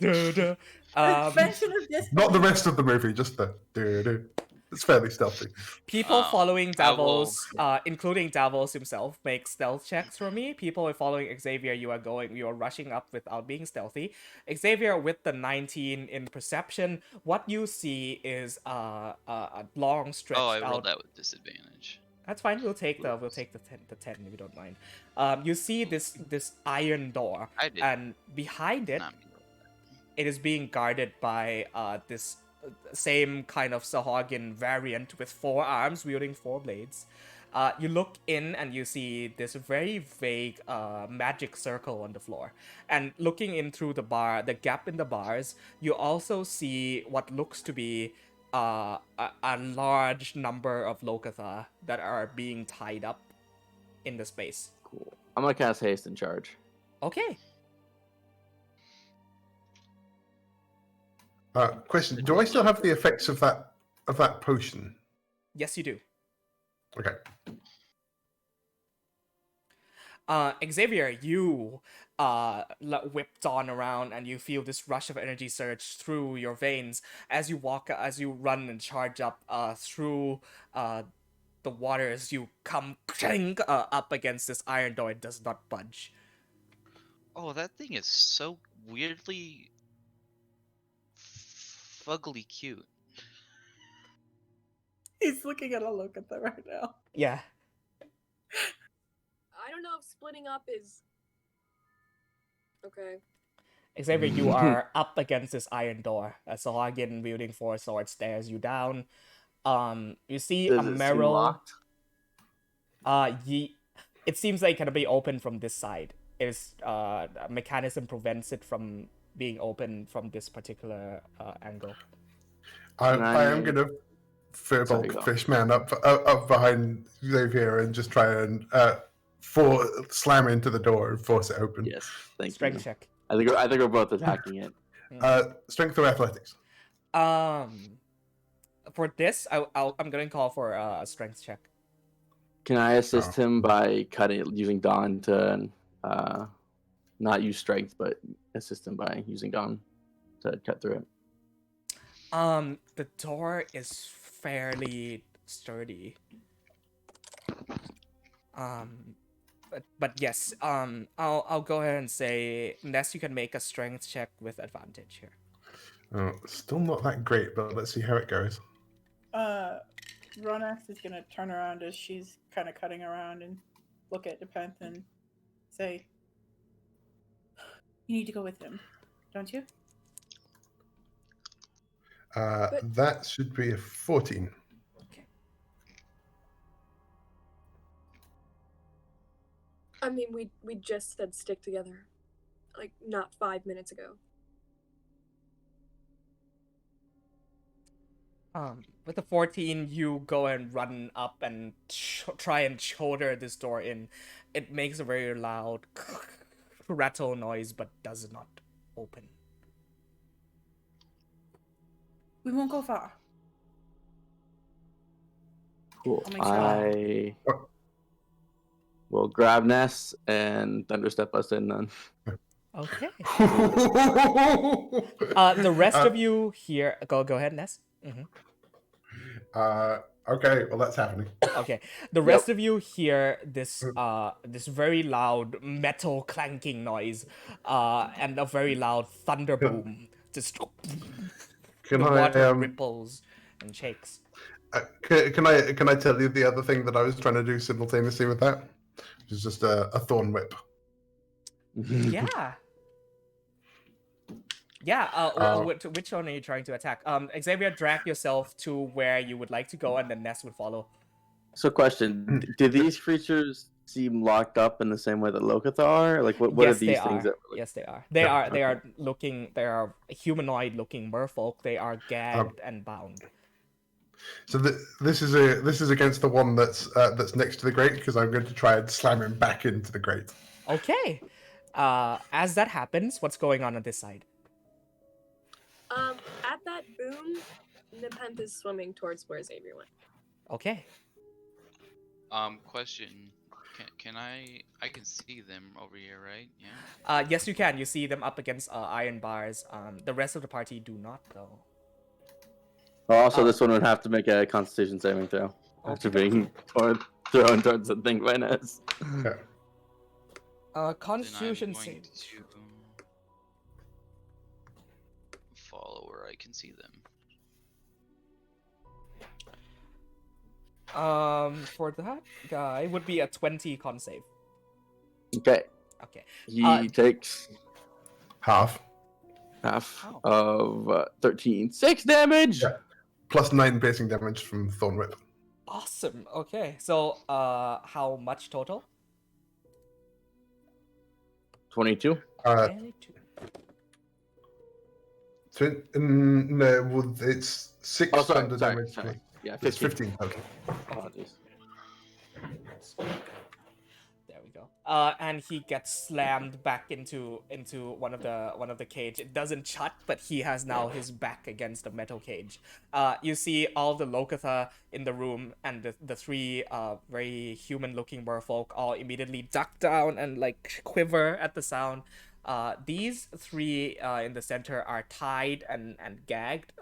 do. Suspension of disbelief. Not the rest of the movie, just the do. It's fairly stealthy. People following I will- Davos, including Davos himself, make stealth checks for me. People following Xavier, you are rushing up without being stealthy. Xavier with the 19 in perception, what you see is a long stretched Oh, I out. rolled that with disadvantage. That's fine. We'll take the 10 if you don't mind. You see this iron door, I did. and behind it, Not me. it is being guarded by this same kind of Sahagin variant with 4 arms wielding 4 blades. You look in and you see this very vague magic circle on the floor. And looking in through the gap in the bars, you also see what looks to be a large number of Lokatha that are being tied up in the space. Cool. I'm gonna cast haste and charge. Okay. Question: do I still have the effects of that potion? Yes, you do. Okay. Xavier, you whipped on around and you feel this rush of energy surge through your veins as you run and charge up through the waters. You come up against this iron door. It does not budge. Oh, that thing is so weirdly fugly cute. He's looking at a look at that right now. Yeah. I don't know if splitting up is okay. Xavier, you are up against this iron door. A Sahagin wielding 4 swords stares you down. You see Does a it seem Merrill. locked? It seems like it can be opened from this side. A mechanism prevents it from being open from this particular angle. I Right. am gonna Sorry, Firbolg go. Fishman up behind Xavier and just try and slam into the door and force it open. Yes. Thank Strength you. check. I think we're both attacking it. Strength or athletics? For this, I'm gonna call for a strength check. Can I assist him by using Dawn to not use strength, but assist him by using Dawn to cut through it? The door is fairly sturdy. But yes, I'll go ahead and say Ness, you can make a strength check with advantage here. Still not that great, but let's see how it goes. Ronax is gonna turn around as she's kind of cutting around and look at Nepenthe and say, "You need to go with him, don't you?" That should be a 14. I mean, we just said stick together, like not 5 minutes ago. With the 14, you go and run up and try and shoulder this door in. It makes a very loud rattle noise, but does not open. We won't go far. Cool. I'll make sure. I will grab Ness and thunderstep us in then. Okay. The rest of you here, go ahead, Ness. Okay, well that's happening. Okay, the rest of you hear this this very loud metal clanking noise, and a very loud thunder boom. Just Can the I water ripples and shakes. can I tell you the other thing that I was trying to do simultaneously with that? Which is just a thorn whip. Yeah. Yeah, which one are you trying to attack? Xavier, drag yourself to where you would like to go, and then Ness would follow. So, question: do these creatures seem locked up in the same way that Locath are? Like, what Yes, are these things? That, like... Yes, they are. They are looking. They are humanoid-looking merfolk. They are gagged and bound. So this is against the one that's next to the grate, because I'm going to try and slam him back into the grate. Okay. As that happens, what's going on this side? At that boom, Nepenthe is swimming towards where Xavier went. Okay. Question. Can I can see them over here, right? Yeah. Yes, you can. You see them up against iron bars. The rest of the party do not, though. Also, this one would have to make a Constitution saving throw after being thrown towards the thing by Ness. Constitution then I'm going save. to follow where I can see them. For that guy would be a 20 con save. Okay. Okay. He takes half of 13. 6 damage! Yeah. Plus 9 piercing damage from Thorn Whip. Awesome. Okay. So, how much total? 22. 22. No, well, it's 6 thunder damage. Sorry. Yeah, 15. It's 15. 15 total. Apologies. There we go. And he gets slammed back into one of the cage. It doesn't shut, but he has now his back against the metal cage. You see all the Lokatha in the room, and the three very human-looking merfolk all immediately duck down and like quiver at the sound. These three in the center are tied and gagged.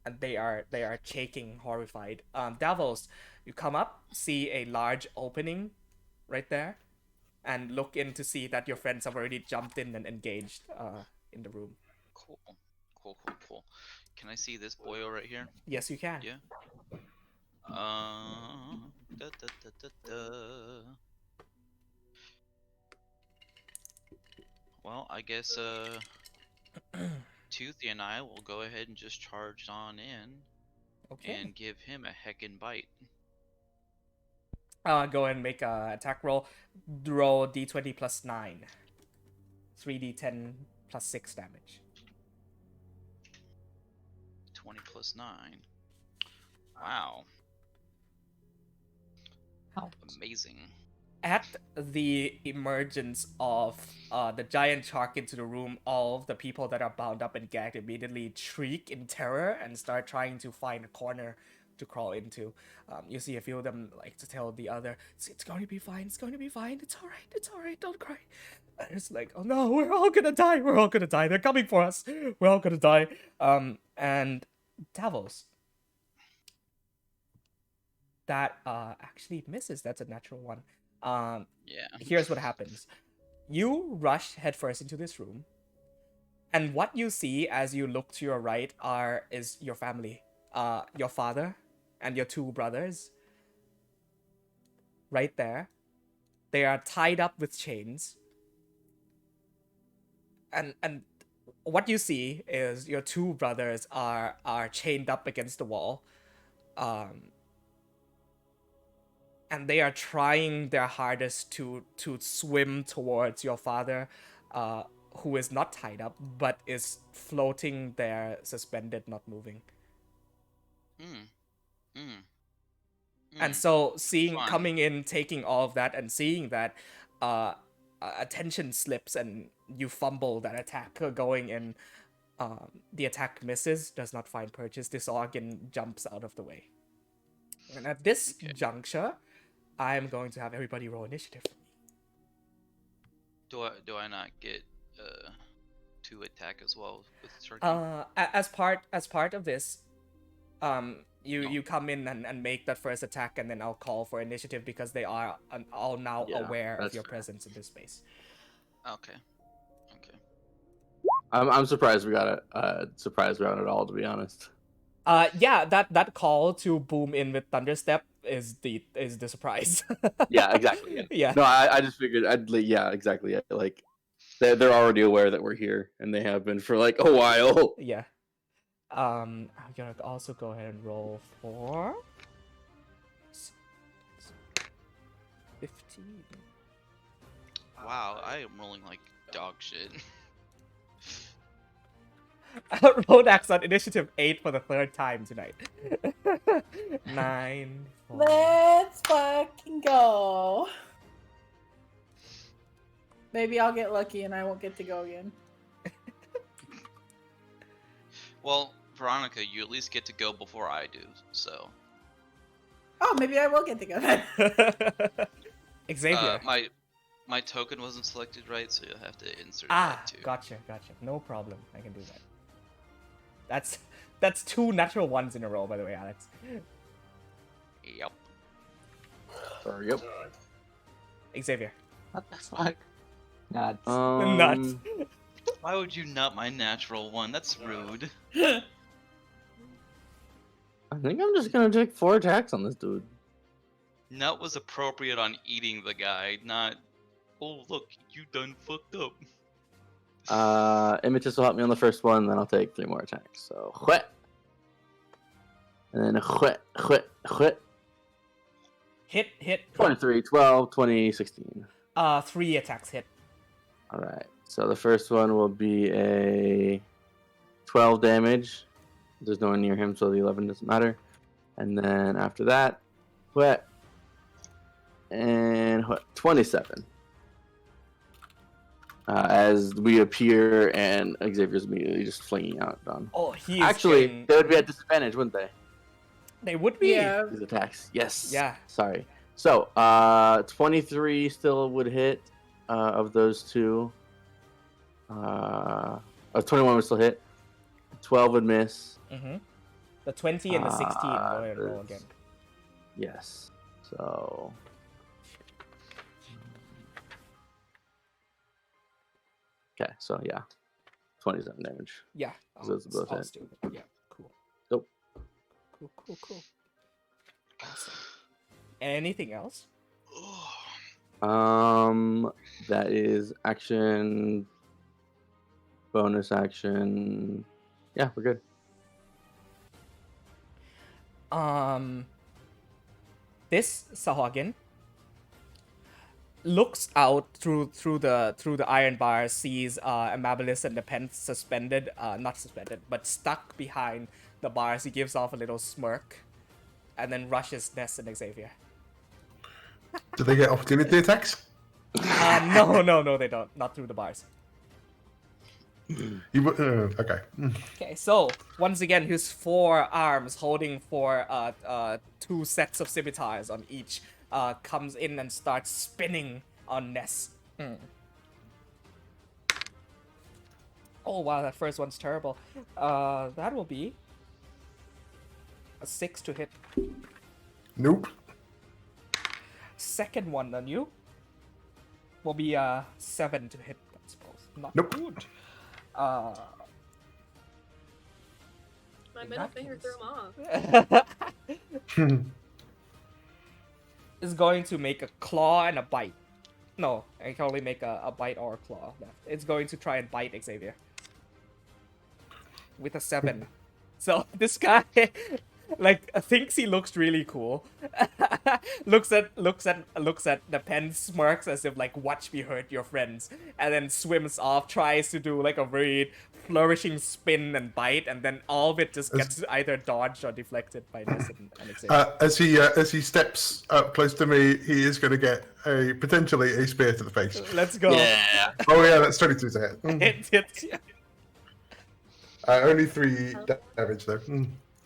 And they are shaking, horrified. Davos, you come up, see a large opening right there, and look in to see that your friends have already jumped in and engaged in the room. Cool. Can I see this boyo right here? Yes, you can. Yeah. Well, I guess Toothy and I will go ahead and just charge on in and give him a heckin' bite. Go and make a attack roll. Roll d20 plus 9. 3d10 plus 6 damage. 20 plus 9. Wow. Amazing. At the emergence of the giant shark into the room, all of the people that are bound up and gagged immediately shriek in terror and start trying to find a corner to crawl into. You see a few of them like to tell the other, it's going to be fine, it's all right, don't cry. And it's like, oh no, we're all gonna die, they're coming for us, we're all gonna die. And Davos, that actually misses. That's a natural one. Yeah. Here's what happens. You rush headfirst into this room, and what you see as you look to your right is your family. Your father, and your two brothers. Right there. They are tied up with chains. And what you see is your two brothers are chained up against the wall. And they are trying their hardest to swim towards your father, who is not tied up, but is floating there, suspended, not moving. And so coming in, taking all of that, and seeing that attention slips and you fumble that attack going in, the attack misses, does not find purchase. This organ jumps out of the way. And at this juncture, I'm going to have everybody roll initiative. Do I not get to attack as well with Turkey? As part of this, you come in and make that first attack, and then I'll call for initiative because they are all now aware of your presence in this space. Okay. I'm surprised we got a surprise round at all, to be honest. Yeah, that call to boom in with Thunderstep is the surprise. Yeah, exactly. Yeah. No, I just figured yeah, exactly. Yeah. Like they're already aware that we're here, and they have been for like a while. Yeah. I'm gonna also go ahead and roll for 15. Wow, I am rolling like dog shit. Rodax on initiative 8 for the third time tonight. 9. 4. Let's fucking go. Maybe I'll get lucky and I won't get to go again. Well, Veronica, you at least get to go before I do, so. Oh, maybe I will get to go then. Xavier. My token wasn't selected right, so you'll have to insert that too. Gotcha. No problem. I can do that. That's 2 natural 1s in a row, by the way, Alex. Yep. Sorry, yep. Xavier. What the fuck? Nuts. Nuts. Why would you nut my natural 1? That's rude. I think I'm just gonna take 4 attacks on this dude. Nut was appropriate on eating the guy, not, oh look, you done fucked up. Images will help me on the first one, then I'll take 3 more attacks. So, whet. And then whet. Hit. 23, 12, 20, 16. 3 attacks hit. Alright, so the first one will be a 12 damage. There's no one near him, so the 11 doesn't matter. And then after that, whet. And what? 27. As we appear, and Xavier's immediately just flinging out Don. Oh, he's actually, getting... they would be at disadvantage, wouldn't they? They would be. Yeah. His attacks. Yes. Yeah. Sorry. So, 23 still would hit of those 2. 21 would still hit. 12 would miss. Mm-hmm. The 20 and the 16. Go ahead and roll again. Yes. So. Okay, so yeah. 27 damage. Yeah. Those both hit. Yeah, cool. Nope. Cool. Awesome. Anything else? That is action, bonus action. Yeah, we're good. This Sahagin looks out through the iron bar, sees Amabilis and the pen suspended, not suspended, but stuck behind the bars. He gives off a little smirk, and then rushes Ness and Xavier. Do they get opportunity attacks? No, they don't. Not through the bars. Okay. Okay, so once again, his 4 arms holding 2 sets of scimitars on each comes in and starts spinning on Ness. Oh wow, that first one's terrible. That will be a 6 to hit. Nope. Second one on you will be a 7 to hit, I suppose. Not Nope. good. My middle finger threw him off. is going to make a claw and a bite. No, I can only make a bite or a claw left. It's going to try and bite Xavier with a 7. So this guy, like, thinks he looks really cool. looks at the pen, smirks as if like, watch me hurt your friends, and then swims off. Tries to do like a very flourishing spin and bite, and then all of it just gets either dodged or deflected by Ness and Xavier. As he steps up close to me, he is going to get potentially a spear to the face. Let's go. Yeah. Oh yeah, that's 22 to hit. It hits. Only 3 damage though.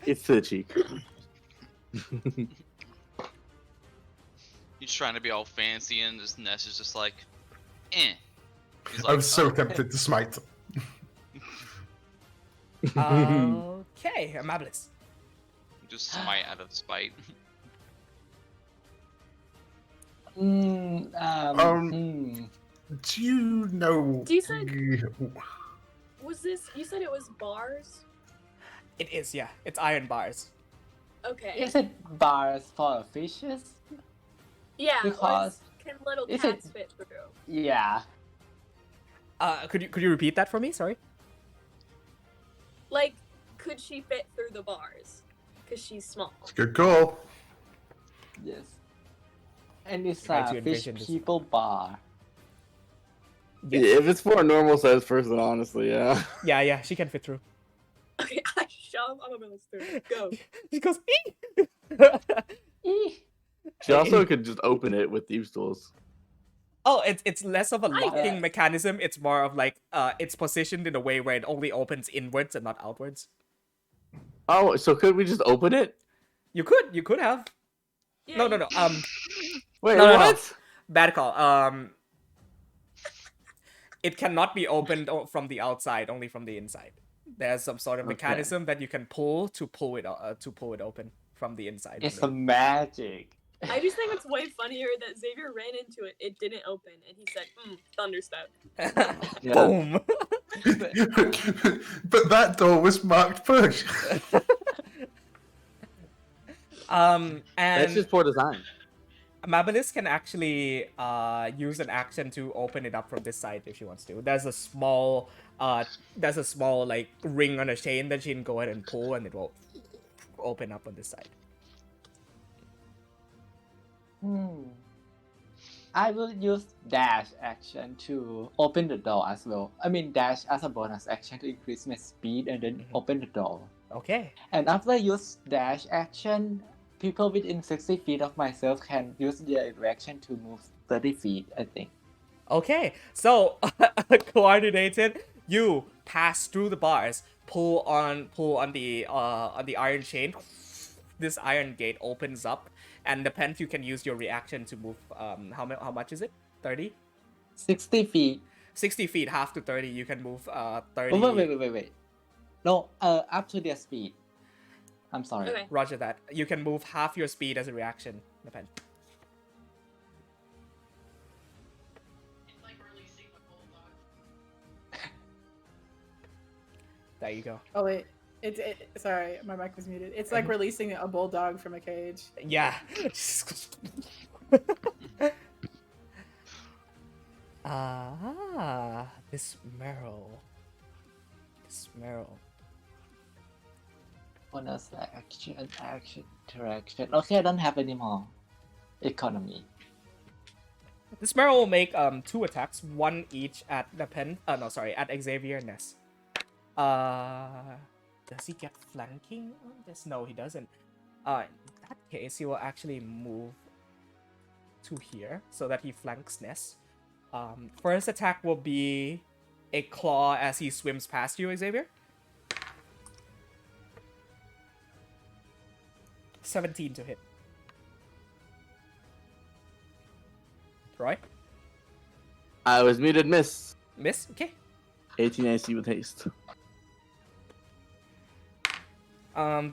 It's to the cheek. He's trying to be all fancy, and this Ness is just like, eh. He's I was so "Oh, tempted to smite. Okay, Amabilis. just smite out of spite. Do you know? Do you said was this? You said it was bars. It is, yeah. It's iron bars. Okay. Is it bars for fishes? Yeah. Because can little is cats it- fit through? Yeah. Could you repeat that for me? Sorry. Like, could she fit through the bars? Because she's small. It's a good call. Yes. And it's Try to a fish envision this. people bar. Yeah, if it's for a normal sized person, honestly, yeah. Yeah, she can fit through. Okay, I shove Amabilis through. Go. She goes, Eeh. She also could just open it with thieves' tools. Oh, it's less of a I locking guess. mechanism. It's more of like it's positioned in a way where it only opens inwards and not outwards. Oh, so could we just open it? You could have. Yeah, No. Wait, No, no, no. what? Bad call. It cannot be opened from the outside, only from the inside. There's some sort of Okay. mechanism that you can pull to pull it open from the inside. It's only. a magic. I just think it's way funnier that Xavier ran into it. It didn't open, and he said, "Thunderstep." Yeah. Boom. But that door was marked push. And That's just poor design. Amabilis can actually use an action to open it up from this side if she wants to. There's a small like ring on a chain that she can go ahead and pull, and it will open up on this side. I will use dash action to open the door as well. I mean dash as a bonus action to increase my speed and then open the door. Okay. And after I use dash action, people within 60 feet of myself can use their reaction to move 30 feet, I think. Okay. So coordinated, you pass through the bars, pull on the iron chain. This iron gate opens up, and depends you can use your reaction to move. How much is it? 30? 60 feet. 60 feet, half to 30. You can move 30. Oh, wait. No, up to their speed. I'm sorry. Okay. Roger that. You can move half your speed as a reaction. Depend. There you go. Oh wait, sorry, my mic was muted. It's like releasing a bulldog from a cage. Yeah. This Meryl. Bonus action, interaction. Okay, I don't have any more. Economy. This Meryl will make 2 attacks, 1 each at the pen. At Xavier and Ness. Does he get flanking on this? No, he doesn't. In that case, he will actually move to here so that he flanks Ness. First attack will be a claw as he swims past you, Xavier. 17 to hit. Troy? I was muted, miss. Miss? Okay. 18 AC with haste.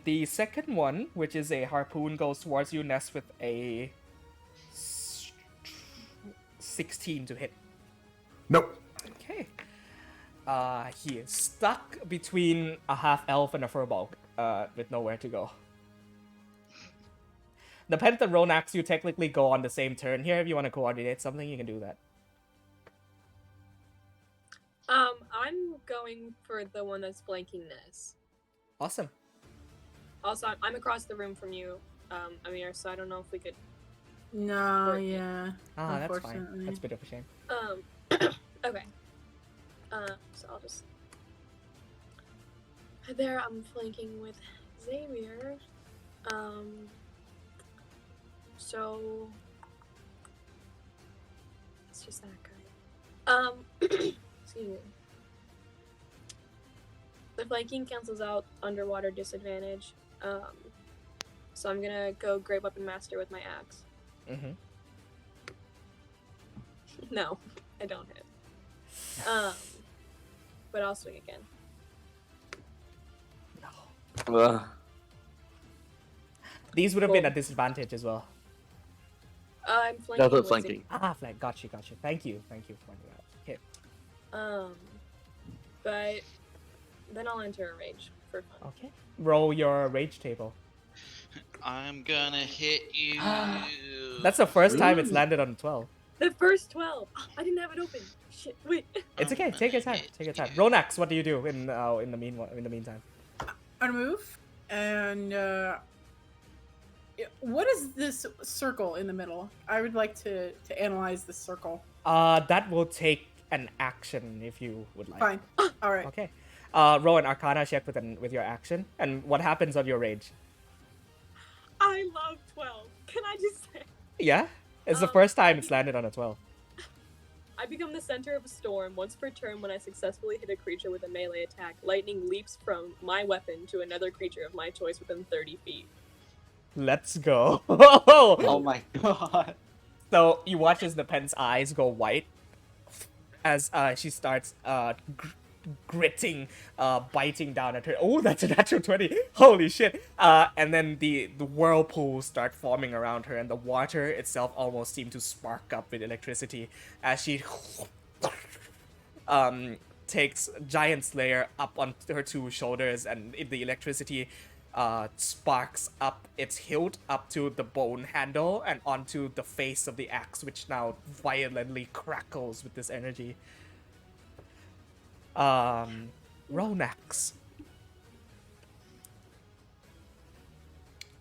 The second one, which is a harpoon, goes towards you, Ness, with a 16 to hit. Nope. Okay. He is stuck between a half elf and a furball, with nowhere to go. Depends on Ronax, you technically go on the same turn here. If you want to coordinate something, you can do that. I'm going for the one that's flanking Ness. Awesome. Also, I'm across the room from you, Amir, so I don't know if we could... No, Working. yeah. Ah, that's fine. Unfortunately. That's a bit of a shame. Okay. So I'll just... There, I'm flanking with Xavier. So... It's just that guy. Excuse me. The flanking cancels out underwater disadvantage. So I'm gonna go Great Weapon Master with my axe. Mm-hmm. No, I don't hit. But I'll swing again. Ugh. These would have been a disadvantage as well. I'm flanking. That's what with flanking. Ah, flank. Gotcha. Thank you for pointing that out. Okay. But then I'll enter a rage for fun. Okay. Roll your rage table. I'm gonna hit you. That's the first time it's landed on 12. The first 12. I didn't have it open. Shit. Wait. It's okay. Take your time. Ronax, what do you do in the meantime? I move, and what is this circle in the middle? I would like to analyze this circle. That will take an action if you would like. Fine. All right. Okay. Roll an Arcana check with your action, and what happens on your rage? I love 12. Can I just say? Yeah, it's the first time it's landed on a 12. I become the center of a storm. Once per turn, when I successfully hit a creature with a melee attack, lightning leaps from my weapon to another creature of my choice within 30 feet. Let's go. Oh my god. So you watch as the pen's eyes go white as she starts gritting, biting down at her. Oh, that's a natural 20. Holy shit. And then the whirlpools start forming around her, and the water itself almost seems to spark up with electricity as she takes Giant Slayer up on her two shoulders, and the electricity sparks up its hilt up to the bone handle and onto the face of the axe, which now violently crackles with this energy. Ronax.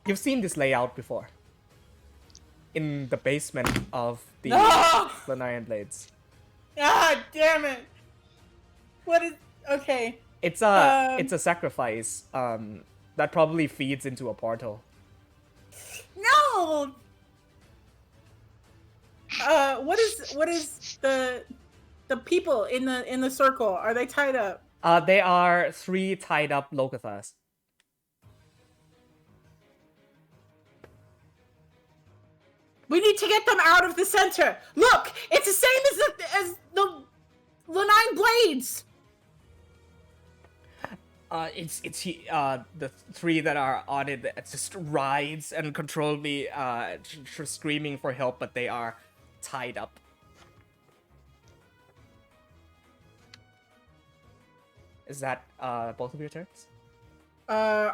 You've seen this layout before. In the basement of the Lorei'an Blades. Ah, damn it! What is... Okay. It's a sacrifice that probably feeds into a portal. No! What is the people in the circle? Are they tied up? They are 3 tied up Locathas. We need to get them out of the center. Look, it's the same as the Lorei'an Blades. It's the 3 that are on it that just rides uncontrollably, screaming for help, but they are tied up. Is that both of your turns? I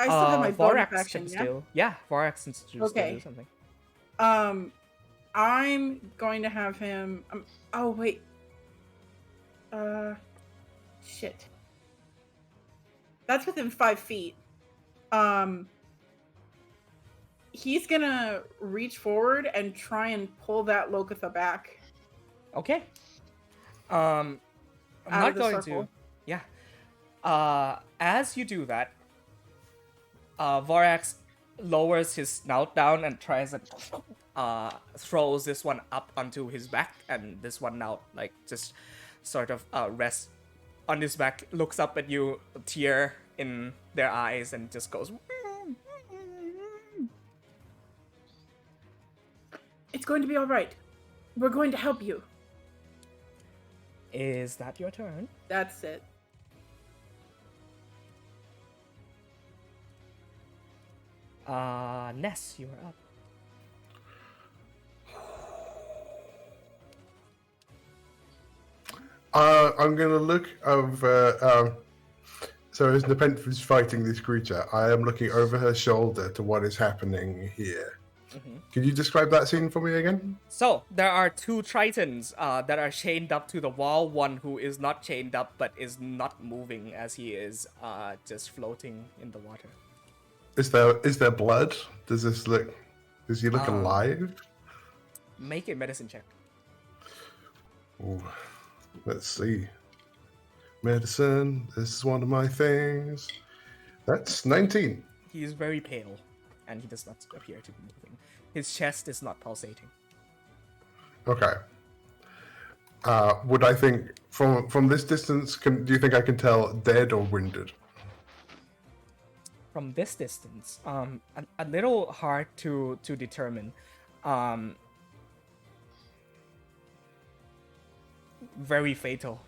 still have my bonus Vorax action, can yeah? still. Yeah, Vorax can still Okay. do something. I'm going to have him. Oh wait. Shit. That's within 5 feet. He's gonna reach forward and try and pull that Lokatha back. Okay. I'm Out not of the going circle. to. Yeah. As you do that, Vorax lowers his snout down and tries and throws this one up onto his back, and this one now just sort of rests on his back, looks up at you, a tear in their eyes, and just goes. It's going to be all right. We're going to help you. Is that your turn? That's it. Ness, you are up. I'm gonna look over So as Nepenthe is fighting this creature, I am looking over her shoulder to what is happening here. Mm-hmm. Can you describe that scene for me again? So there are two Tritons that are chained up to the wall. One who is not chained up but is not moving as he is just floating in the water. Is there blood? Does he look alive? Make a medicine check. Ooh, let's see. Medicine. This is one of my things. That's 19. He is very pale, and he does not appear to be moving. His chest is not pulsating. Okay. Would I think from this distance? Do you think I can tell dead or wounded? From this distance, a little hard to determine. Very fatal.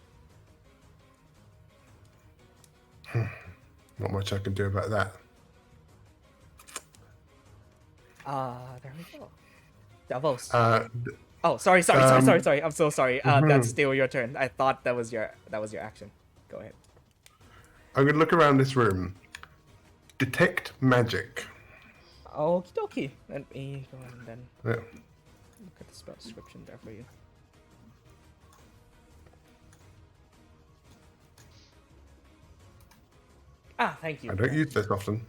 Not much I can do about that. There we go. Devils. D- Oh, sorry. I'm so sorry. That's still your turn. I thought that was your action. Go ahead. I'm gonna look around this room. Detect magic. Okie dokie. Let me go ahead and then Yeah. look at the spell description there for you. Ah, thank you. I don't use this often.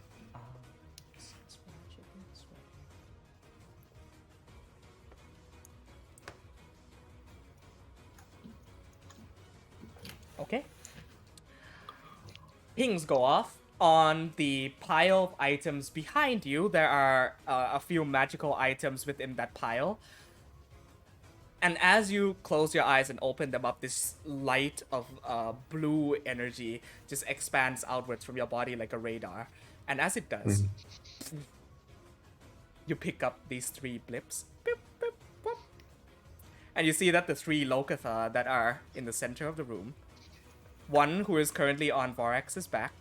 Okay. Pings go off. On the pile of items behind you, there are a few magical items within that pile. And as you close your eyes and open them up, this light of blue energy just expands outwards from your body like a radar. And as it does, you pick up these three blips. Beep, beep, boop. And you see that the three Lokatha that are in the center of the room, one who is currently on Vorax's back,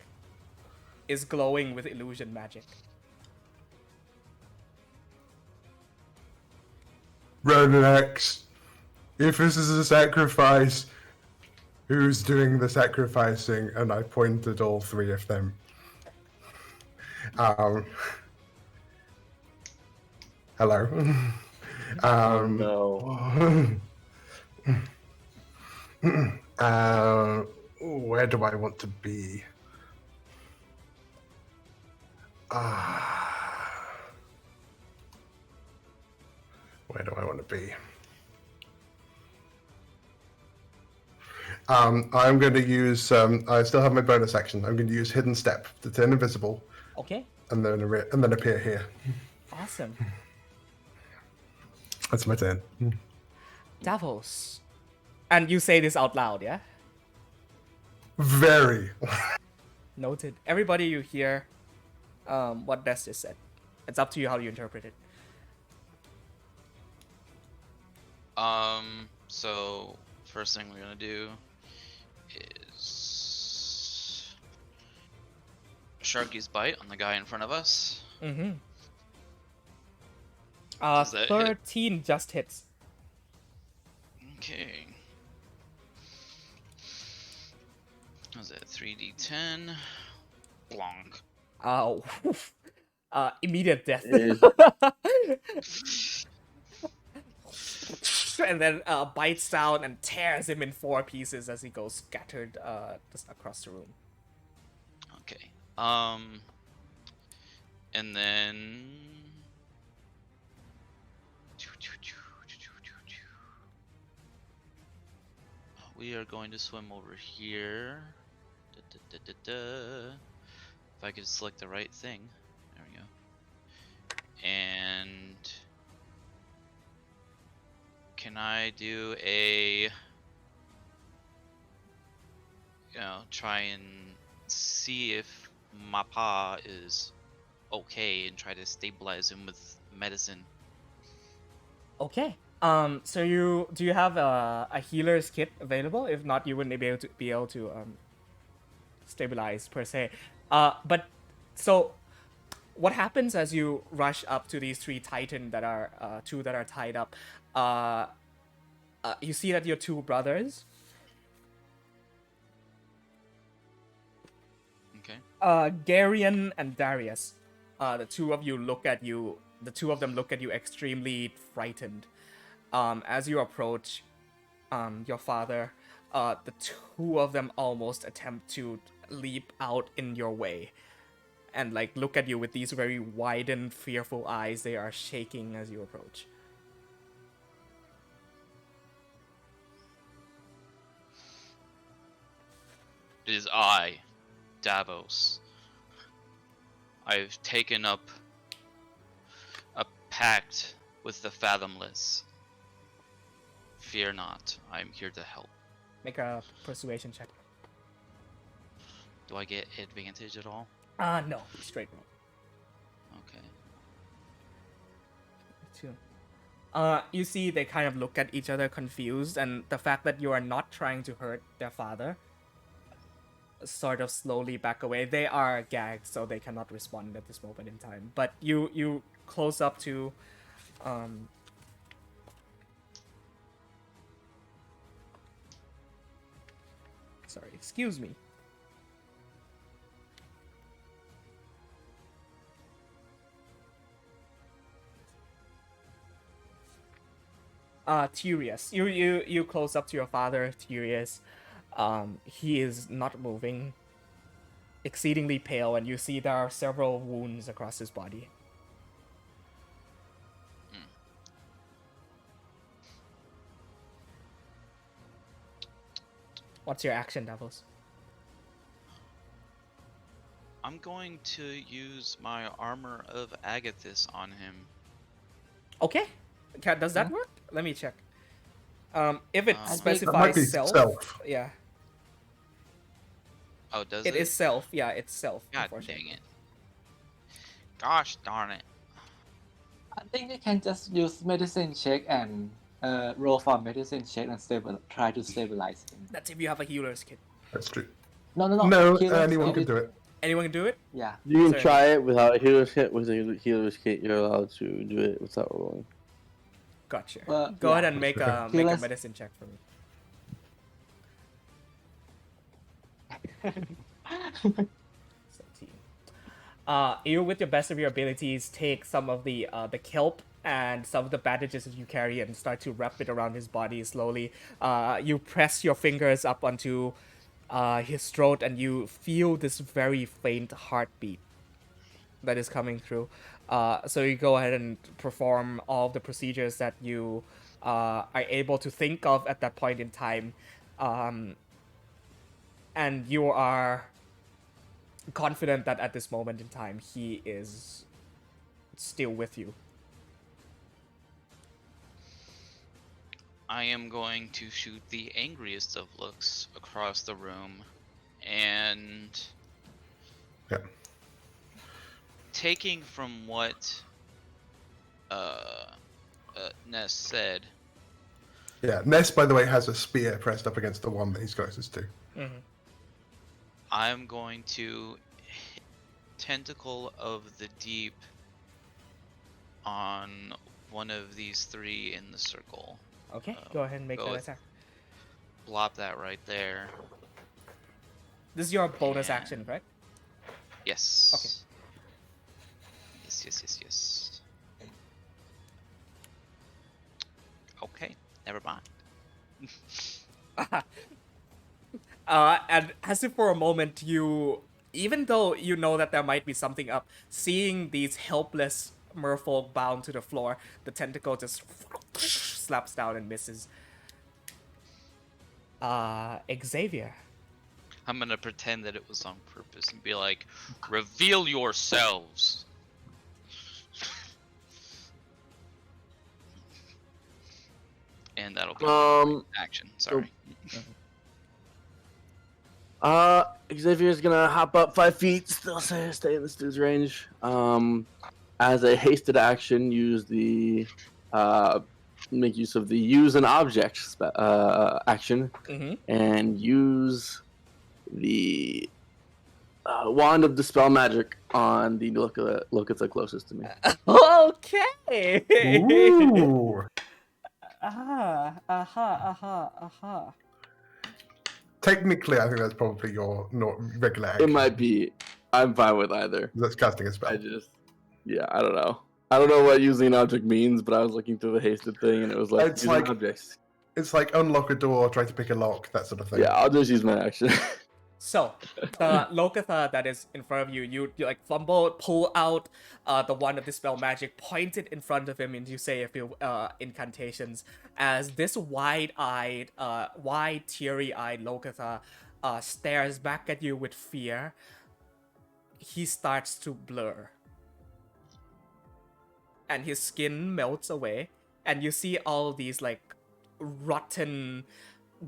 is glowing with illusion magic. Ronax, if this is a sacrifice, who's doing the sacrificing? And I pointed all three of them. Hello. No. Where do I want to be? Where do I want to be? I'm going to use. I still have my bonus action. I'm going to use Hidden Step to turn invisible. Okay. And then appear here. Awesome. That's my turn. Davos. And you say this out loud, yeah? Very. Noted. Everybody you hear what Des just said. It's up to you how you interpret it. So first thing we're gonna do is Sharky's bite on the guy in front of us. Mm-hmm. Does that hit? 13 just hits. Okay. Was that 3d10? Blonk. Oh. Immediate death. And then bites down and tears him in 4 pieces as he goes scattered just across the room. Okay. And then we are going to swim over here. If I could select the right thing. There we go. And can I do a, try and see if Mappa is okay and try to stabilize him with medicine? Okay. So do you have a healer's kit available? If not, you wouldn't be able to stabilize per se. But so what happens as you rush up to these 3 Titan that are 2 that are tied up? You see that your 2 brothers Garion and Darius, the two of you look at you. The two of them look at you extremely frightened. As you approach, your father, the two of them almost attempt to leap out in your way, and like look at you with these very widened, fearful eyes. They are shaking as you approach. It is I, Davos. I've taken up a pact with the Fathomless. Fear not, I am here to help. Make a persuasion check. Do I get advantage at all? No, straight roll. Okay. 2. You see, they kind of look at each other confused, and the fact that you are not trying to hurt their father sort of slowly back away. They are gagged, so they cannot respond at this moment in time. But you close up to sorry, excuse me. Tyrius. You close up to your father, Tyrius. He is not moving, exceedingly pale, and you see there are several wounds across his body. What's your action, Devils? I'm going to use my Armor of Agathis on him. Okay. Does that work? Let me check. If it I think- specifies That might be self, self. yeah, Oh, does it is self. Yeah, it's self. God Unfortunately. dang it. Gosh darn it. I think you can just use medicine check and roll for medicine check and try to stabilize him. That's if you have a healer's kit. That's true. No. No, Healer anyone spirit- can do it. Anyone can do it? Yeah. You can Sorry. try it without a healer's kit. With a healer's kit, you're allowed to do it without rolling. Gotcha. Well, Go yeah. ahead and make a Healers- medicine check for me. 17. You, with your best of your abilities, take some of the kelp and some of the bandages that you carry and start to wrap it around his body slowly. You press your fingers up onto his throat, and you feel this very faint heartbeat that is coming through. So you go ahead and perform all of the procedures that you are able to think of at that point in time. And you are confident that at this moment in time he is still with you. I am going to shoot the angriest of looks across the room, and Yeah. taking from what Ness said, Yeah. Ness, by the way, has a spear pressed up against the one that he's closest to. Mm-hmm. I'm going to Tentacle of the Deep on one of these three in the circle. Okay, go ahead and make go that with- attack. Blop that right there. This is your bonus Yeah. action, right? Yes. Okay. Yes. Okay, never mind. And as if for a moment you, even though you know that there might be something up, seeing these helpless merfolk bound to the floor, the tentacle just slaps down and misses. Xavier. I'm gonna pretend that it was on purpose and be like, reveal yourselves. And that'll be my action. Sorry. Xavier's gonna hop up 5 feet, still stay in this dude's range. As a hasted action, use the make use of the use an object action, Mm-hmm. and use the wand of dispel magic on the look at the closest to me. Okay. Ooh. Technically, I think that's probably your not regular action. It might be. I'm fine with either. That's casting a spell. I don't know. I don't know what using an object means, but I was looking through the hasted thing, and it was like It's using like- objects. It's like unlock a door, try to pick a lock, that sort of thing. Yeah, I'll just use my action. So, the Lokatha that is in front of you, you like fumble, pull out the wand of Dispel Magic, point it in front of him, and you say a few incantations. As this wide-eyed, teary-eyed Lokatha stares back at you with fear, he starts to blur. And his skin melts away, and you see all these like rotten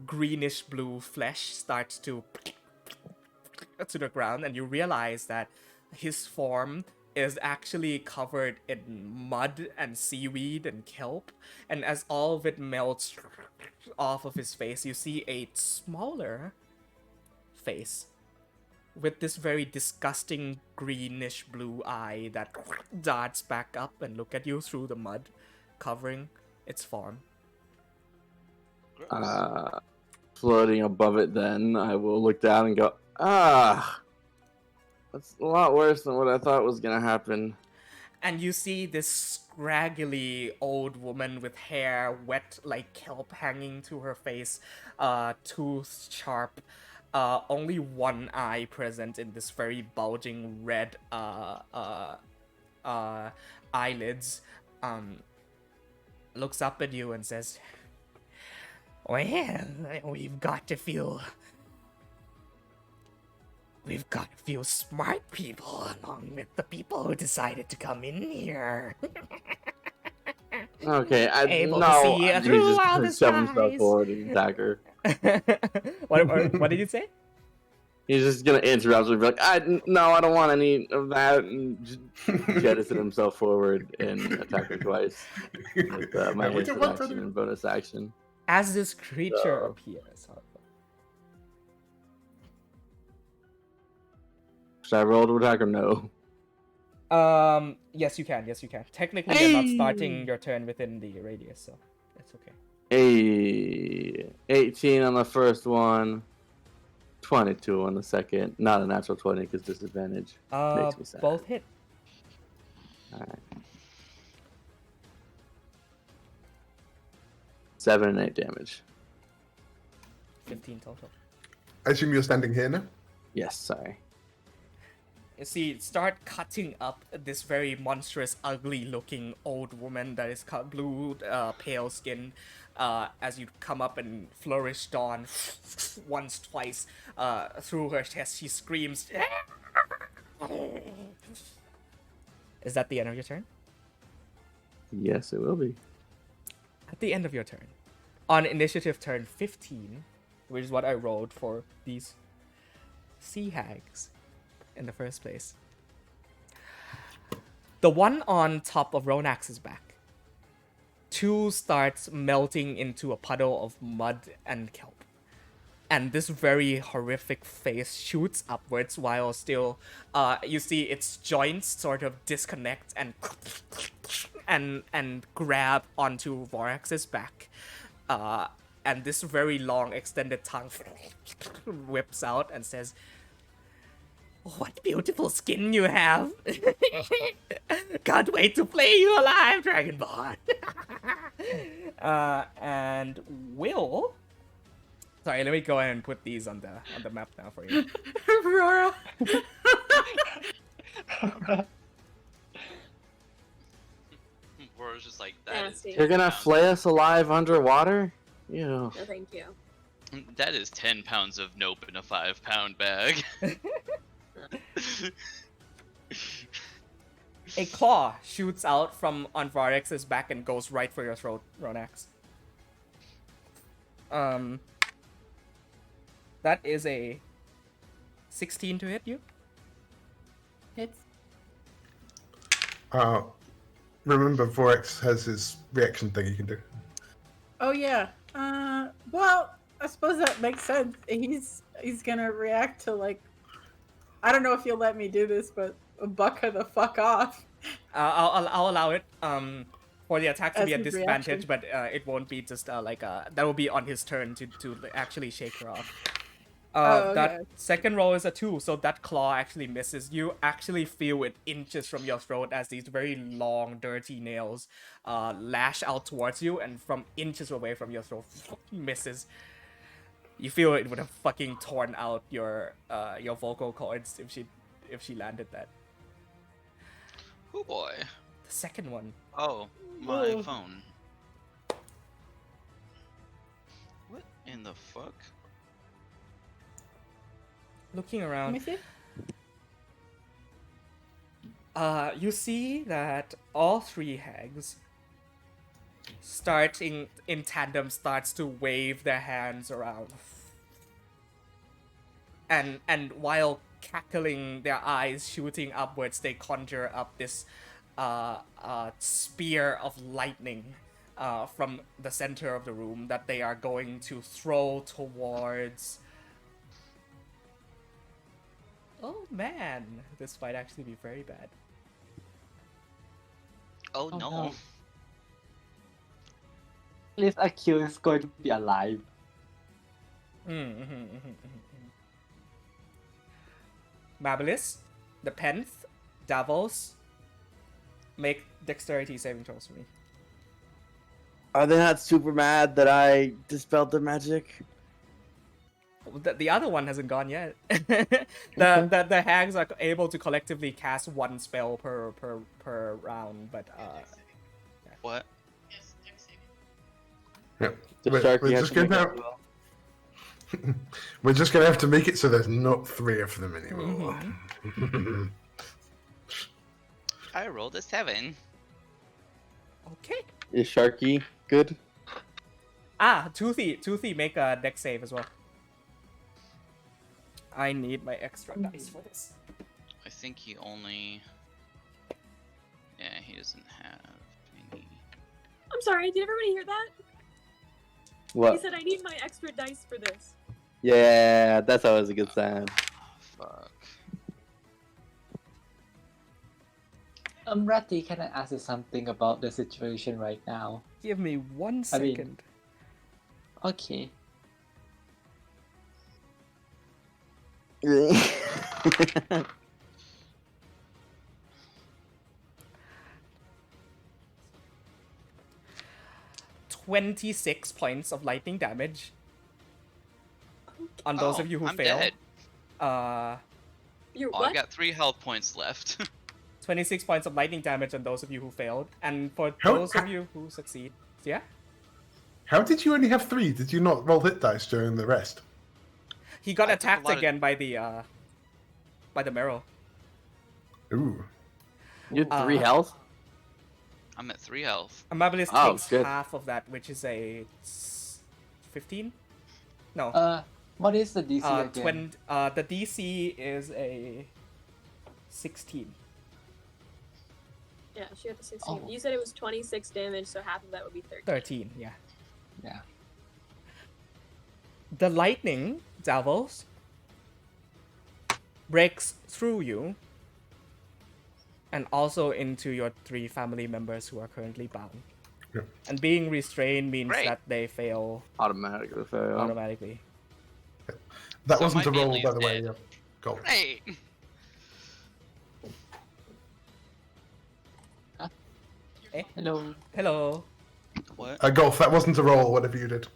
greenish blue flesh starts to the ground, and you realize that his form is actually covered in mud and seaweed and kelp, and as all of it melts off of his face, you see a smaller face with this very disgusting greenish blue eye that darts back up and look at you through the mud covering its form. Gross. Floating above it, then I will look down and go, that's a lot worse than what I thought was gonna happen. And you see this scraggly old woman with hair wet like kelp hanging to her face, tooth sharp, only one eye present in this very bulging red eyelids, looks up at you and says, "Well, we've got to feel smart people along with the people who decided to come in here." Okay, Able to see he's through just all gonna the shove himself skies. forward and attack her. what did you say? He's just gonna interrupt and be like, I don't want any of that, and just jettison himself forward and attack her twice with my We instant don't want action to- and bonus action. As this creature appears. Should I roll to attack or no? Yes, you can. Technically, you're not starting your turn within the radius, so that's okay. 18 on the first one, 22 on the second. Not a natural 20 because disadvantage. Makes me sad. Both hit. Alright. 7 and 8 damage. 15 total. I assume you're standing here now? Yes, sorry. You see, start cutting up this very monstrous, ugly-looking old woman that is blue, pale skin. As you come up and flourish Dawn once, twice through her chest, she screams. Is that the end of your turn? Yes, it will be. At the end of your turn, on initiative turn 15, which is what I rolled for these sea hags in the first place, the one on top of Ronax's back, 2 starts melting into a puddle of mud and kelp. And this very horrific face shoots upwards while still, you see its joints sort of disconnect and grab onto Vorax's back. And this very long extended tongue whips out and says, "What beautiful skin you have. Can't wait to play you alive, Dragonborn." And Will... Sorry, let me go ahead and put these on the map now for you. Aurora. Aurora's just like, that is Nasty. You're gonna 10 flay us alive underwater? Ew. No, thank you. That is 10 pounds of nope in a 5-pound bag. A claw shoots out from on Varex's back and goes right for your throat, Ronax. That is a 16 to hit you. Hits. Remember, Vorex has his reaction thing he can do. Oh yeah. Well, I suppose that makes sense. He's gonna react to like, I don't know if you'll let me do this, but buck her the fuck off. I'll allow it. For the attack to As be a his disadvantage, reaction. but it won't be just that will be on his turn to actually shake her off. Oh, That okay. second roll is a 2, so that claw actually misses. You actually feel it inches from your throat as these very long, dirty nails lash out towards you, and from inches away from your throat, misses. You feel it would have fucking torn out your vocal cords if she landed that. Oh boy. The second one. Oh, my phone. What in the fuck? Looking Let around, me see. you see that all three hags, starting in tandem, starts to wave their hands around, and while cackling, their eyes shooting upwards, they conjure up this spear of lightning from the center of the room that they are going to throw towards. Oh man, this might actually be very bad. Oh, Oh, no. no. At least Akil is going to be alive. Mabilis, the Penth, Davos, make dexterity saving throws for me. Are they not super mad that I dispelled their magic? The other one hasn't gone yet. the hags are able to collectively cast one spell per round, but What? Yeah. The We're Sharky has just to make gonna it as well. We're just gonna have to make it so there's not 3 of them anymore. I rolled a 7. okay. Is Sharky good? Toothy, make a dex save as well. I need my extra dice for this. I think he only... Yeah, he doesn't have any... I'm sorry, did everybody hear that? He What? said I need my extra dice for this. Yeah, that's always a good sign. Fuck. Ratty, can I ask you something about the situation right now? Give me 1 I mean- second. Okay. I 26 points of lightning damage on those of you who I'm failed. dead. You're Oh, what? I got 3 health points left. 26 points of lightning damage on those of you who failed, and for How- those of you who succeed, yeah, How did you only have 3? Did you not roll hit dice during the rest? he got I took a attacked lot of- again by the Merrow. Ooh. You had 3 Uh, health? I'm at 3 health. Amabilis Oh, takes good. half of that, which is a 15. No, What is the DC again? the DC is a 16. Yeah, she had the 16. Oh. You said it was 26 damage, so half of that would be 13. 13, yeah. Yeah. The lightning, Davos, breaks through you and also into your 3 family members who are currently bound. Yeah. And being restrained means Great. that they fail Automatically fail. automatically. That So wasn't my a roll, family's by the way. dead. Yeah. Go. Right. Hello. Hello. What? Golf, that wasn't a roll, whatever you did.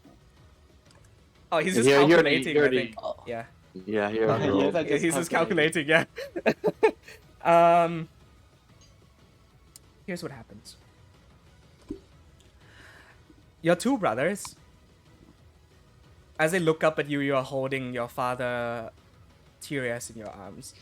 Oh, he's just Yeah, you already- calculating, you I already- think. Oh. Yeah. Yeah, here Yeah, I go. that- Yeah, he's just calculating. calculating, yeah. Here's what happens. Your 2 brothers, as they look up at you, you are holding your father, Tyrius, in your arms.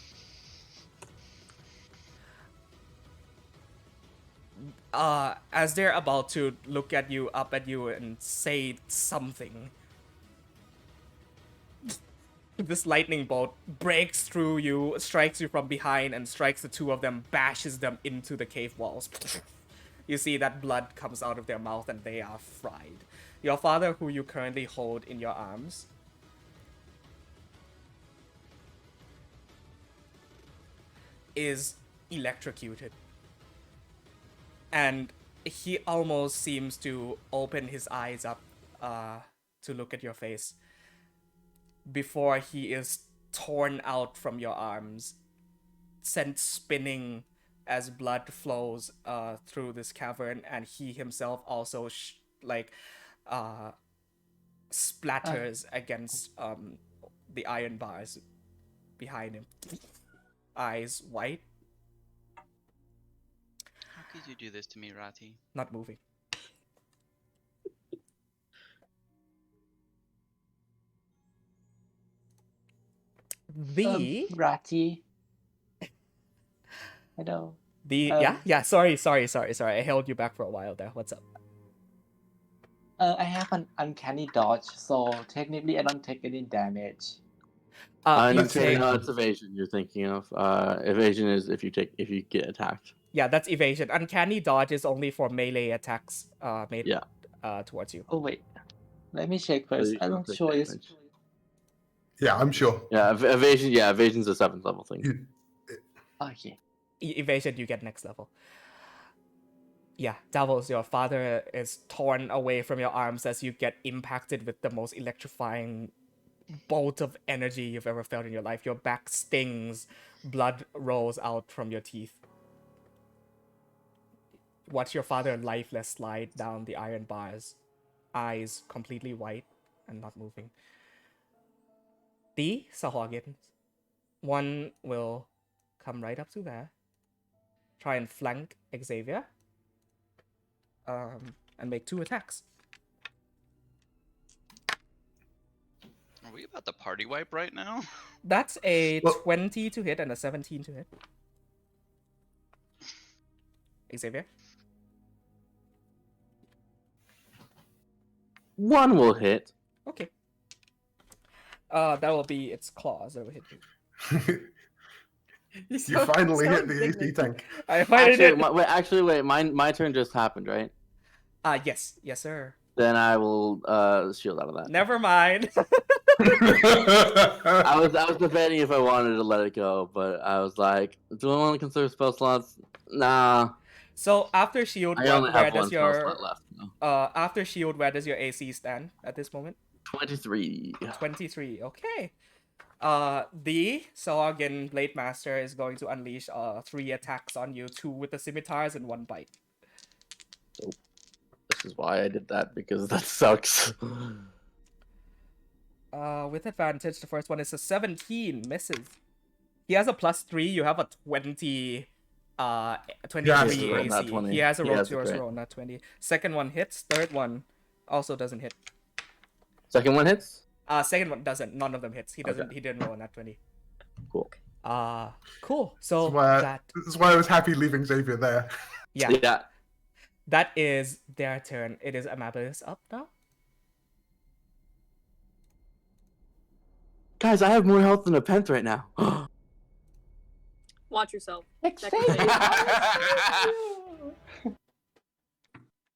As they're about to look at you, up at you, and say something, this lightning bolt breaks through you, strikes you from behind, and strikes the 2 of them, bashes them into the cave walls. You see that blood comes out of their mouth and they are fried. Your father, who you currently hold in your arms, is electrocuted. And he almost seems to open his eyes up to look at your face. before he is torn out from your arms, sent spinning as blood flows through this cavern, and he himself also splatters against the iron bars behind him. Eyes white, How could you do this to me, Rati? not moving. Rati. Hello. Sorry. I held you back for a while there. What's up? I have an uncanny dodge, so technically I don't take any damage. You Let's say- take, It's evasion you're thinking of. Evasion is if you get attacked. yeah, that's evasion. Uncanny dodge is only for melee attacks made Yeah. towards you. Oh wait, let me check So first. you I'm don't not take sure it's. damage. Yeah, I'm sure. Yeah, evasion. Yeah, evasion's a 7th level thing. You- Okay. Evasion, you get next level. Yeah, Davos, your father is torn away from your arms as you get impacted with the most electrifying bolt of energy you've ever felt in your life. Your back stings, blood rolls out from your teeth. Watch your father lifeless slide down the iron bars, eyes completely white and not moving. The Sahagins. One will come right up to there, try and flank Xavier, and make 2 attacks. Are we about to party wipe right now? That's a Well- 20 to hit and a 17 to hit. Xavier? 1 will hit. Okay. That will be its claws that will hit you. you finally hit the AC tank. I find Actually, wait. My turn just happened, right? Yes, sir. Then I will shield out of that. Never mind. I was debating if I wanted to let it go, but I was like, do I want to conserve spell slots? Nah. So after shield, I only where have 1 does spell your slot left. No. after shield, where does your AC stand at this moment? 23. 23. Okay. The Sahagin Blade Master is going to unleash 3 attacks on you, 2 with the scimitars and 1 bite. This is why I did that, because that sucks. With advantage, the first one is a 17, misses. He has a +3, you have a 23 Yes, AC. roll nat 20. He has a He roll has to a crit. roll, not 20. Second one hits, third one also doesn't hit. Second one hits? Second one doesn't, none of them hits. He didn't roll a nat 20. Cool. Cool. So That's why I was happy leaving Xavier there. yeah. That is their turn. It is Amabilis up now. Guys, I have more health than a Pent right now. Watch yourself.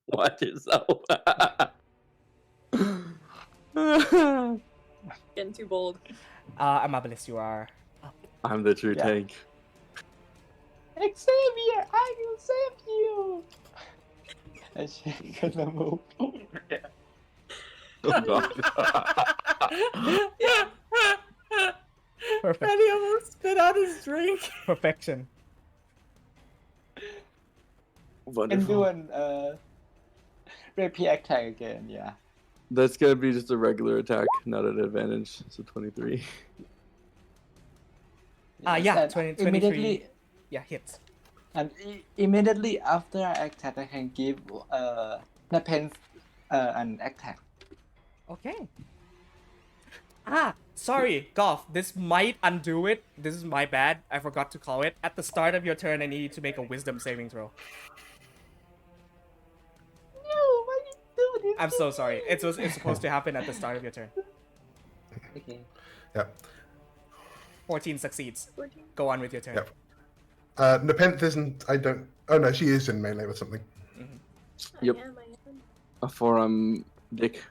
Watch yourself. Getting too bold. Amabilis, you are up. I'm the true tank. Xavier, I will save you. I should gonna move. Oh god. Perfect. And he almost spit out his drink. Perfection. And Wonderful. do an rapier attack again, yeah. That's gonna be just a regular attack, not an advantage. So 23. Yeah, And 23. Immediately, Yeah, hits. and immediately after I attack, I can give Nepenthe an attack. Okay. Sorry, Goff. This might undo it. This is my bad. I forgot to call it. At the start of your turn, I need you to make a wisdom saving throw. No, why you do this? I'm so sorry. It's supposed to happen at the start of your turn. Okay. Yep. 14 succeeds. 14. Go on with your turn. Yep. Nepenthe isn't. I don't. Oh no, she is in melee or something. Yep. I am. A forearm dick.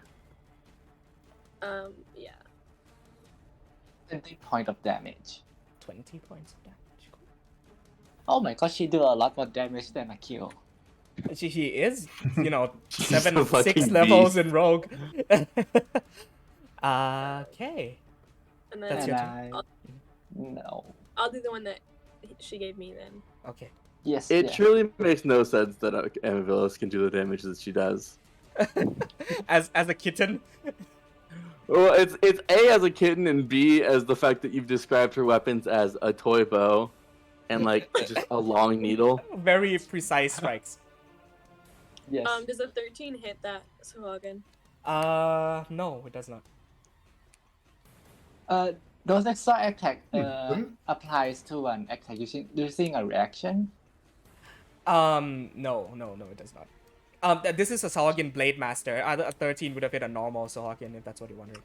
Yeah. 20 point of damage. 20 points of damage. Oh my god, she do a lot more damage than a kill. She is, She's a 6 fucking levels beast. in Rogue. Okay. And then That's And your I turn. no. I'll do the one that she gave me then. Okay. Yes. It yeah. truly makes no sense that Amavillis can do the damage that she does. as a kitten. Well, it's A as a kitten and B as the fact that you've described her weapons as a toy bow and like just a long needle. Very precise strikes. Yes. Does a 13 hit that Suhagen? No, it does not. Those extra attack Hmm. applies to an attack using a reaction. No, it does not. This is a Sahagin Blade Master. A 13 would have hit a normal Sahagin if that's what you wanted.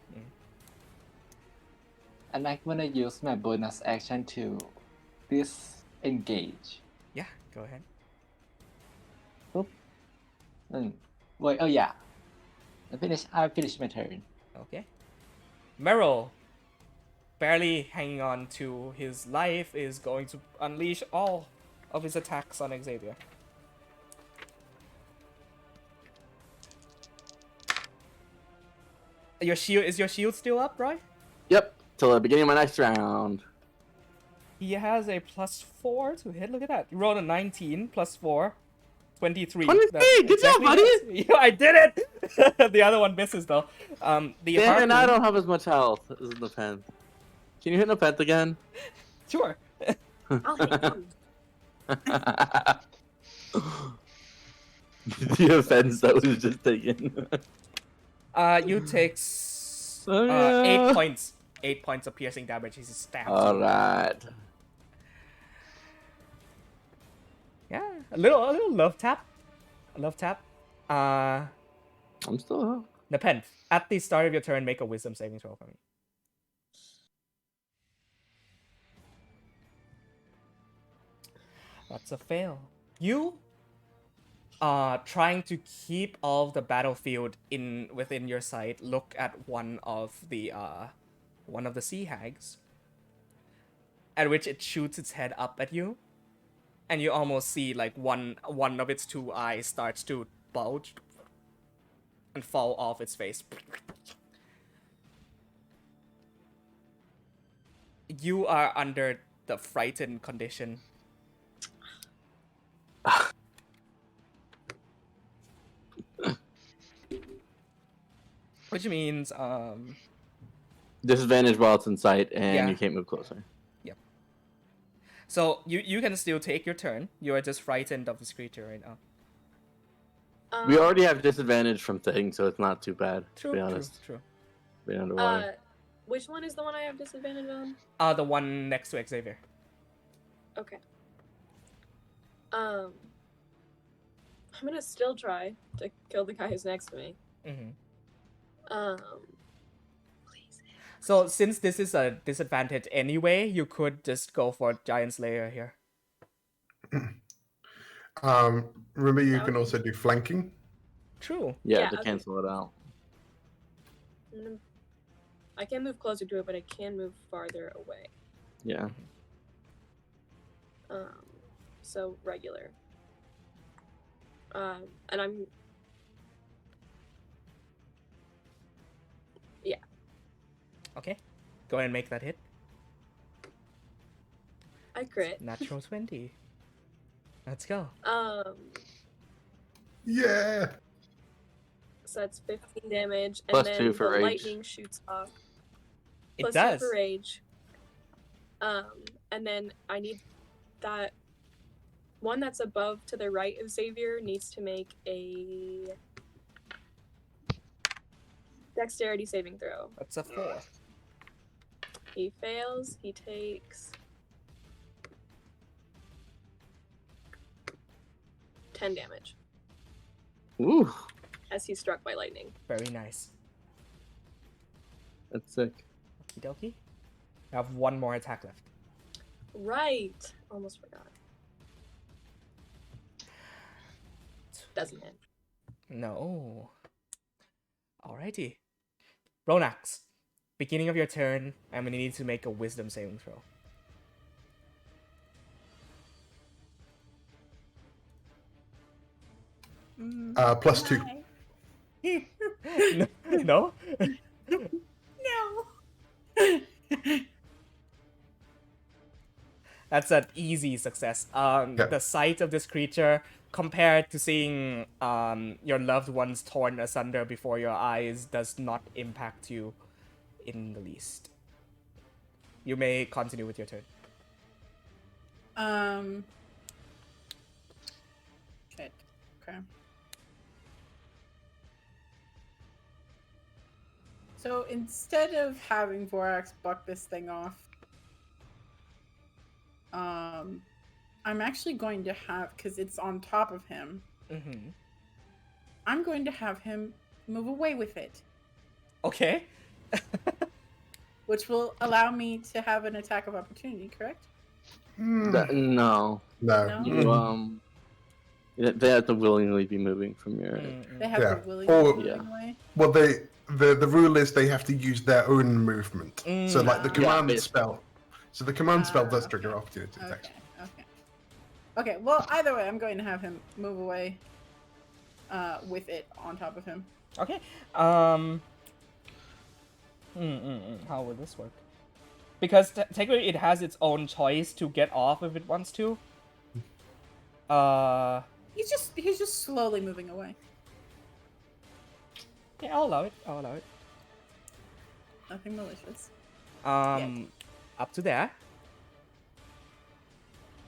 And I'm gonna use my bonus action to disengage. Yeah, go ahead. Wait, oh yeah. I finished my turn. Okay. Meryl, barely hanging on to his life, is going to unleash all of his attacks on Xavier. Is your shield still up, right? Yep, till the beginning of my next round. He has a +4 to hit. Look at that. You rolled a 19 +4. 23. 23, That good job, buddy! hits. Yeah, I did it! The other one misses, though. The And I harpoon- don't have as much health as Nepenthe. Can you hit Nepenthe again? Sure. I'll hit him. The offense that was just taken. You take Oh, yeah. 8 points. 8 points of piercing damage. He's stabbed. Alright. Yeah, a little love tap. A love tap. I'm still up. Nepenthe, at the start of your turn, make a wisdom saving throw for me. That's a fail. You trying to keep all of the battlefield within your sight, look at one of the sea hags, at which it shoots its head up at you, and you almost see like one of its two eyes starts to bulge and fall off its face. You are under the frightened condition. Which means, Disadvantage while it's in sight, and Yeah. you can't move closer. so you can still take your turn. You are just frightened of this creature right now. We already have disadvantage from things, so it's not too bad, True, to be true, honest. true. Being underwater. Which one is the one I have disadvantage on? The one next to Xavier. Okay. I'm gonna still try to kill the guy who's next to me. Mm-hmm. Please. So since this is a disadvantage anyway, you could just go for Giant Slayer here. Remember, you That can would- also do flanking. True. Yeah, yeah, to okay. cancel it out. I can't move closer to it, but I can move farther away. Yeah. So regular. And I'm. Yeah. Okay. Go ahead and make that hit. I crit. Natural 20. Let's go. Yeah. So that's 15 damage, and Plus then 2 for the rage. lightning shoots off. It Plus does. 2 for rage. And then I need that one that's above to the right of Xavier needs to make a dexterity saving throw. That's a 4. He fails. He takes 10 damage Ooh, as he's struck by lightning. Very nice. that's sick. Okie dokie. I have one more attack left. Right. Almost forgot. Doesn't hit. No. Alrighty. Ronax, beginning of your turn, I'm gonna need to make a wisdom saving throw. +2. No? No. That's an easy success. Yeah. The sight of this creature, compared to seeing your loved ones torn asunder before your eyes, does not impact you in the least. You may continue with your turn. Shit. Okay. So instead of having Vorax buck this thing off, I'm actually going to have, because it's on top of him, Mm-hmm. I'm going to have him move away with it, Okay. which will allow me to have an attack of opportunity, correct? No. No. You they have to willingly be moving from your. Mm-mm. They have Yeah. to willingly Or- move Yeah. away. Well, the rule is they have to use their own movement. So, like the Ah. command Yeah, spell. So the command spell does Ah, trigger okay. opportunity attacks. Okay. Okay, well, either way, I'm going to have him move away with it on top of him. Okay. How will this work? Because technically it has its own choice to get off if it wants to. He's just slowly moving away. Yeah, I'll allow it. I'll allow it. Nothing malicious. Up to there.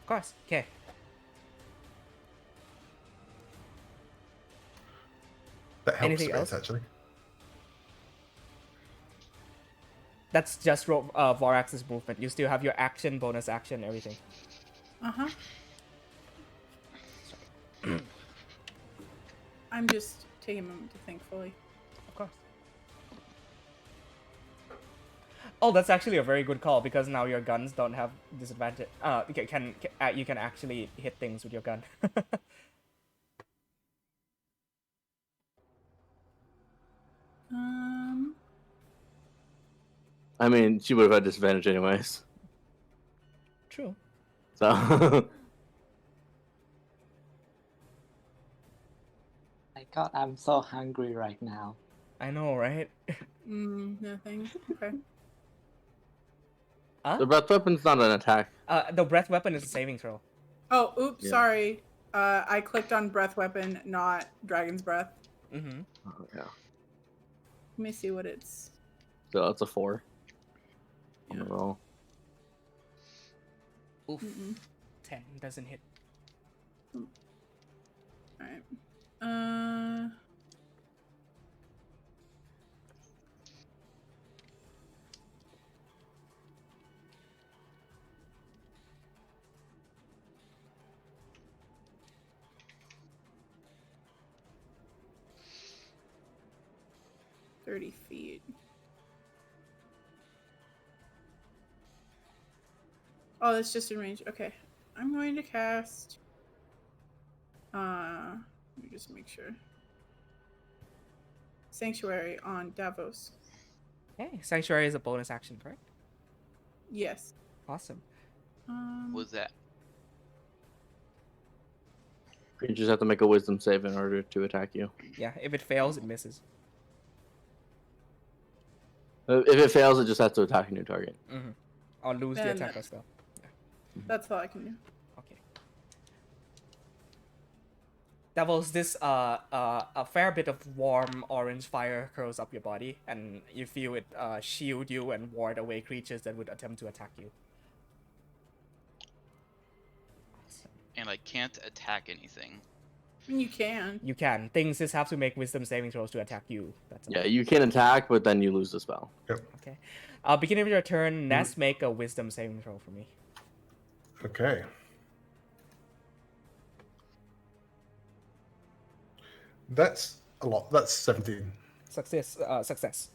Of course. Okay. That helps Anything a bit, else? actually. That's just Vorax's movement. You still have your action, bonus action, everything. Uh-huh. I'm just taking a moment to think fully. Of course. Oh, that's actually a very good call because now your guns don't have disadvantage. You can actually hit things with your gun. I mean, she would have had disadvantage anyways. True. So. My God, I'm so hungry right now. I know, right? Nothing. Okay. The breath weapon's not an attack. The breath weapon is a saving throw. Oh, oops, Yeah. sorry. I clicked on breath weapon, not dragon's breath. Mm-hmm. Oh, yeah. Let me see what it's. So that's a 4. On the Yeah. roll. Oof. 10. 10 doesn't hit. Alright. 30 feet. Oh, that's just in range. Okay. I'm going to cast. Let me just make sure. Sanctuary on Davos. Okay, Sanctuary is a bonus action, correct? Yes. Awesome. What's that? You just have to make a wisdom save in order to attack you. Yeah, if it fails, it misses. If it fails, it just has to attack a new target. Mm-hmm. Or lose the Then- attacker spell. That's all I can do. Okay. Devils, this a fair bit of warm orange fire curls up your body, and you feel it shield you and ward away creatures that would attempt to attack you. And I can't attack anything. I mean, you can. You can. Things just have to make wisdom saving throws to attack you. That's all. Yeah, you can attack, but then you lose the spell. Okay. Beginning of your turn, Ness, make a wisdom saving throw for me. Okay. That's a lot. That's 17. Success. Success.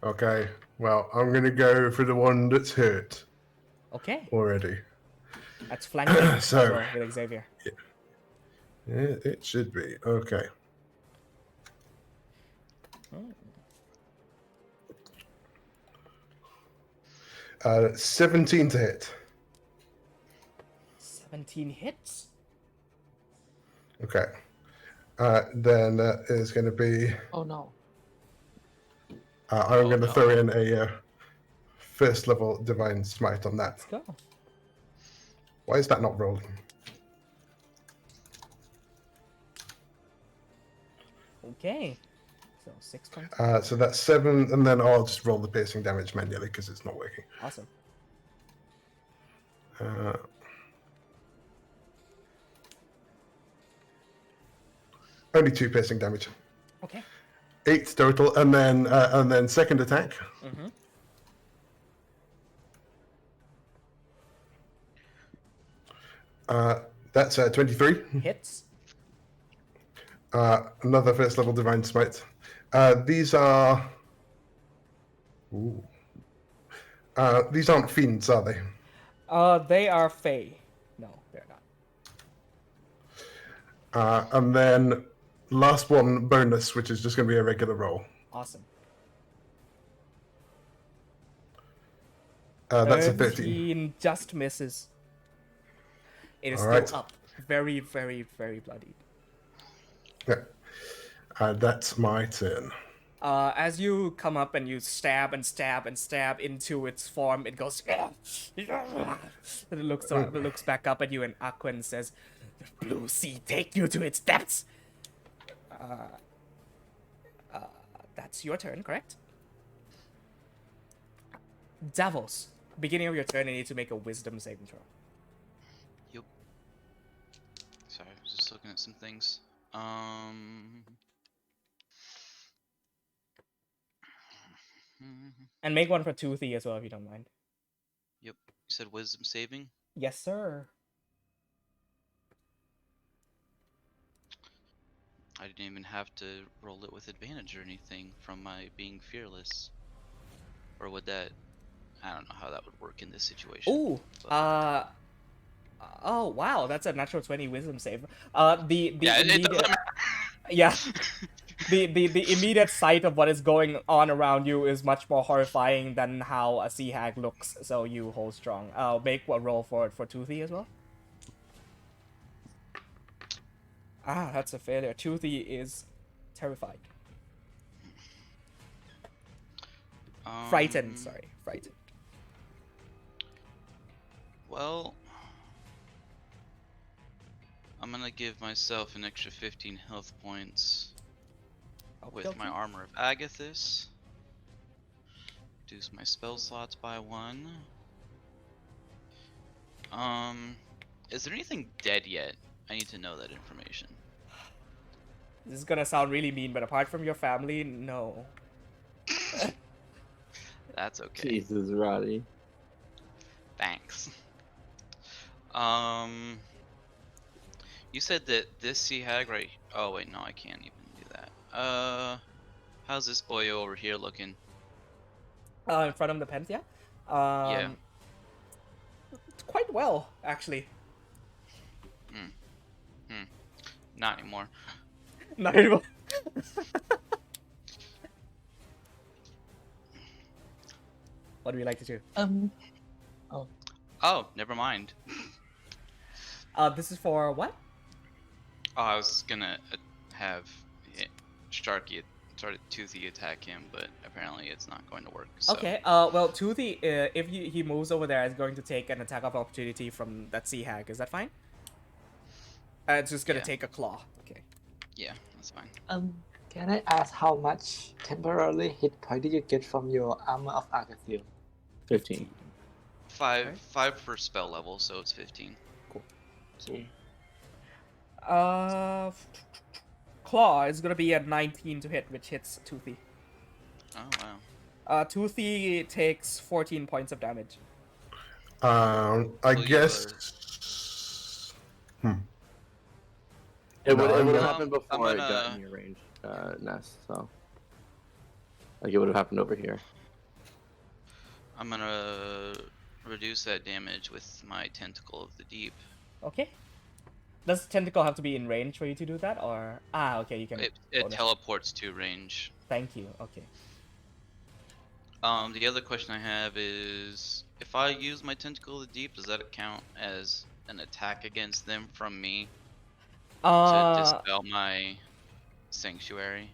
Okay. Well, I'm going to go for the one that's hurt Okay. already. That's flanking So- over with Xavier. Yeah, it should be. Okay. Oh. 17 to hit. 17 hits. Okay. Then that is going to be. Oh no. I'm going to no. throw in a first level divine smite on that. Let's go. Why is that not rolling? Okay. So 6 points. So that's 7, and then I'll just roll the piercing damage manually because it's not working. Awesome. Only 2 piercing damage. Okay. 8 total, and then second attack. Mm-hmm. That's 23. Hits. Another first level divine smite. These are. Ooh. These aren't fiends, are they? They are Fey. No, they're not. And then last one bonus, which is just going to be a regular roll. Awesome. That's a 13. Just misses. It is All still right. up. Very, very, very bloody. Yeah. That's my turn. As you come up and you stab and stab and stab into its form, it goes. It looks back up at you, and Aquan says, "The blue sea take you to its depths." That's your turn, correct? Davos, beginning of your turn, you need to make a wisdom saving throw. Yep. Sorry, I was just looking at some things. And make one for Toothy as well, if you don't mind. Yep. You said wisdom saving? Yes, sir. I didn't even have to roll it with advantage or anything from my being fearless. Or would that... I don't know how that would work in this situation. Ooh. But... Oh, wow. That's a natural 20 wisdom save. The yeah, it immediate... doesn't matter. Yeah. The immediate sight of what is going on around you is much more horrifying than how a sea hag looks, so you hold strong. I'll make a roll for Toothy as well. Ah, that's a failure. Toothy is terrified. Frightened, sorry. Frightened. Well... I'm gonna give myself an extra 15 health points with my Armor of Agathis. Reduce my spell slots by 1. Is there anything dead yet? I need to know that information. This is gonna sound really mean, but apart from your family, no. That's okay. Jesus, Roddy. Thanks. You said that this sea hag right... Oh wait, no, I can't even do that. How's this boy over here looking? In front of the Penthea? Yeah. Quite well, actually. Not anymore. Not anymore. What do we like to do? Oh, never mind. This is for what? Oh, I was gonna have Sharky started Toothy attack him, but apparently it's not going to work. So. Okay. Well, Toothy, if he moves over there, is going to take an attack of opportunity from that sea hag. Is that fine? It's just gonna take a claw. Okay. Yeah, that's fine. Can I ask how much temporarily hit point did you get from your Armor of Agathis? 15. 5 per spell level, so it's 15. Cool. Okay. Claw is gonna be a 19 to hit, which hits Toothy. Oh wow. Toothy takes 14 points of damage. I guess. It would have I'm happened before it got in your range, Nest, so. Like, it would have happened over here. I'm gonna reduce that damage with my Tentacle of the Deep. Okay. Does Tentacle have to be in range for you to do that, or... Ah, okay, you can... It teleports to range. Thank you, okay. The other question I have is, if I use my Tentacle of the Deep, does that count as an attack against them from me? To dispel my Sanctuary?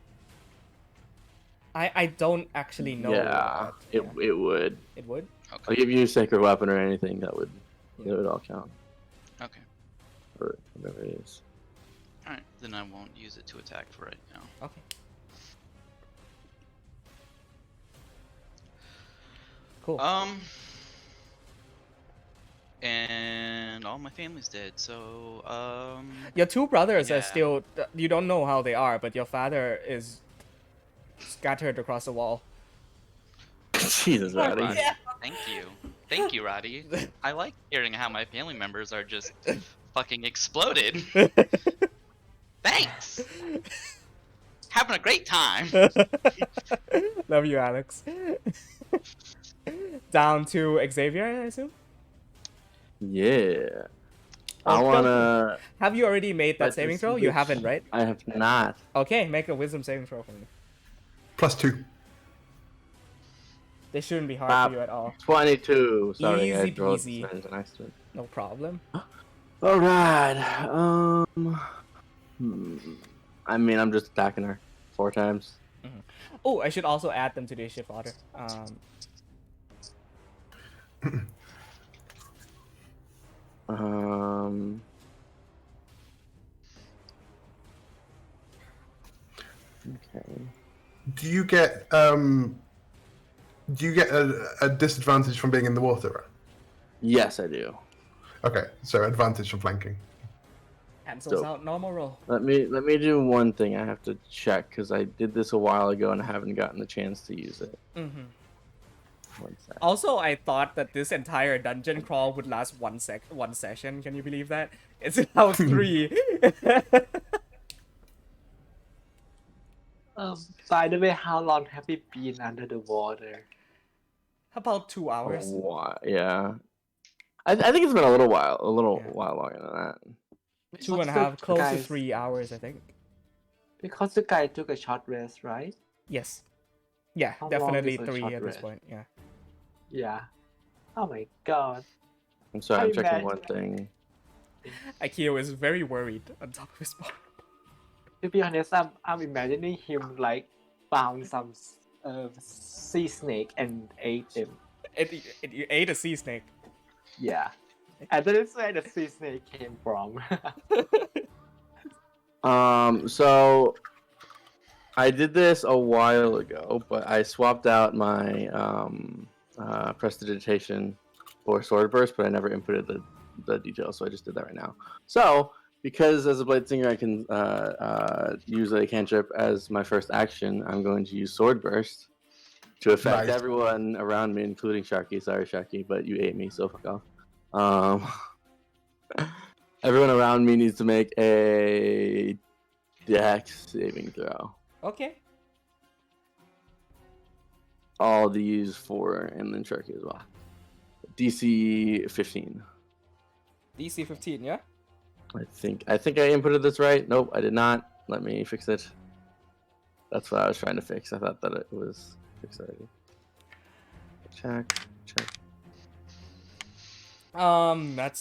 I don't actually know. Yeah, it would. It would? Okay. I'll give you a sacred weapon or anything that would all count. Okay. or whatever it is. Alright, then I won't use it to attack for right now. Okay. Cool. And all my family's dead, so Your two brothers are yeah. still. You don't know how they are, but your father is scattered across the wall. Jesus, Roddy. Roddy. Thank you, Roddy. I like hearing how my family members are just fucking exploded. Thanks. Having a great time. Love you, Alex. Down to Xavier, I assume. Yeah. Oh, I go. wanna. Have you already made that But saving this throw? You bitch- haven't, right? I have not. Okay, make a wisdom saving throw for me. +2. This shouldn't be hard Bop. for you at all. 22. Sorry, Easy I rolled peasy. this an accident. No problem. All right. I mean, I'm just attacking her 4 times. Oh, I should also add them to the shift order. Okay. Do you get a disadvantage from being in the water? Yes, I do. Okay, so advantage from flanking. Cancels Dope. out normal roll. Let me do one thing. I have to check because I did this a while ago and I haven't gotten the chance to use it. Mm-hmm. One sec. Also, I thought that this entire dungeon crawl would last one session. Can you believe that? It's now 3. By the way, how long have you been under the water? About 2 hours. Yeah. I think it's been a little while. Yeah. While longer than that. 2.5, close to Guys, 3 hours, I think. Because the guy took a short rest, right? Yes. Yeah, How long definitely is a 3 short at this rest? point. Yeah. Yeah. Oh my god. I'm sorry, I I'm checking imagine- one thing. Akio is very worried on top of his bar. To be honest, I'm imagining him like found some sea snake and ate them. You ate a sea snake. Yeah. And that is where the sea snake came from. So I did this a while ago, but I swapped out my prestidigitation for sword burst, but I never inputted the details, so I just did that right now. So because as a blade singer I can use a cantrip as my first action, I'm going to use sword burst to affect Nice. everyone around me, including Shaki. Sorry, Shaki, but you ate me, so fuck off. Everyone around me needs to make a dex saving throw. Okay. All these 4, and then Sharky as well. DC 15. DC 15, yeah? I think I inputted this right. Nope, I did not. Let me fix it. That's what I was trying to fix. I thought that it was fixed already. Check. That's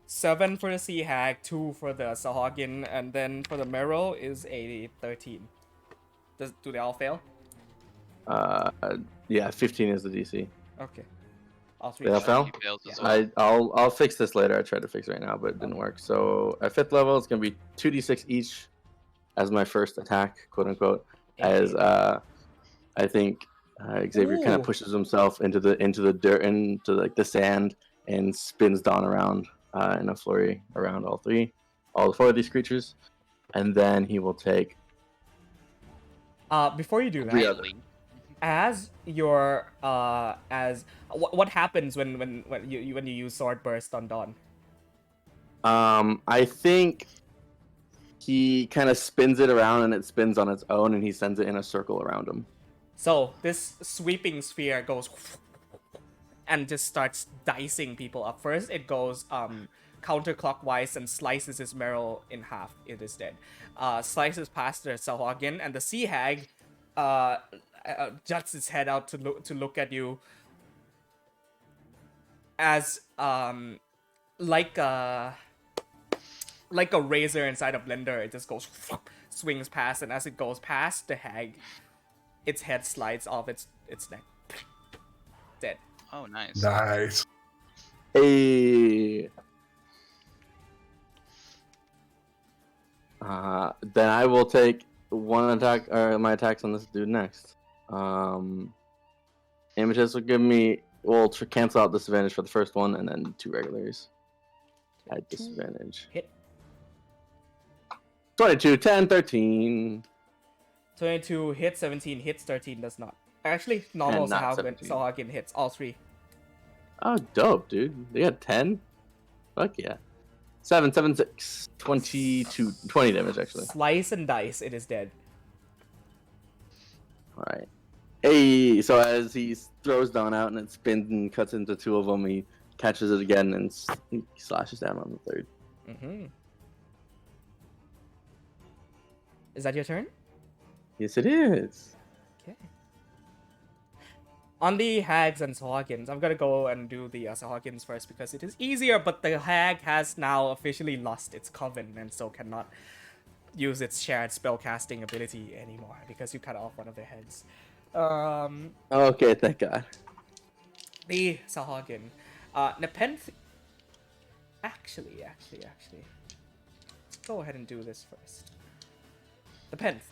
7 for the Sea Hag, 2 for the Sahagin, and then for the Merrow is a 13. Do they all fail? Yeah, 15 is the DC. Okay. All 3 They all fail. fell? He fails as well. I'll fix this later. I tried to fix it right now, but it didn't work. So at 5th level, it's gonna be 2d6 each as my first attack, quote unquote. As I think Xavier kind Ooh. of pushes himself into the dirt, into like the sand, and spins Dawn around in a flurry around all 4 of these creatures, and then he will take. Before you do that, Really? as your what happens when you use sword burst on Dawn? I think he kind of spins it around, and it spins on its own, and he sends it in a circle around him. So this sweeping sphere goes and just starts dicing people up. First, it goes counterclockwise and slices his marrow in half. It is dead. Slices past the Sahagin, and the Sea Hag juts its head out to look at you as like a razor inside a blender. It just goes swings past, and as it goes past the hag, its head slides off its neck. Dead. Oh, nice. Nice. Hey. Then I will take one attack, or my attacks on this dude next. Amethyst will give me, well, to cancel out disadvantage for the first one, and then 2 regulars at disadvantage. Hit. 22, 10, 13. 22 hits, 17 hits, 13 does not. Actually, normal And not 17. Sahagin hits all 3. Oh, dope, dude. They got 10? Fuck yeah. 7, 7, 6. 22, 20 damage, actually. Slice and dice, it is dead. Alright. Hey, so as he throws down out and it spins and cuts into 2 of them, he catches it again and he slashes down on the 3rd. Mm-hmm. Is that your turn? Yes, it is. Okay. On the hags and Sahagins, I'm gonna go and do the Sahagins first because it is easier, but the hag has now officially lost its coven and so cannot use its shared spellcasting ability anymore because you cut off one of their heads. Okay, thank God. The Sahagin. Nepenthe... Actually. Let's go ahead and do this first. Nepenthe.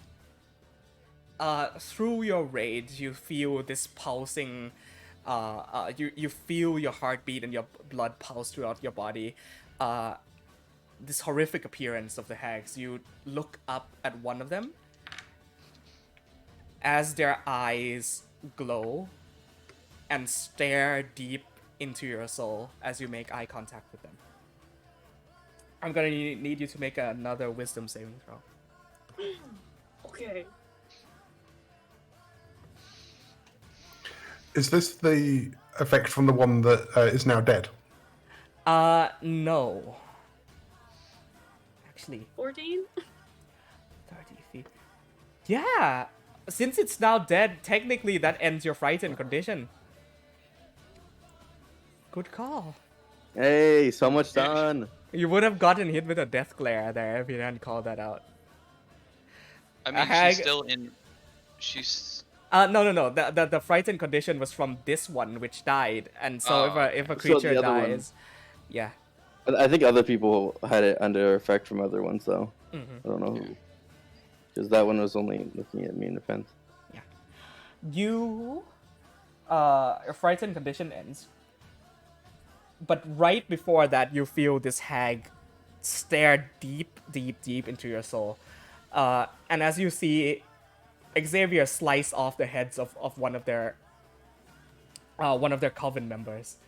Through your rage, you feel this pulsing, you feel your heartbeat and your blood pulse throughout your body. This horrific appearance of the hags. You look up at one of them as their eyes glow and stare deep into your soul as you make eye contact with them. I'm gonna need you to make another wisdom saving throw. Okay. Is this the effect from the one that is now dead? No. Actually, 14? 30 feet. Yeah! Since it's now dead, technically that ends your frightened condition. Good call. Hey, so much done. You would have gotten hit with a death glare there if you hadn't called that out. I mean, hag- she's still in. She's. No. The frightened condition was from this one, which died, and so if a So creature the other one- dies, yeah. I think other people had it under effect from other ones, though. Mm-hmm. I don't know who. Because that one was only looking at me in defense. Your frightened condition ends. But right before that, you feel this hag stare deep into your soul. And as you see Xavier slice off the heads of one of their coven members,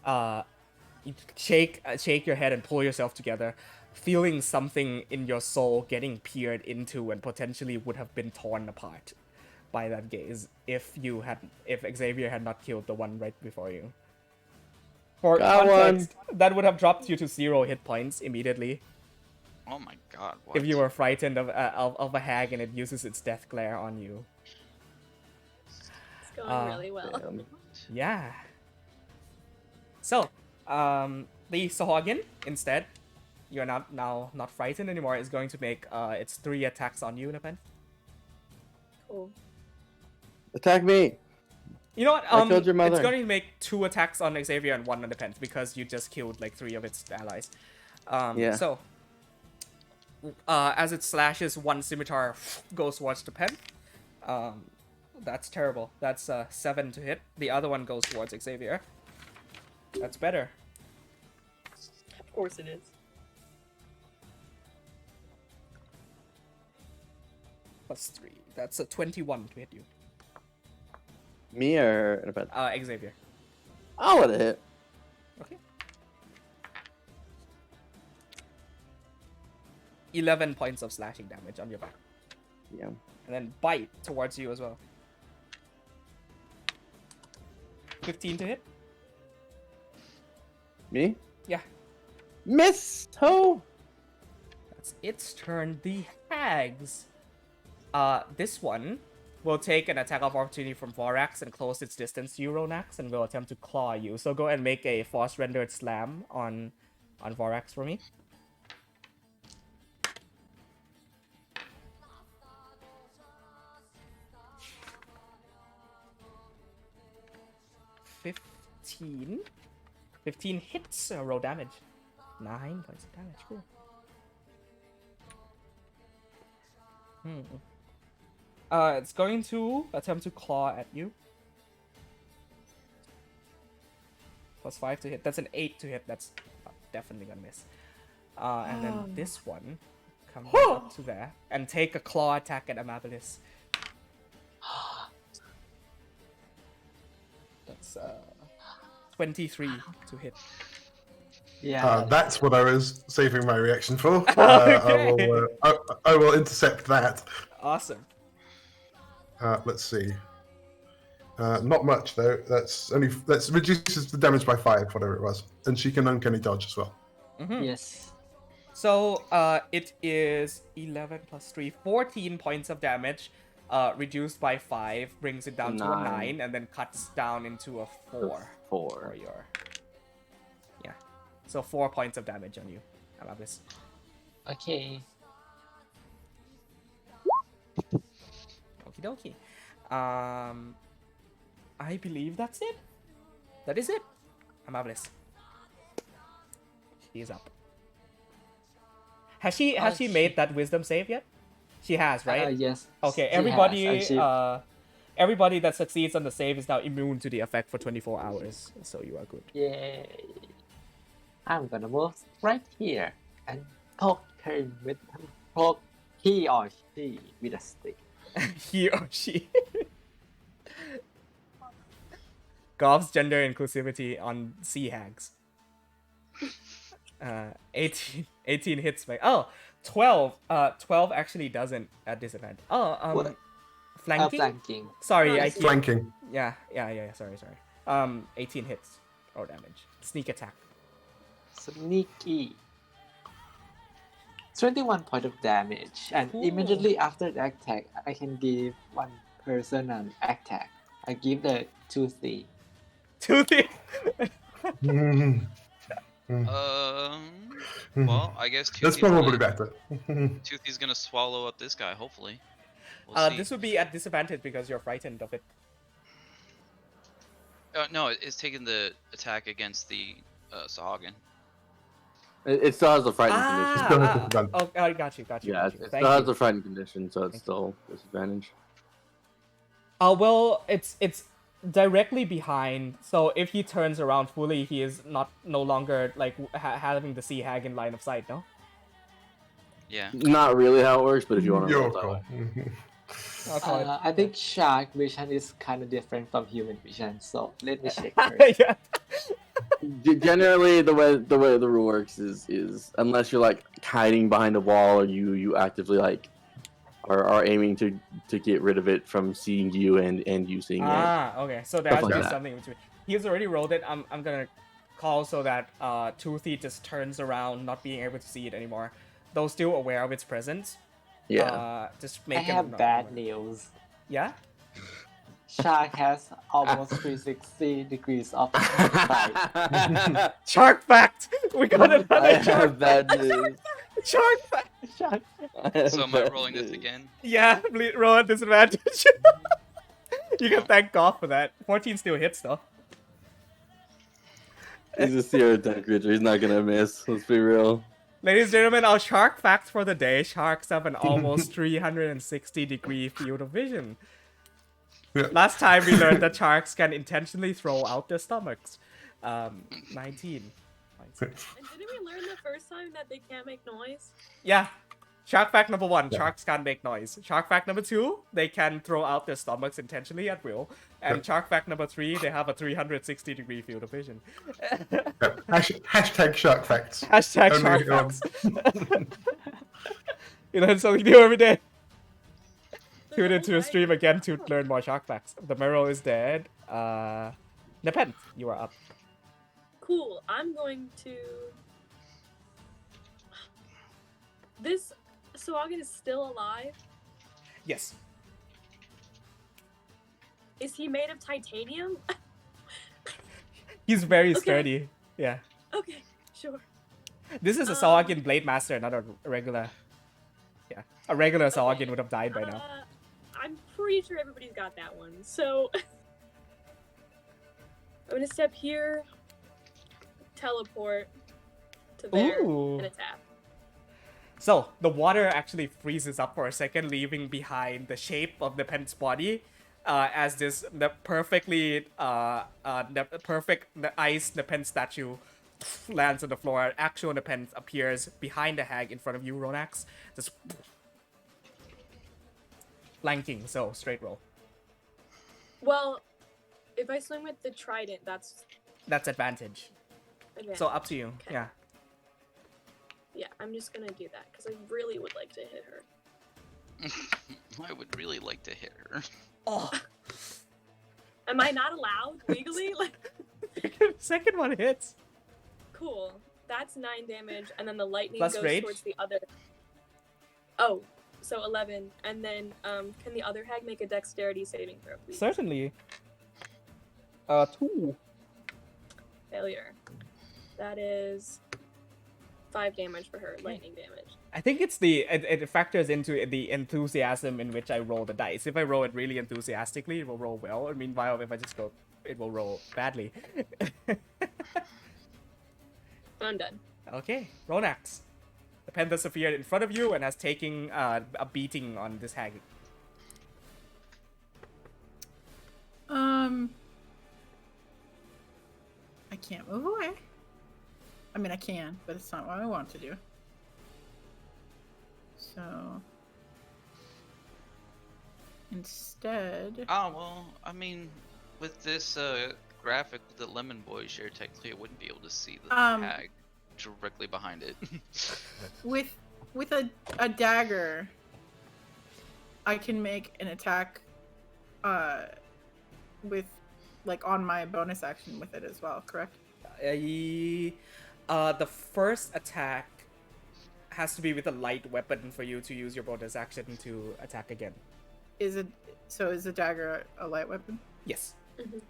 you shake your head and pull yourself together, feeling something in your soul getting peered into and potentially would have been torn apart by that gaze if Xavier had not killed the one right before you. For context, that would have dropped you to 0 hit points immediately Oh my god. What? if you were frightened of a hag and it uses its death glare on you. It's going really well. Damn. Yeah. So, the Sahagin, instead, you're not frightened anymore, is going to make its 3 attacks on you, Nepenthe. Cool. Attack me! You know what? I killed your mother. It's going to make 2 attacks on Xavier and 1 on Nepenthe because you just killed like 3 of its allies. Yeah. So, as it slashes, one scimitar goes towards Nepenthe. That's terrible. That's 7 to hit. The other one goes towards Xavier. That's better. Of course it is. Plus 3. That's a 21 to hit you. Me or an event? Xavier. I'll let it hit. Okay. 11 points of slashing damage on your back. Yeah. And then bite towards you as well. 15 to hit? Me? Yeah. Miss! Ho! That's its turn. The hags. This one will take an attack of opportunity from Vorax and close its distance to you, Ronax, and will attempt to claw you. So go ahead and make a force rendered slam on Vorax for me. $15. 15 hits, roll damage. 9 points of damage, cool. It's going to attempt to claw at you. +5 to hit. That's an 8 to hit. That's definitely gonna miss. And then this one come right up to there and take a claw attack at Amabilis. That's 23 to hit. Yeah. That's what I was saving my reaction for. Okay. I will intercept that. Awesome. Let's see. Not much though. That's reduces the damage by 5, whatever it was, and she can uncanny dodge as well. Yes. So it is 11 plus 3, 14 points of damage. Reduced by 5 brings it down to a 9, and then cuts down into a 4. For your... Yeah. So 4 points of damage on you. I love this. Okay. Okie dokie. I believe that's it. That is it. Amabilis. She is up. Has she made that wisdom save yet? She has, right? Yes. Okay, she everybody has, and everybody that succeeds on the save is now immune to the effect for 24 hours. So you are good. Yay. I'm gonna move right here and poke her with poke he or she with a stick. He or she. Goff's gender inclusivity on sea hags. 18 hits by 12 actually doesn't at disadvantage. What? Flanking? Flanking. Sorry, I keep... Flanking. Yeah, sorry. 18 hits or damage. Sneak attack. Sneaky. 21 point of damage, and Cool. immediately after the attack, I can give one person an attack. I give the toothy. Toothy. Well, I guess That's probably better. Toothy's gonna swallow up this guy, hopefully. We'll see. This would be at disadvantage because you're frightened of it. No, it's taking the attack against the Sahagin. It still has the frightened condition. Still has disadvantage. I got you. Yeah, it Thank still has you. the frightened condition, so it's still disadvantage. Well, it's directly behind. So if he turns around fully, he is no longer like having the sea hag in line of sight. No. Yeah. Not really how it works, but if you want to You're roll that cool. way. I'll call it. I think shark vision is kind of different from human vision, so let me check first. Yeah. Generally, the way the rule works is unless you're like hiding behind a wall or you actively like are aiming to get rid of it from seeing you and you seeing it. Okay. So there has to Stuff be like that. something in between. He's already rolled it. I'm gonna call so that Toothy just turns around, not being able to see it anymore, though still aware of its presence. Yeah. Just I make him have not bad aware. news. Yeah. Shark has almost 360 degrees of sight. Shark fact. We got I another shark. have bad news. Shark fact. Shark. So am I rolling this again? Yeah. Roll at disadvantage. You can thank God for that. 14 still hits though. He's a Sierra attack creature. He's not gonna miss. Let's be real. Ladies and gentlemen, our shark fact for the day: sharks have an almost 360-degree field of vision. Yeah. Last time we learned that sharks can intentionally throw out their stomachs. 19. And didn't we learn the first time that they can't make noise? Yeah. Shark fact number 1, Yeah. sharks can't make noise. Shark fact number 2, they can throw out their stomachs intentionally at will. And shark fact number 3, they have a 360-degree field of vision. Hashtag shark facts. Hashtag Only shark on- facts. You learn something new every day. Tune into a stream again to learn more shark facts. The Merrow is dead. Nepent, you are up. Cool. I'm going to. This Swagan is still alive. Yes. Is he made of titanium? He's very Okay. sturdy. Yeah. Okay, sure. This is a Sawagin Blade Master, not a regular. Yeah. A regular Sawagin Okay. would have died by now. I'm pretty sure everybody's got that one. So I'm gonna step here, teleport to there, Ooh. and attack. So the water actually freezes up for a second, leaving behind the shape of Nepenthe's body, as this the perfectly the ice Nepenthe statue lands on the floor. Actual Nepenthe appears behind the hag in front of you, Ronax. Just flanking. So straight roll. Well, if I swing with the trident, that's advantage. advantage. So up to you. Okay. Yeah. Yeah, I'm just gonna do that because I really would like to hit her. I would really like to hit her. Oh. Am I not allowed legally? Like, Second one hits. cool. That's 9 damage, and then the lightning Plus goes rage? towards the other. Oh, so 11, and then can the other hag make a dexterity saving throw, please? Certainly. 2. Failure. That is 5 damage for her, lightning damage. I think it's it factors into the enthusiasm in which I roll the dice. If I roll it really enthusiastically, it will roll well. And meanwhile, if I just go, it will roll badly. I'm done. Okay, Ronax. The Penthus appeared in front of you and has taken a beating on this hag. I can't move away. I mean, I can, but it's not what I want to do. So instead, Oh, well, I mean, with this graphic with the lemon boy share, technically I wouldn't be able to see the hag directly behind it. with a dagger, I can make an attack with like on my bonus action with it as well, correct? The first attack has to be with a light weapon for you to use your bonus action to attack again. Is the dagger a light weapon? Yes. Mhm.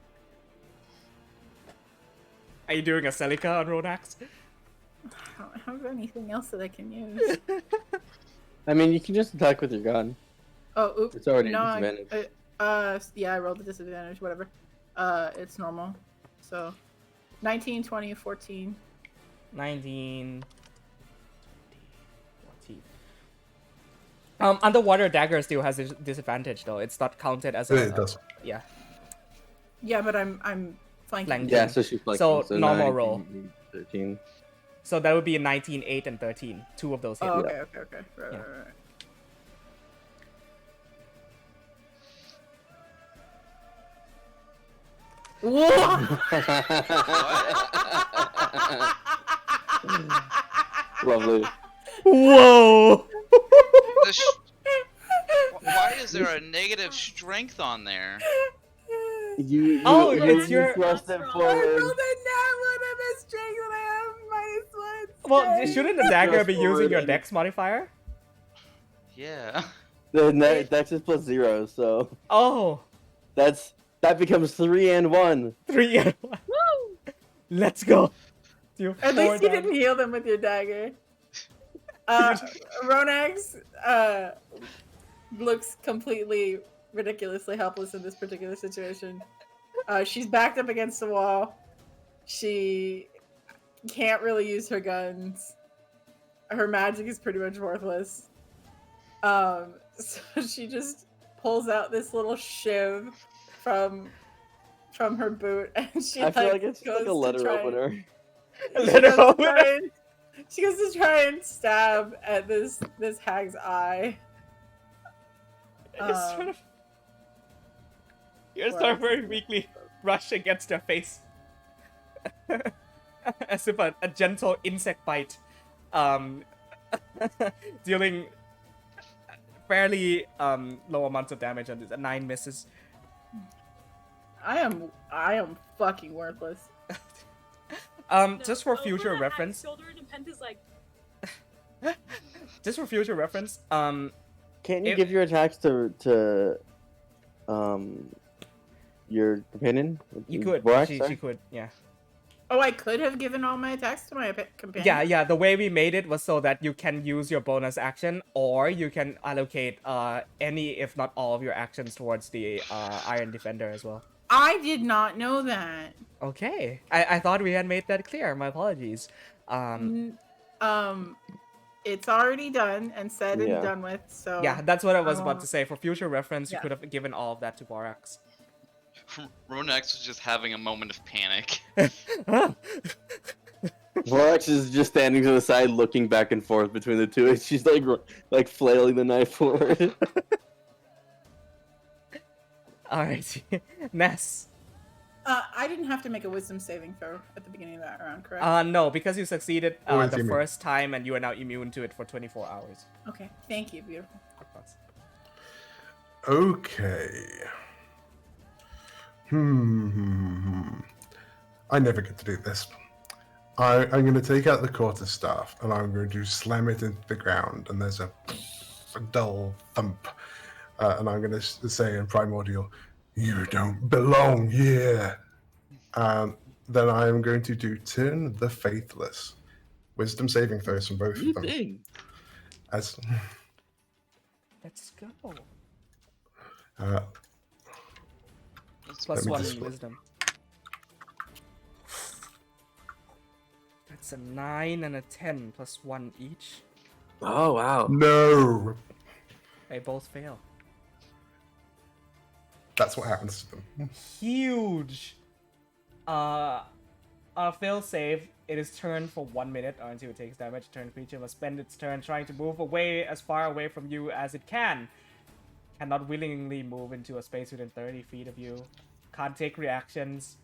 Are you doing a Celica on Ronax? I don't have anything else that I can use. I mean, you can just attack with your gun. Oh, oops. It's already no, a disadvantage. Yeah, I rolled a disadvantage, whatever. It's normal. So 19, 20, 14. 19. 14. Underwater dagger still has a disadvantage though. It's not counted as a. It does. Yeah. Yeah, but I'm flanking. Flanking. Yeah, so she's flanking. So normal 9, roll. 13. So that would be a 19, 8, and 13. 2 of those hit. Oh, okay. Right, Yeah. right. Whoa! Lovely. Whoa! Why is there a negative strength on there? It's your- thrust it I I forward. rolled a nat one of the strength and I have -1. Well, strength. shouldn't the dagger Thrust be using forward your and- dex modifier? Yeah. The dex is +0, so Oh, that becomes 3 and 1. 3 and 1. Woo! Let's go. Do At 4 least you damage. didn't heal them with your dagger. Ronax looks completely ridiculously helpless in this particular situation. She's backed up against the wall. She can't really use her guns. Her magic is pretty much worthless. So she just pulls out this little shiv from her boot, and she I feel like it's goes like a to letter try- opener. She goes to try and stab at this hag's eye. Just sort of, you well, start very weakly rush against her face. As if a gentle insect bite, dealing fairly low amounts of damage on this. A 9 misses. I am fucking worthless. Just for Over future the hag's reference, shoulder, and Pent is like, just for future reference, Can't you If- give your attacks to your companion? you could. Borax, She sorry? could, yeah. Oh, I could have given all my attacks to my companion. Yeah. The way we made it was so that you can use your bonus action, or you can allocate any, if not all, of your actions towards the Iron Defender as well. I did not know that. Okay, I thought we had made that clear. My apologies. I it's already done and said and Yeah. done with. So Yeah, that's what I was I about to won't- say. For future reference, you Yeah. could have given all of that to Borax. Ronax was just having a moment of panic. Vorax is just standing to the side, looking back and forth between the two. And she's like flailing the knife forward. Alright, Ness. I didn't have to make a wisdom saving throw at the beginning of that round, correct? No, because you succeeded Oh, it's the immune. first time and you are now immune to it for 24 hours. Okay, thank you, beautiful. Okay. I never get to do this. I'm going to take out the quarterstaff and I'm going to slam it into the ground, and there's a dull thump. And I'm going to say in primordial, "You don't belong here." Then I am going to do Turn the Faithless. Wisdom saving throws from both You of them. big. As Let's go. Let's Plus Let me 1 just in look. wisdom. That's a 9 and a 10, plus 1 each. Oh wow. no, They both fail. that's what happens to them. Huge. On a fail save, it is turned for 1 minute or until it takes damage. Turn creature must spend its turn trying to move away as far away from you as it can. Cannot willingly move into a space within 30 feet of you. Can't take reactions.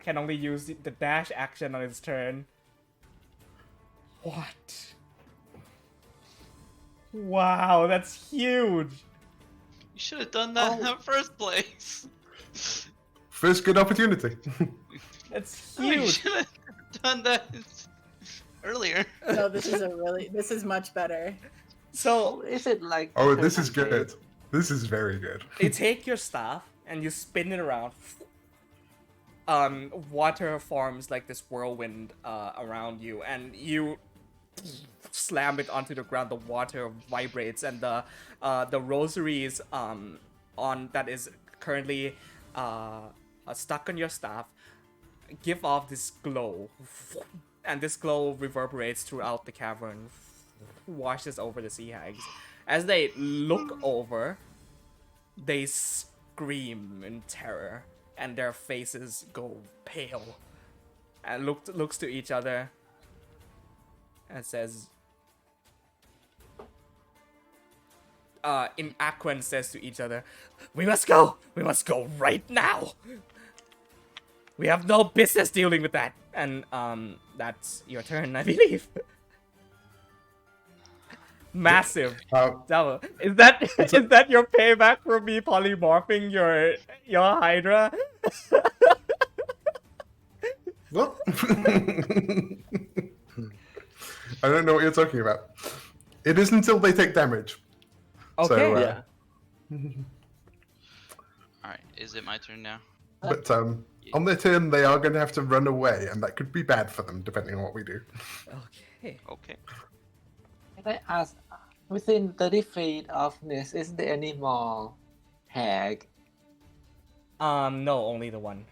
Can only use the dash action on its turn. What? Wow, that's huge. You should have done that in the first place. First good opportunity. That's You huge. should have done that earlier. No, this is much better. So Is it like? Oh, this is Turn good. This is very good. you take your staff and you spin it around. Water forms like this whirlwind around you, and you slam it onto the ground. The water vibrates, and the rosaries on that is currently stuck on your staff give off this glow, and this glow reverberates throughout the cavern, washes over the sea hags. As they look over, they scream in terror, and their faces go pale, and looks to each other, and says, in Aquan says to each other, we must go right now. We have no business dealing with that. And that's your turn, I believe. Massive. Double. Is that your payback for me polymorphing your Hydra? What? I don't know what you're talking about. It is until they take damage. Okay. So, Yeah. Alright, is it my turn now? But on their turn, they are going to have to run away, and that could be bad for them, depending on what we do. Okay. Okay. Can I ask? Within 30 feet of Ness, is there any more hag? No, only the one.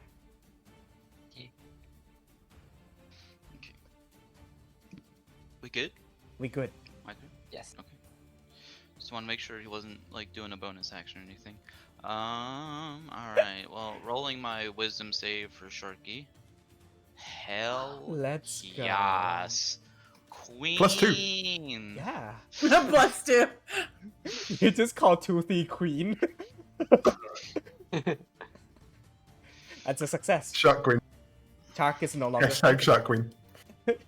We good? We good. My turn? Yes. Okay. Just want to make sure he wasn't like doing a bonus action or anything. Alright, well, rolling my wisdom save for Sharky. Hell Let's go. yes. Queen. +2. Yeah. Plus 2. You just call Toothy Queen. That's a success. Shark Queen. Shark is no longer Hashtag Shark Queen.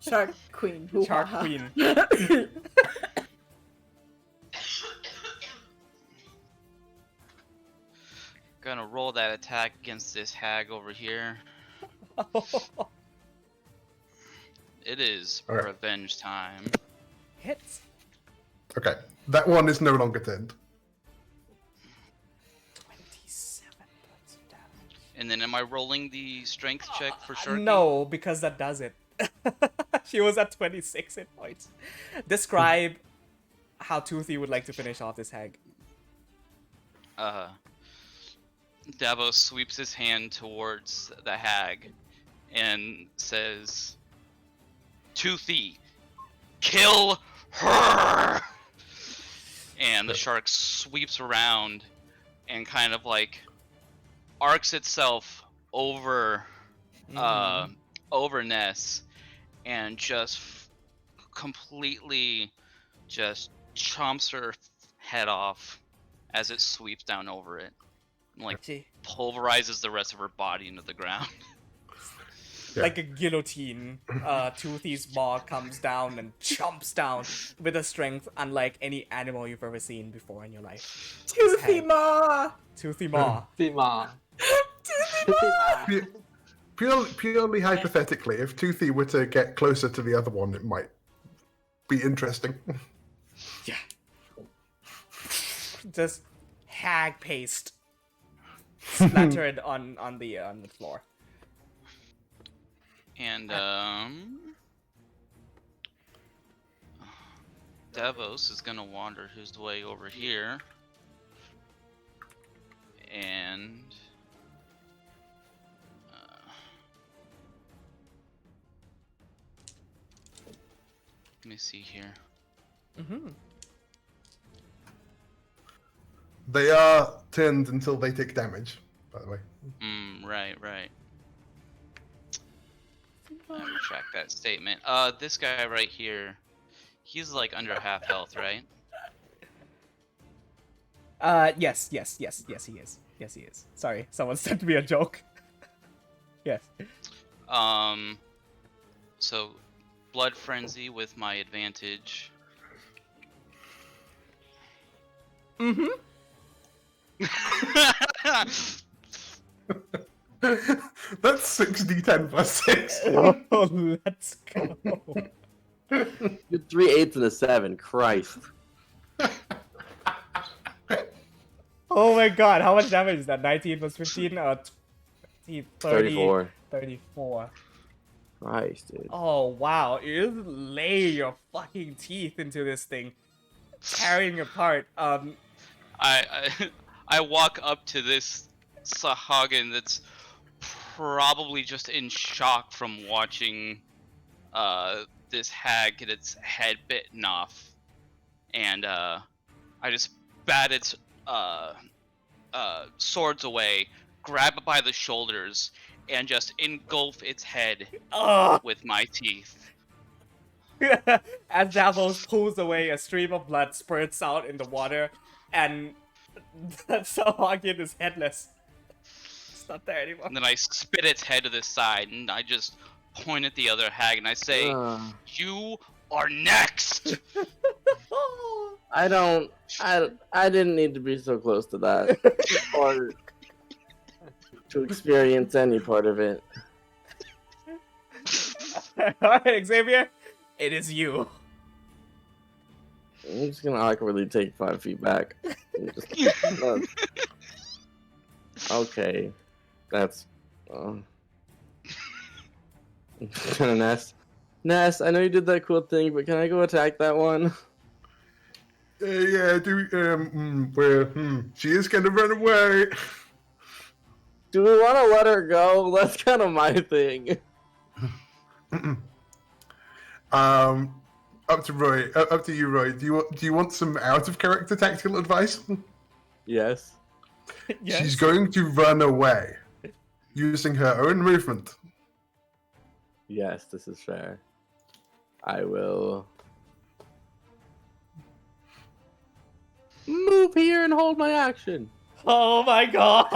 Shark Queen. Shark Hoo-ha-ha. Queen. Gonna roll that attack against this hag over here. It is Alright. revenge time. Hits. Okay, that one is no longer turned. 27 points of damage. And then am I rolling the strength check for Sharky? No, because that does it. She was at 26 hit points. Describe how Toothy would like to finish off this hag. Davos sweeps his hand towards the hag and says, Toothy, kill And the shark sweeps around and kind of like arcs itself over over Ness and just completely just chomps her head off as it sweeps down over it and like Gee. pulverizes the rest of her body into the ground. Like a guillotine, Toothy's maw comes down and chomps down with a strength unlike any animal you've ever seen before in your life. Toothy maw. Toothy maw. Sima. Purely hypothetically, if Toothy were to get closer to the other one, it might be interesting. Yeah. Just hag paste splattered on the floor. And Davos is gonna wander his way over here and let me see here. Mm-hmm. They are turned until they take damage, by the way. Right. Let me check that statement. This guy right here, he's like under half health, right? Yes, he is. Yes, he is. Sorry, someone sent me a joke. Yes. So, blood frenzy with my advantage. Mm-hmm. That's 6d10 plus 6. Oh, let's go. You're 3 8s and a 7. Christ. Oh my god, how much damage is that? 19 plus 15? 30, 34. 34. Christ, dude. Oh wow, you just lay your fucking teeth into this thing, tearing apart. I walk up to this Sahagin that's probably just in shock from watching this hag get its head bitten off, and I just bat its swords away, grab it by the shoulders, and just engulf its head with my teeth. As Davos pulls away, a stream of blood spurts out in the water, and Sahagin is headless. It's not there anymore. And then I spit its head to the side, and I just point at the other hag, and I say, "You are next." I didn't need to be so close to that, or to experience any part of it. Alright, Xavier, it is you. I'm just gonna awkwardly take 5 feet back. Okay, that's kind of Ness. Ness, I know you did that cool thing, but can I go attack that one? Yeah, she is gonna run away. Do we want to let her go? That's kind of my thing. Up to Roy. Up to you, Roy. Do you want some out of character tactical advice? Yes. Yes. She's going to run away using her own movement. Yes, this is fair. I will move here and hold my action. Oh my god!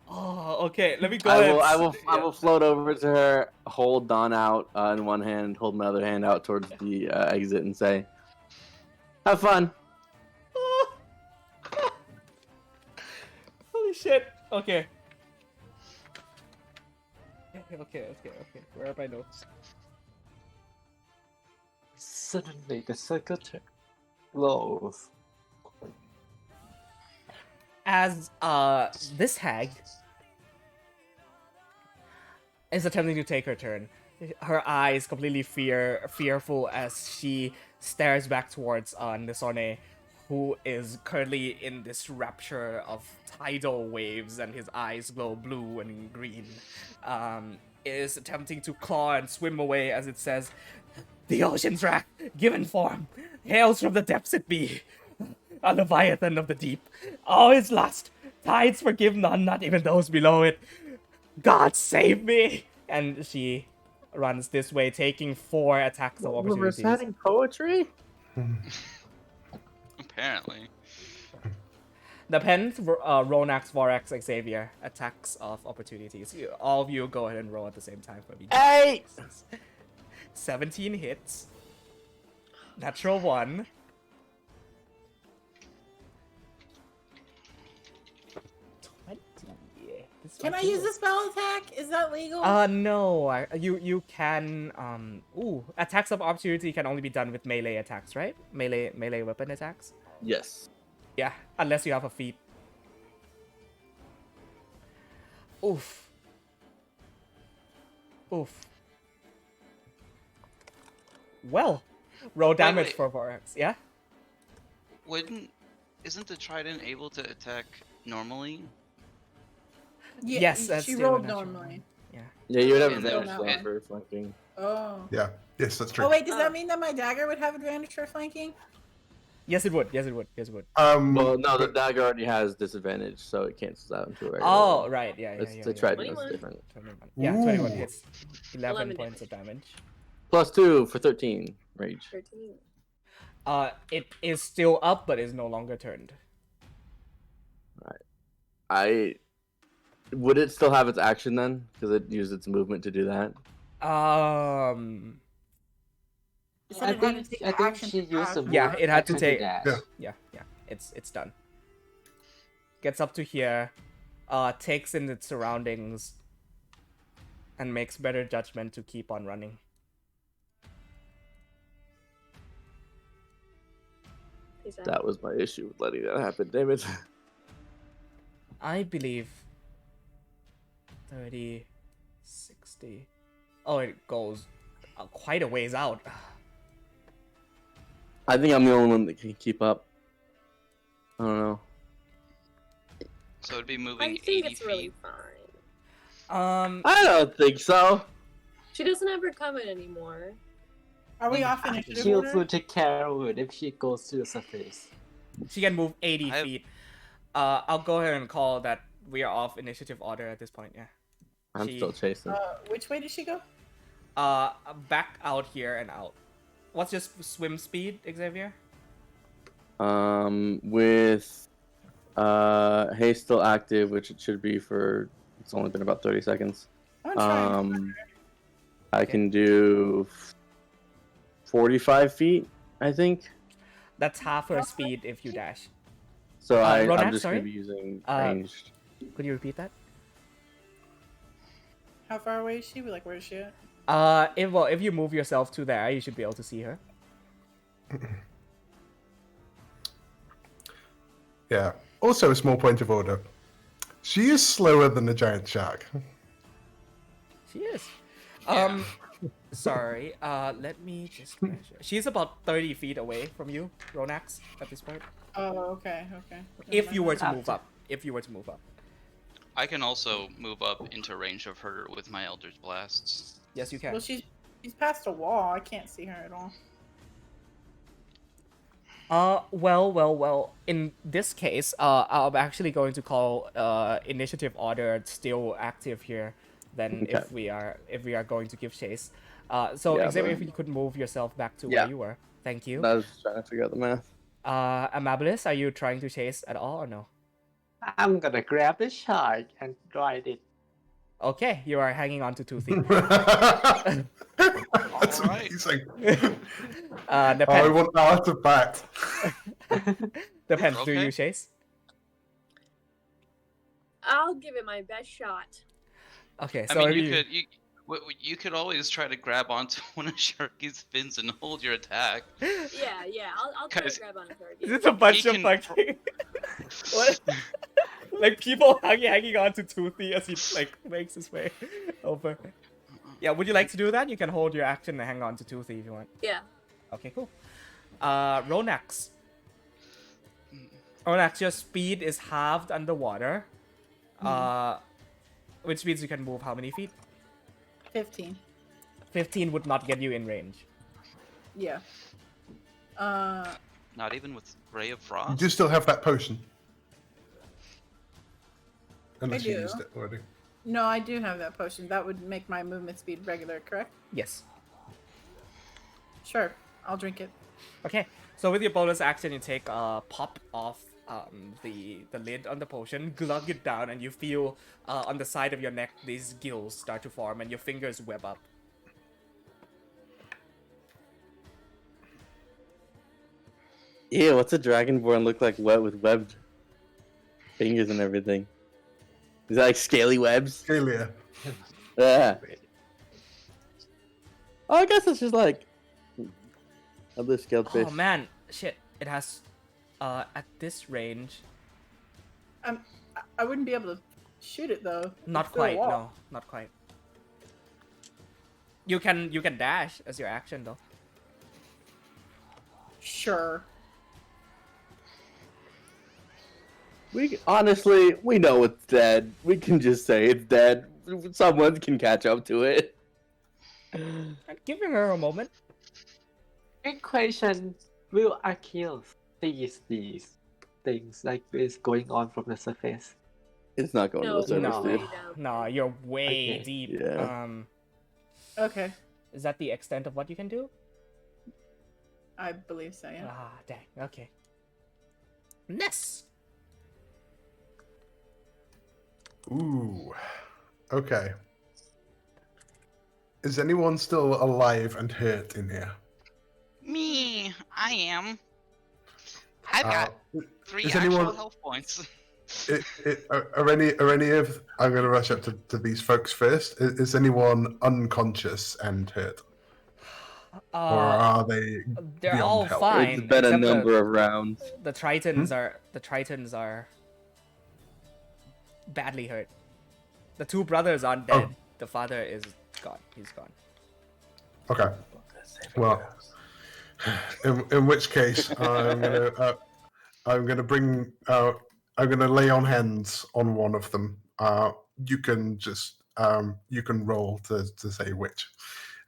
Oh, okay. Let me go ahead. I will float over to her, hold Dawn out in one hand, hold my other hand out towards the exit, and say, "Have fun." Holy shit. Okay. Okay. Where are my notes? Suddenly, the circle glows. As this hag is attempting to take her turn, her eyes completely fearful as she stares back towards Nisone, who is currently in this rapture of tidal waves, and his eyes glow blue and green. is attempting to claw and swim away as it says, "The ocean's wrath, given form, hails from the depths it be. A leviathan of the deep. All is lost. Tides forgive none, not even those below it. God save me!" And she runs this way, taking 4 attacks of We're opportunities. reciting poetry? Apparently. The pen, Ronax, Vorax, Xavier, attacks of opportunities. All of you go ahead and roll at the same time for me. 8! 17 hits. Natural 1. Can I use a spell attack? Is that legal? No. You can. Attacks of opportunity can only be done with melee attacks, right? Melee weapon attacks. Yes. Yeah, unless you have a feat. Oof. Well, roll damage wait. for Vorax. Yeah. Isn't the trident able to attack normally? Yeah, Yes, that's she the other rolled natural normally. one. Yeah, you would have And advantage then- for flanking. Oh. Yeah. Yes, that's true. Oh wait, does that mean that my dagger would have advantage for flanking? Yes, it would. Yes, it would. Well, no, the but- dagger already has disadvantage, so it cancels out into a regular. Oh, right. Yeah. It's yeah. the trident is 21. different. 21. Yeah, 21 Ooh. hits. 11 11 points of damage. +2 for 13 rage. 13. It is still up, but is no longer turned. Would it still have its action then? Because it used its movement to do that. You said I it had to think, take I think action she to used a dash. Yeah, it had to action take- dash. Yeah. Yeah. It's done. Gets up to here, takes in its surroundings, and makes better judgment to keep on running. Peace out. That was my issue with letting that happen. Damn it. I believe 30, 60. Oh, it goes quite a ways out. I think I'm the only one that can keep up. I don't know. So it'd be I moving think 80 it's really feet. fine. I don't think so. She doesn't have her comment anymore. Are we off initiative She'll order? take care of it if she goes to the surface. She can move 80 I have- feet. I'll go ahead and call that we are off initiative order at this point, yeah. I'm She- still chasing. Which way did she go? Back out here and out. What's your swim speed, Xavier? With haste still active, which it should be for. It's only been about 30 seconds. I'm trying. I can do 45 feet, I think. That's half her speed if you dash. So Ronak, I'm just sorry? gonna be using Uh, ranged. Could you repeat that? How far away is she? Like, where is she at? If you move yourself to there, you should be able to see her. Yeah. Also, a small point of order. She is slower than the giant shark. She is. Yeah. Sorry. Let me just measure. She's about 30 feet away from you, Ronax, at this point. Oh, okay. If you were to After. move up. If you were to move up. I can also move up into range of her with my Elder's Blasts. Yes, you can. Well, she's past a wall. I can't see her at all. Well. In this case, I'm actually going to call initiative order still active here. Then Okay. if we are going to give chase. So Yeah, Xavier, but- if you could move yourself back to Yeah. where you were. Thank you. I was just trying to figure out the math. Amabilis, are you trying to chase at all or no? I'm gonna grab the shark and ride it. Okay, you are hanging on to Toothy. That's Alright. amazing. The I pen, want that to bat. the pen, do Okay. you chase? I'll give it my best shot. Okay, I so mean, if you could always try to grab onto one of Sharky's fins and hold your attack. Yeah, I'll try Guys, to grab on a target. Is it a bunch He of can- fucking what? Like people hanging on to Toothy as he like makes his way over. Yeah, would you like to do that? You can hold your action and hang on to Toothy if you want. Yeah. Okay, cool. Ronax. Ronax, your speed is halved underwater. Which means you can move how many feet? 15. 15 would not get you in range. Yeah. Not even with Ray of You Frost? do still have that potion. Unless you do. used it already. No, I do have that potion. That would make my movement speed regular, correct? Yes. Sure. I'll drink it. Okay. So with your bonus action, you take a pop off the lid on the potion, glug it down, and you feel on the side of your neck these gills start to form, and your fingers web up. Ew, what's a dragonborn look like with webbed fingers and everything? Is that like scaly webs? Scalia. Yeah. Oh, I guess it's just like other scaled fish. Oh man, shit! It has at this range. I wouldn't be able to shoot it though. Not It's still a quite. wall. No, not quite. You can dash as your action though. Sure. Honestly, we know it's dead. We can just say it's dead. Someone can catch up to it. And giving her a moment. Big question: will Achilles see these things like this going on from the surface? It's not going No, to the surface, No, way dude. down. no, you're way Okay, deep. yeah. Okay. Is that the extent of what you can do? I believe so, yeah. Ah, dang. Okay. Ness. Ooh. Okay. Is anyone still alive and hurt in here? Me, I am. I've got 3 is actual anyone- health points. Are any of... I'm going to rush up to these folks first. Is anyone unconscious and hurt? Or are they They're beyond all help? fine. It's been a except number of rounds. the Tritons are badly hurt. The 2 brothers aren't dead. Oh. The father is gone. He's gone. Okay. Well, in which case, I'm gonna bring. I'm gonna lay on hands on one of them. You can just you can roll to say which,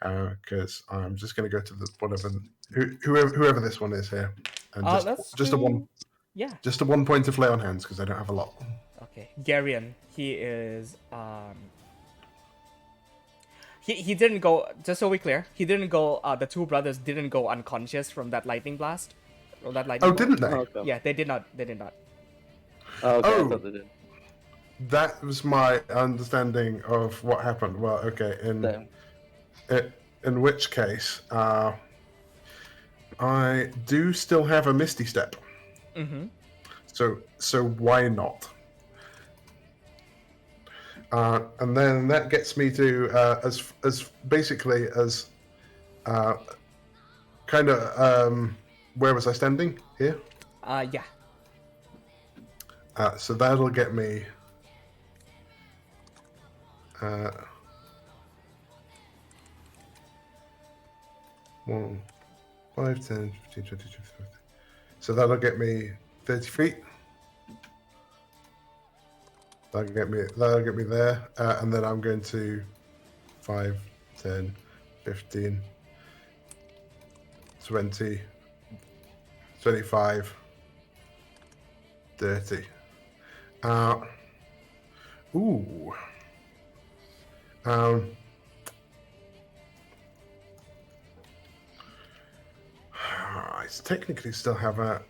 because I'm just gonna go to the whatever whoever this one is here, and Let's just a do- one Yeah. just a 1 point of lay on hands because I don't have a lot. Okay. Garion. He is He didn't go. Just so we clear, he didn't go. The 2 brothers didn't go unconscious from that lightning blast. Or that lightning. Oh, bolt. didn't they? Okay. Yeah, they did not. They did not. Oh, okay, I Oh. thought they did. That was my understanding of what happened. Well, okay, Damn. in which case, I do still have a Misty Step. Mm-hmm. So why not? And then that gets me to as basically as kind of where was I standing here? Yeah. So that'll get me. 1, 5, 10, 15, 20, 25. So that'll get me 30 feet. That'll get me there. And then I'm going to 5, 10, 15, 20, 25, 30. Ooh. I technically still have a.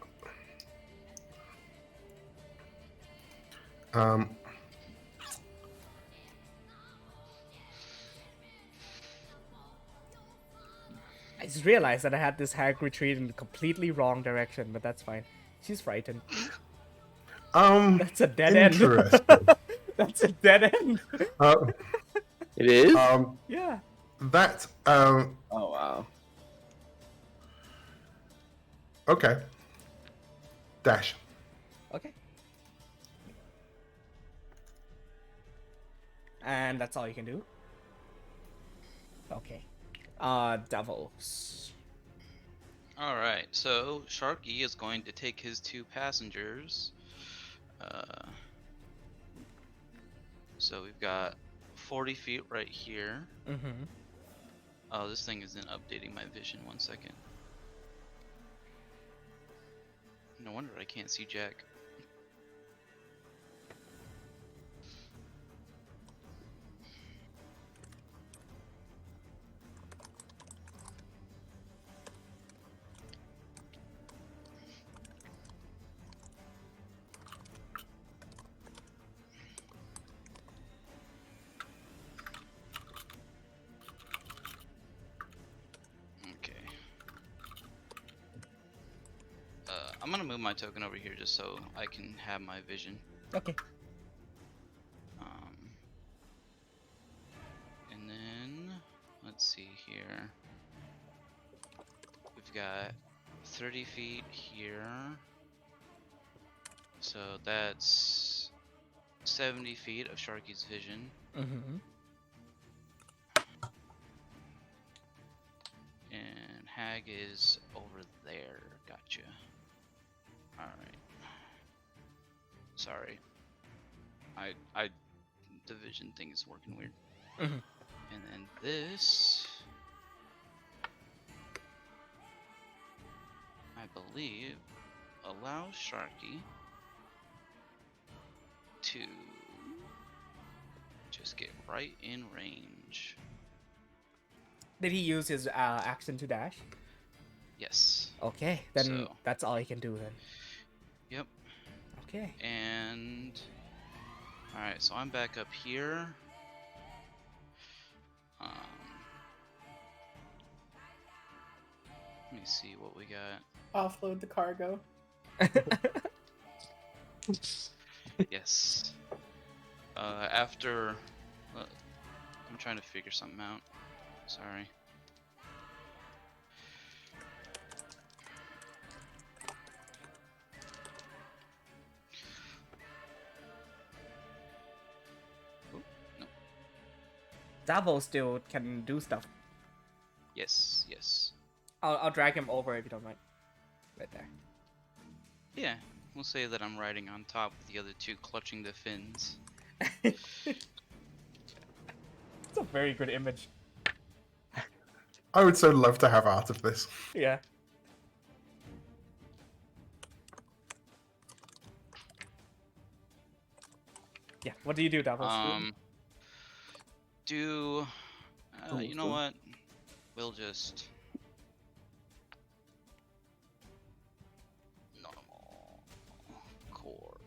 I just realized that I had this hag retreat in the completely wrong direction, but that's fine. She's frightened. That's a dead end. Interesting. That's a dead end. It is? Yeah. That. Oh, wow. Okay. Dash. Okay. And that's all you can do? Okay. Devils. Alright, so Sharky is going to take his 2 passengers. So we've got 40 feet right here. Mm-hmm. Oh, this thing isn't updating my vision. 1 second. No wonder I can't see Jack. I'm gonna move my token over here just so I can have my vision. Okay. And then let's see here. We've got 30 feet here. So that's 70 feet of Sharky's vision. Mm-hmm. And Hag is over there. Gotcha. Alright. Sorry. The vision thing is working weird. Mm-hmm. And then this, I believe, allows Sharky to just get right in range. Did he use his action to dash? Yes. Okay, then So- that's all he can do then. Yep. Okay. And alright, so I'm back up here. Let me see what we got. Offload the cargo. Yes. After I'm trying to figure something out. Sorry. Davo still can do stuff. Yes, yes. I'll drag him over if you don't mind. Right there. Yeah, we'll say that I'm riding on top with the other two clutching the fins. It's a very good image. I would so love to have art of this. Yeah. Yeah, what do you do, Davos? You know what? We'll just normal core.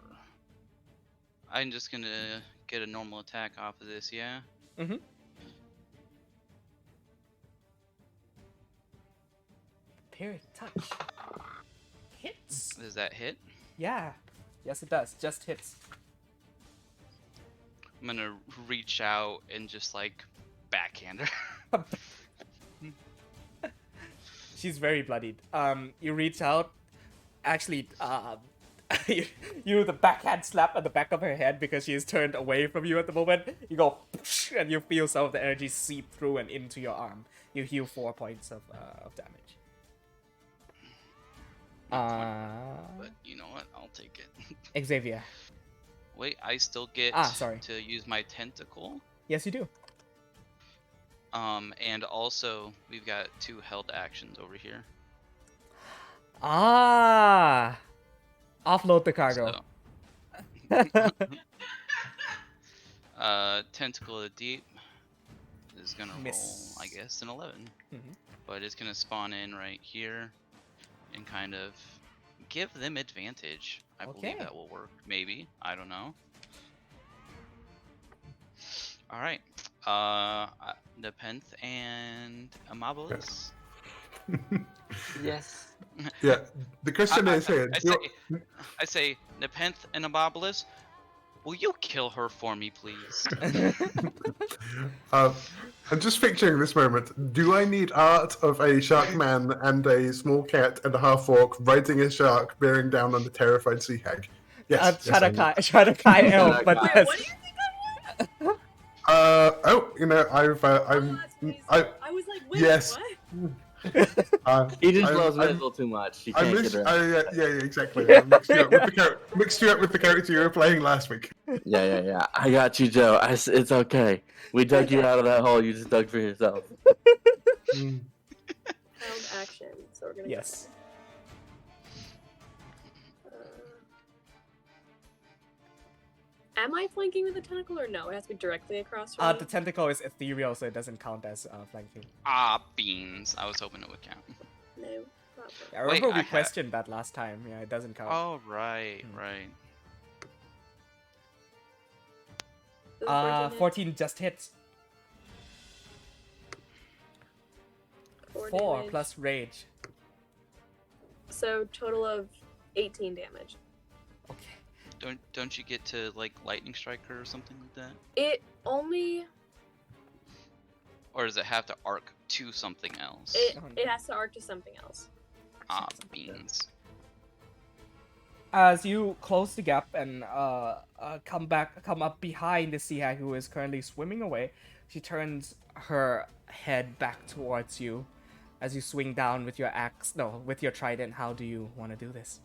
I'm just gonna get a normal attack off of this, yeah? Mm-hmm. Period touch. Hits. Does that hit? Yeah. Yes, it does. Just hits. I'm gonna reach out and just like backhand her. She's very bloodied. You reach out. Actually, you do the backhand slap at the back of her head because she is turned away from you at the moment. You go, and you feel some of the energy seep through and into your arm. You heal 4 points of damage. But you know what? I'll take it. Xavier. Wait, I still get sorry. to use my tentacle. Yes, you do. And also we've got 2 held actions over here. Offload the cargo. So. Tentacle of the Deep is gonna Miss. roll, I guess, an 11. Mhm. But it's gonna spawn in right here and kind of give them advantage. I Okay. believe that will work. Maybe. I don't know. Alright. Nepenthe and Amabilis. Yes. Yeah, the question is here. I say, Nepenthe and Amabilis, will you kill her for me, please? I'm just picturing this moment. Do I need art of a shark man and a small cat and a half orc riding a shark bearing down on the terrified sea hag? Yes. I need. Shadakai elf, but Wait, yes. what do you think I want? I'm. Oh, that's crazy. I I was like, wait, yes. what? He just loves I'm- Rizzle too much. He I can't missed, get around. yeah, exactly. I mixed you up with the character you were playing last week. Yeah. I got you, Joe. It's okay. We dug you out of that hole. You just dug for yourself. Mm. Found action. So we're gonna Yes. go. Am I flanking with a tentacle or no? It has to be directly across from me? The tentacle is ethereal, so it doesn't count as flanking. Ah, beans. I was hoping it would count. No. Not I Wait, remember I we ha- questioned that last time. Yeah, it doesn't count. Oh, right, right. Does 14 hit? 14 just hits. 4 damage. plus rage. So total of 18 damage. Okay. Don't you get to like lightning striker or something like that? It only Or does it have to arc to something else? it has to arc to something else. Ah, beans. As you close the gap and come up behind the sea hag who is currently swimming away, she turns her head back towards you. As you swing down with your axe, no, with your trident. How do you want to do this?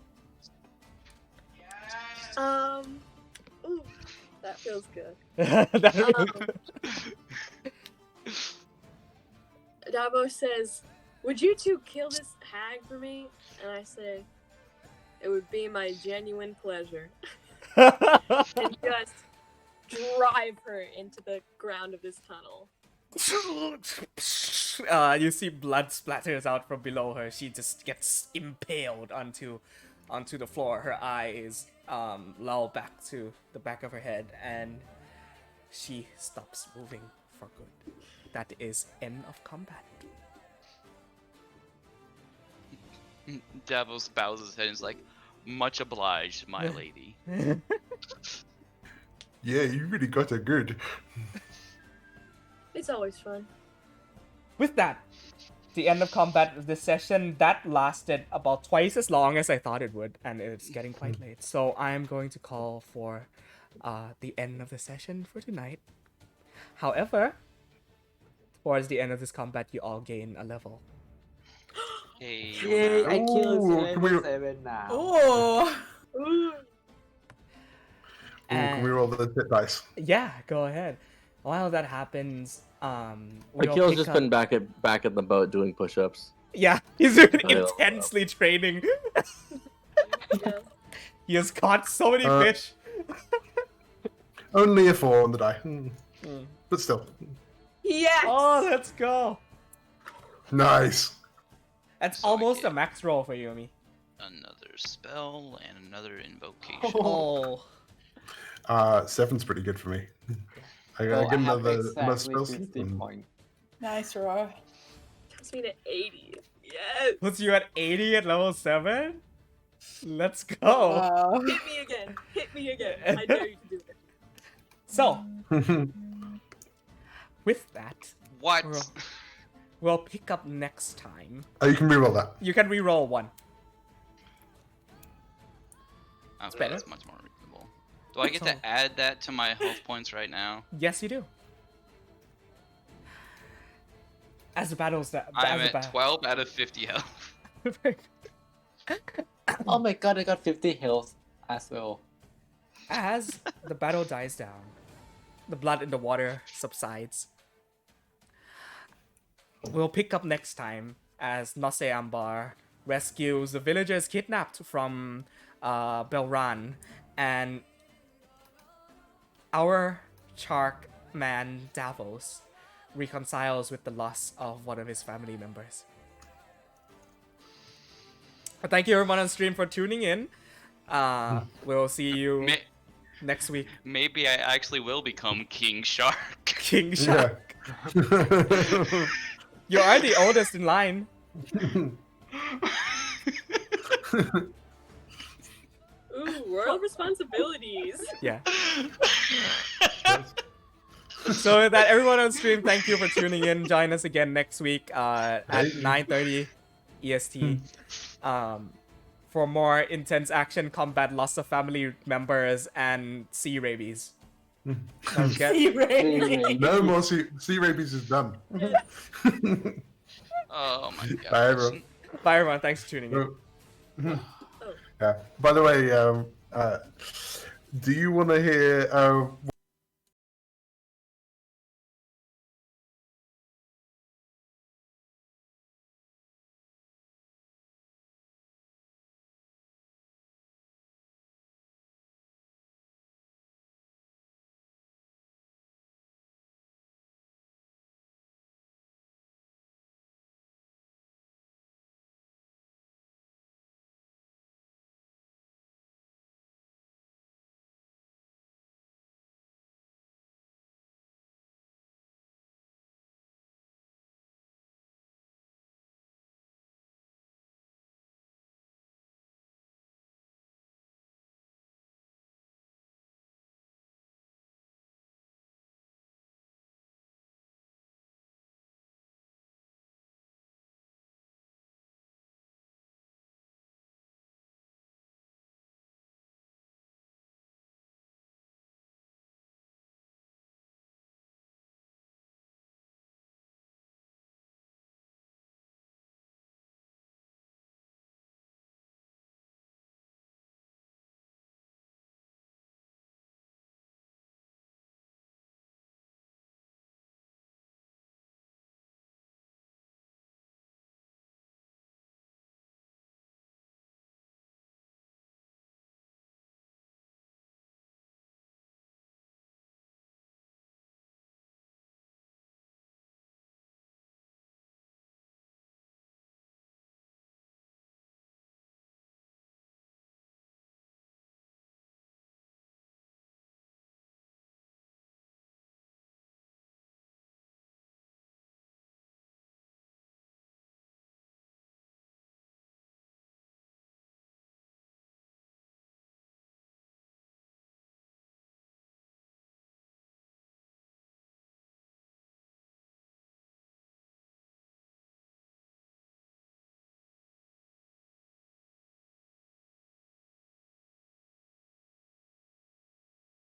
Ooh, that feels good. Davos says, "Would you two kill this hag for me?" And I say, "It would be my genuine pleasure." And just drive her into the ground of this tunnel. You see blood splatters out from below her. She just gets impaled onto the floor. Her eyes lull back to the back of her head, and she stops moving for good. That is end of combat. Davos bows his head and is like, "Much obliged, my lady." Yeah, you really got her good. It's always fun. With that, the end of combat of this session, that lasted about twice as long as I thought it would, and it's getting quite late. So I am going to call for the end of the session for tonight. However, towards the end of this combat, you all gain a level. Hey. Yay, I killed Ooh, can we- 7 now. Oh, Ooh. Can we roll the hit dice? Yeah, go ahead. While that happens, we'll Akil's pick just up- been back at the boat doing push-ups. Yeah, he's been Yeah. intensely training. Yeah. He has caught so many fish. Only a 4 on the die. But still. Yes. Oh, let's go. Nice. That's So I almost a get- max roll for you, me. Another spell and another invocation. Oh. 7's pretty good for me. I So gotta get I have another exactly spell 50 slot. points. nice, Raw. Puts me to 80. Yes. Puts you at 80 at level 7? Let's go. Wow. Hit me again. Hit me again. I dare you to do it. So, with that, What? Bro. we'll pick up next time. Oh, you can reroll that. You can reroll one. Okay, better. that's much more reasonable. Do I get So- to add that to my health points right now? Yes, you do. As the battles that I'm at 12 out of 50 health. Oh my god, I got 50 health as well. As the battle dies down, the blood in the water subsides. We'll pick up next time as Nase Ambar rescues the villagers kidnapped from Belran, and our Chark man Davos reconciles with the loss of one of his family members. Thank you everyone on stream for tuning in. We'll see you next week. Maybe I actually will become King Shark. King Yeah. Shark. You are the oldest in line. Ooh, royal responsibilities. Yeah. So with that, everyone on stream, thank you for tuning in. Join us again next week at 9:30 EST for more intense action, combat, loss of family members, and sea rabies. Don't forget- See, Ray. No more sea rabies is done. Oh my god. Bye, everyone. Bye, everyone. Thanks for tuning in. Oh. Oh. Yeah. By the way, do you want to hear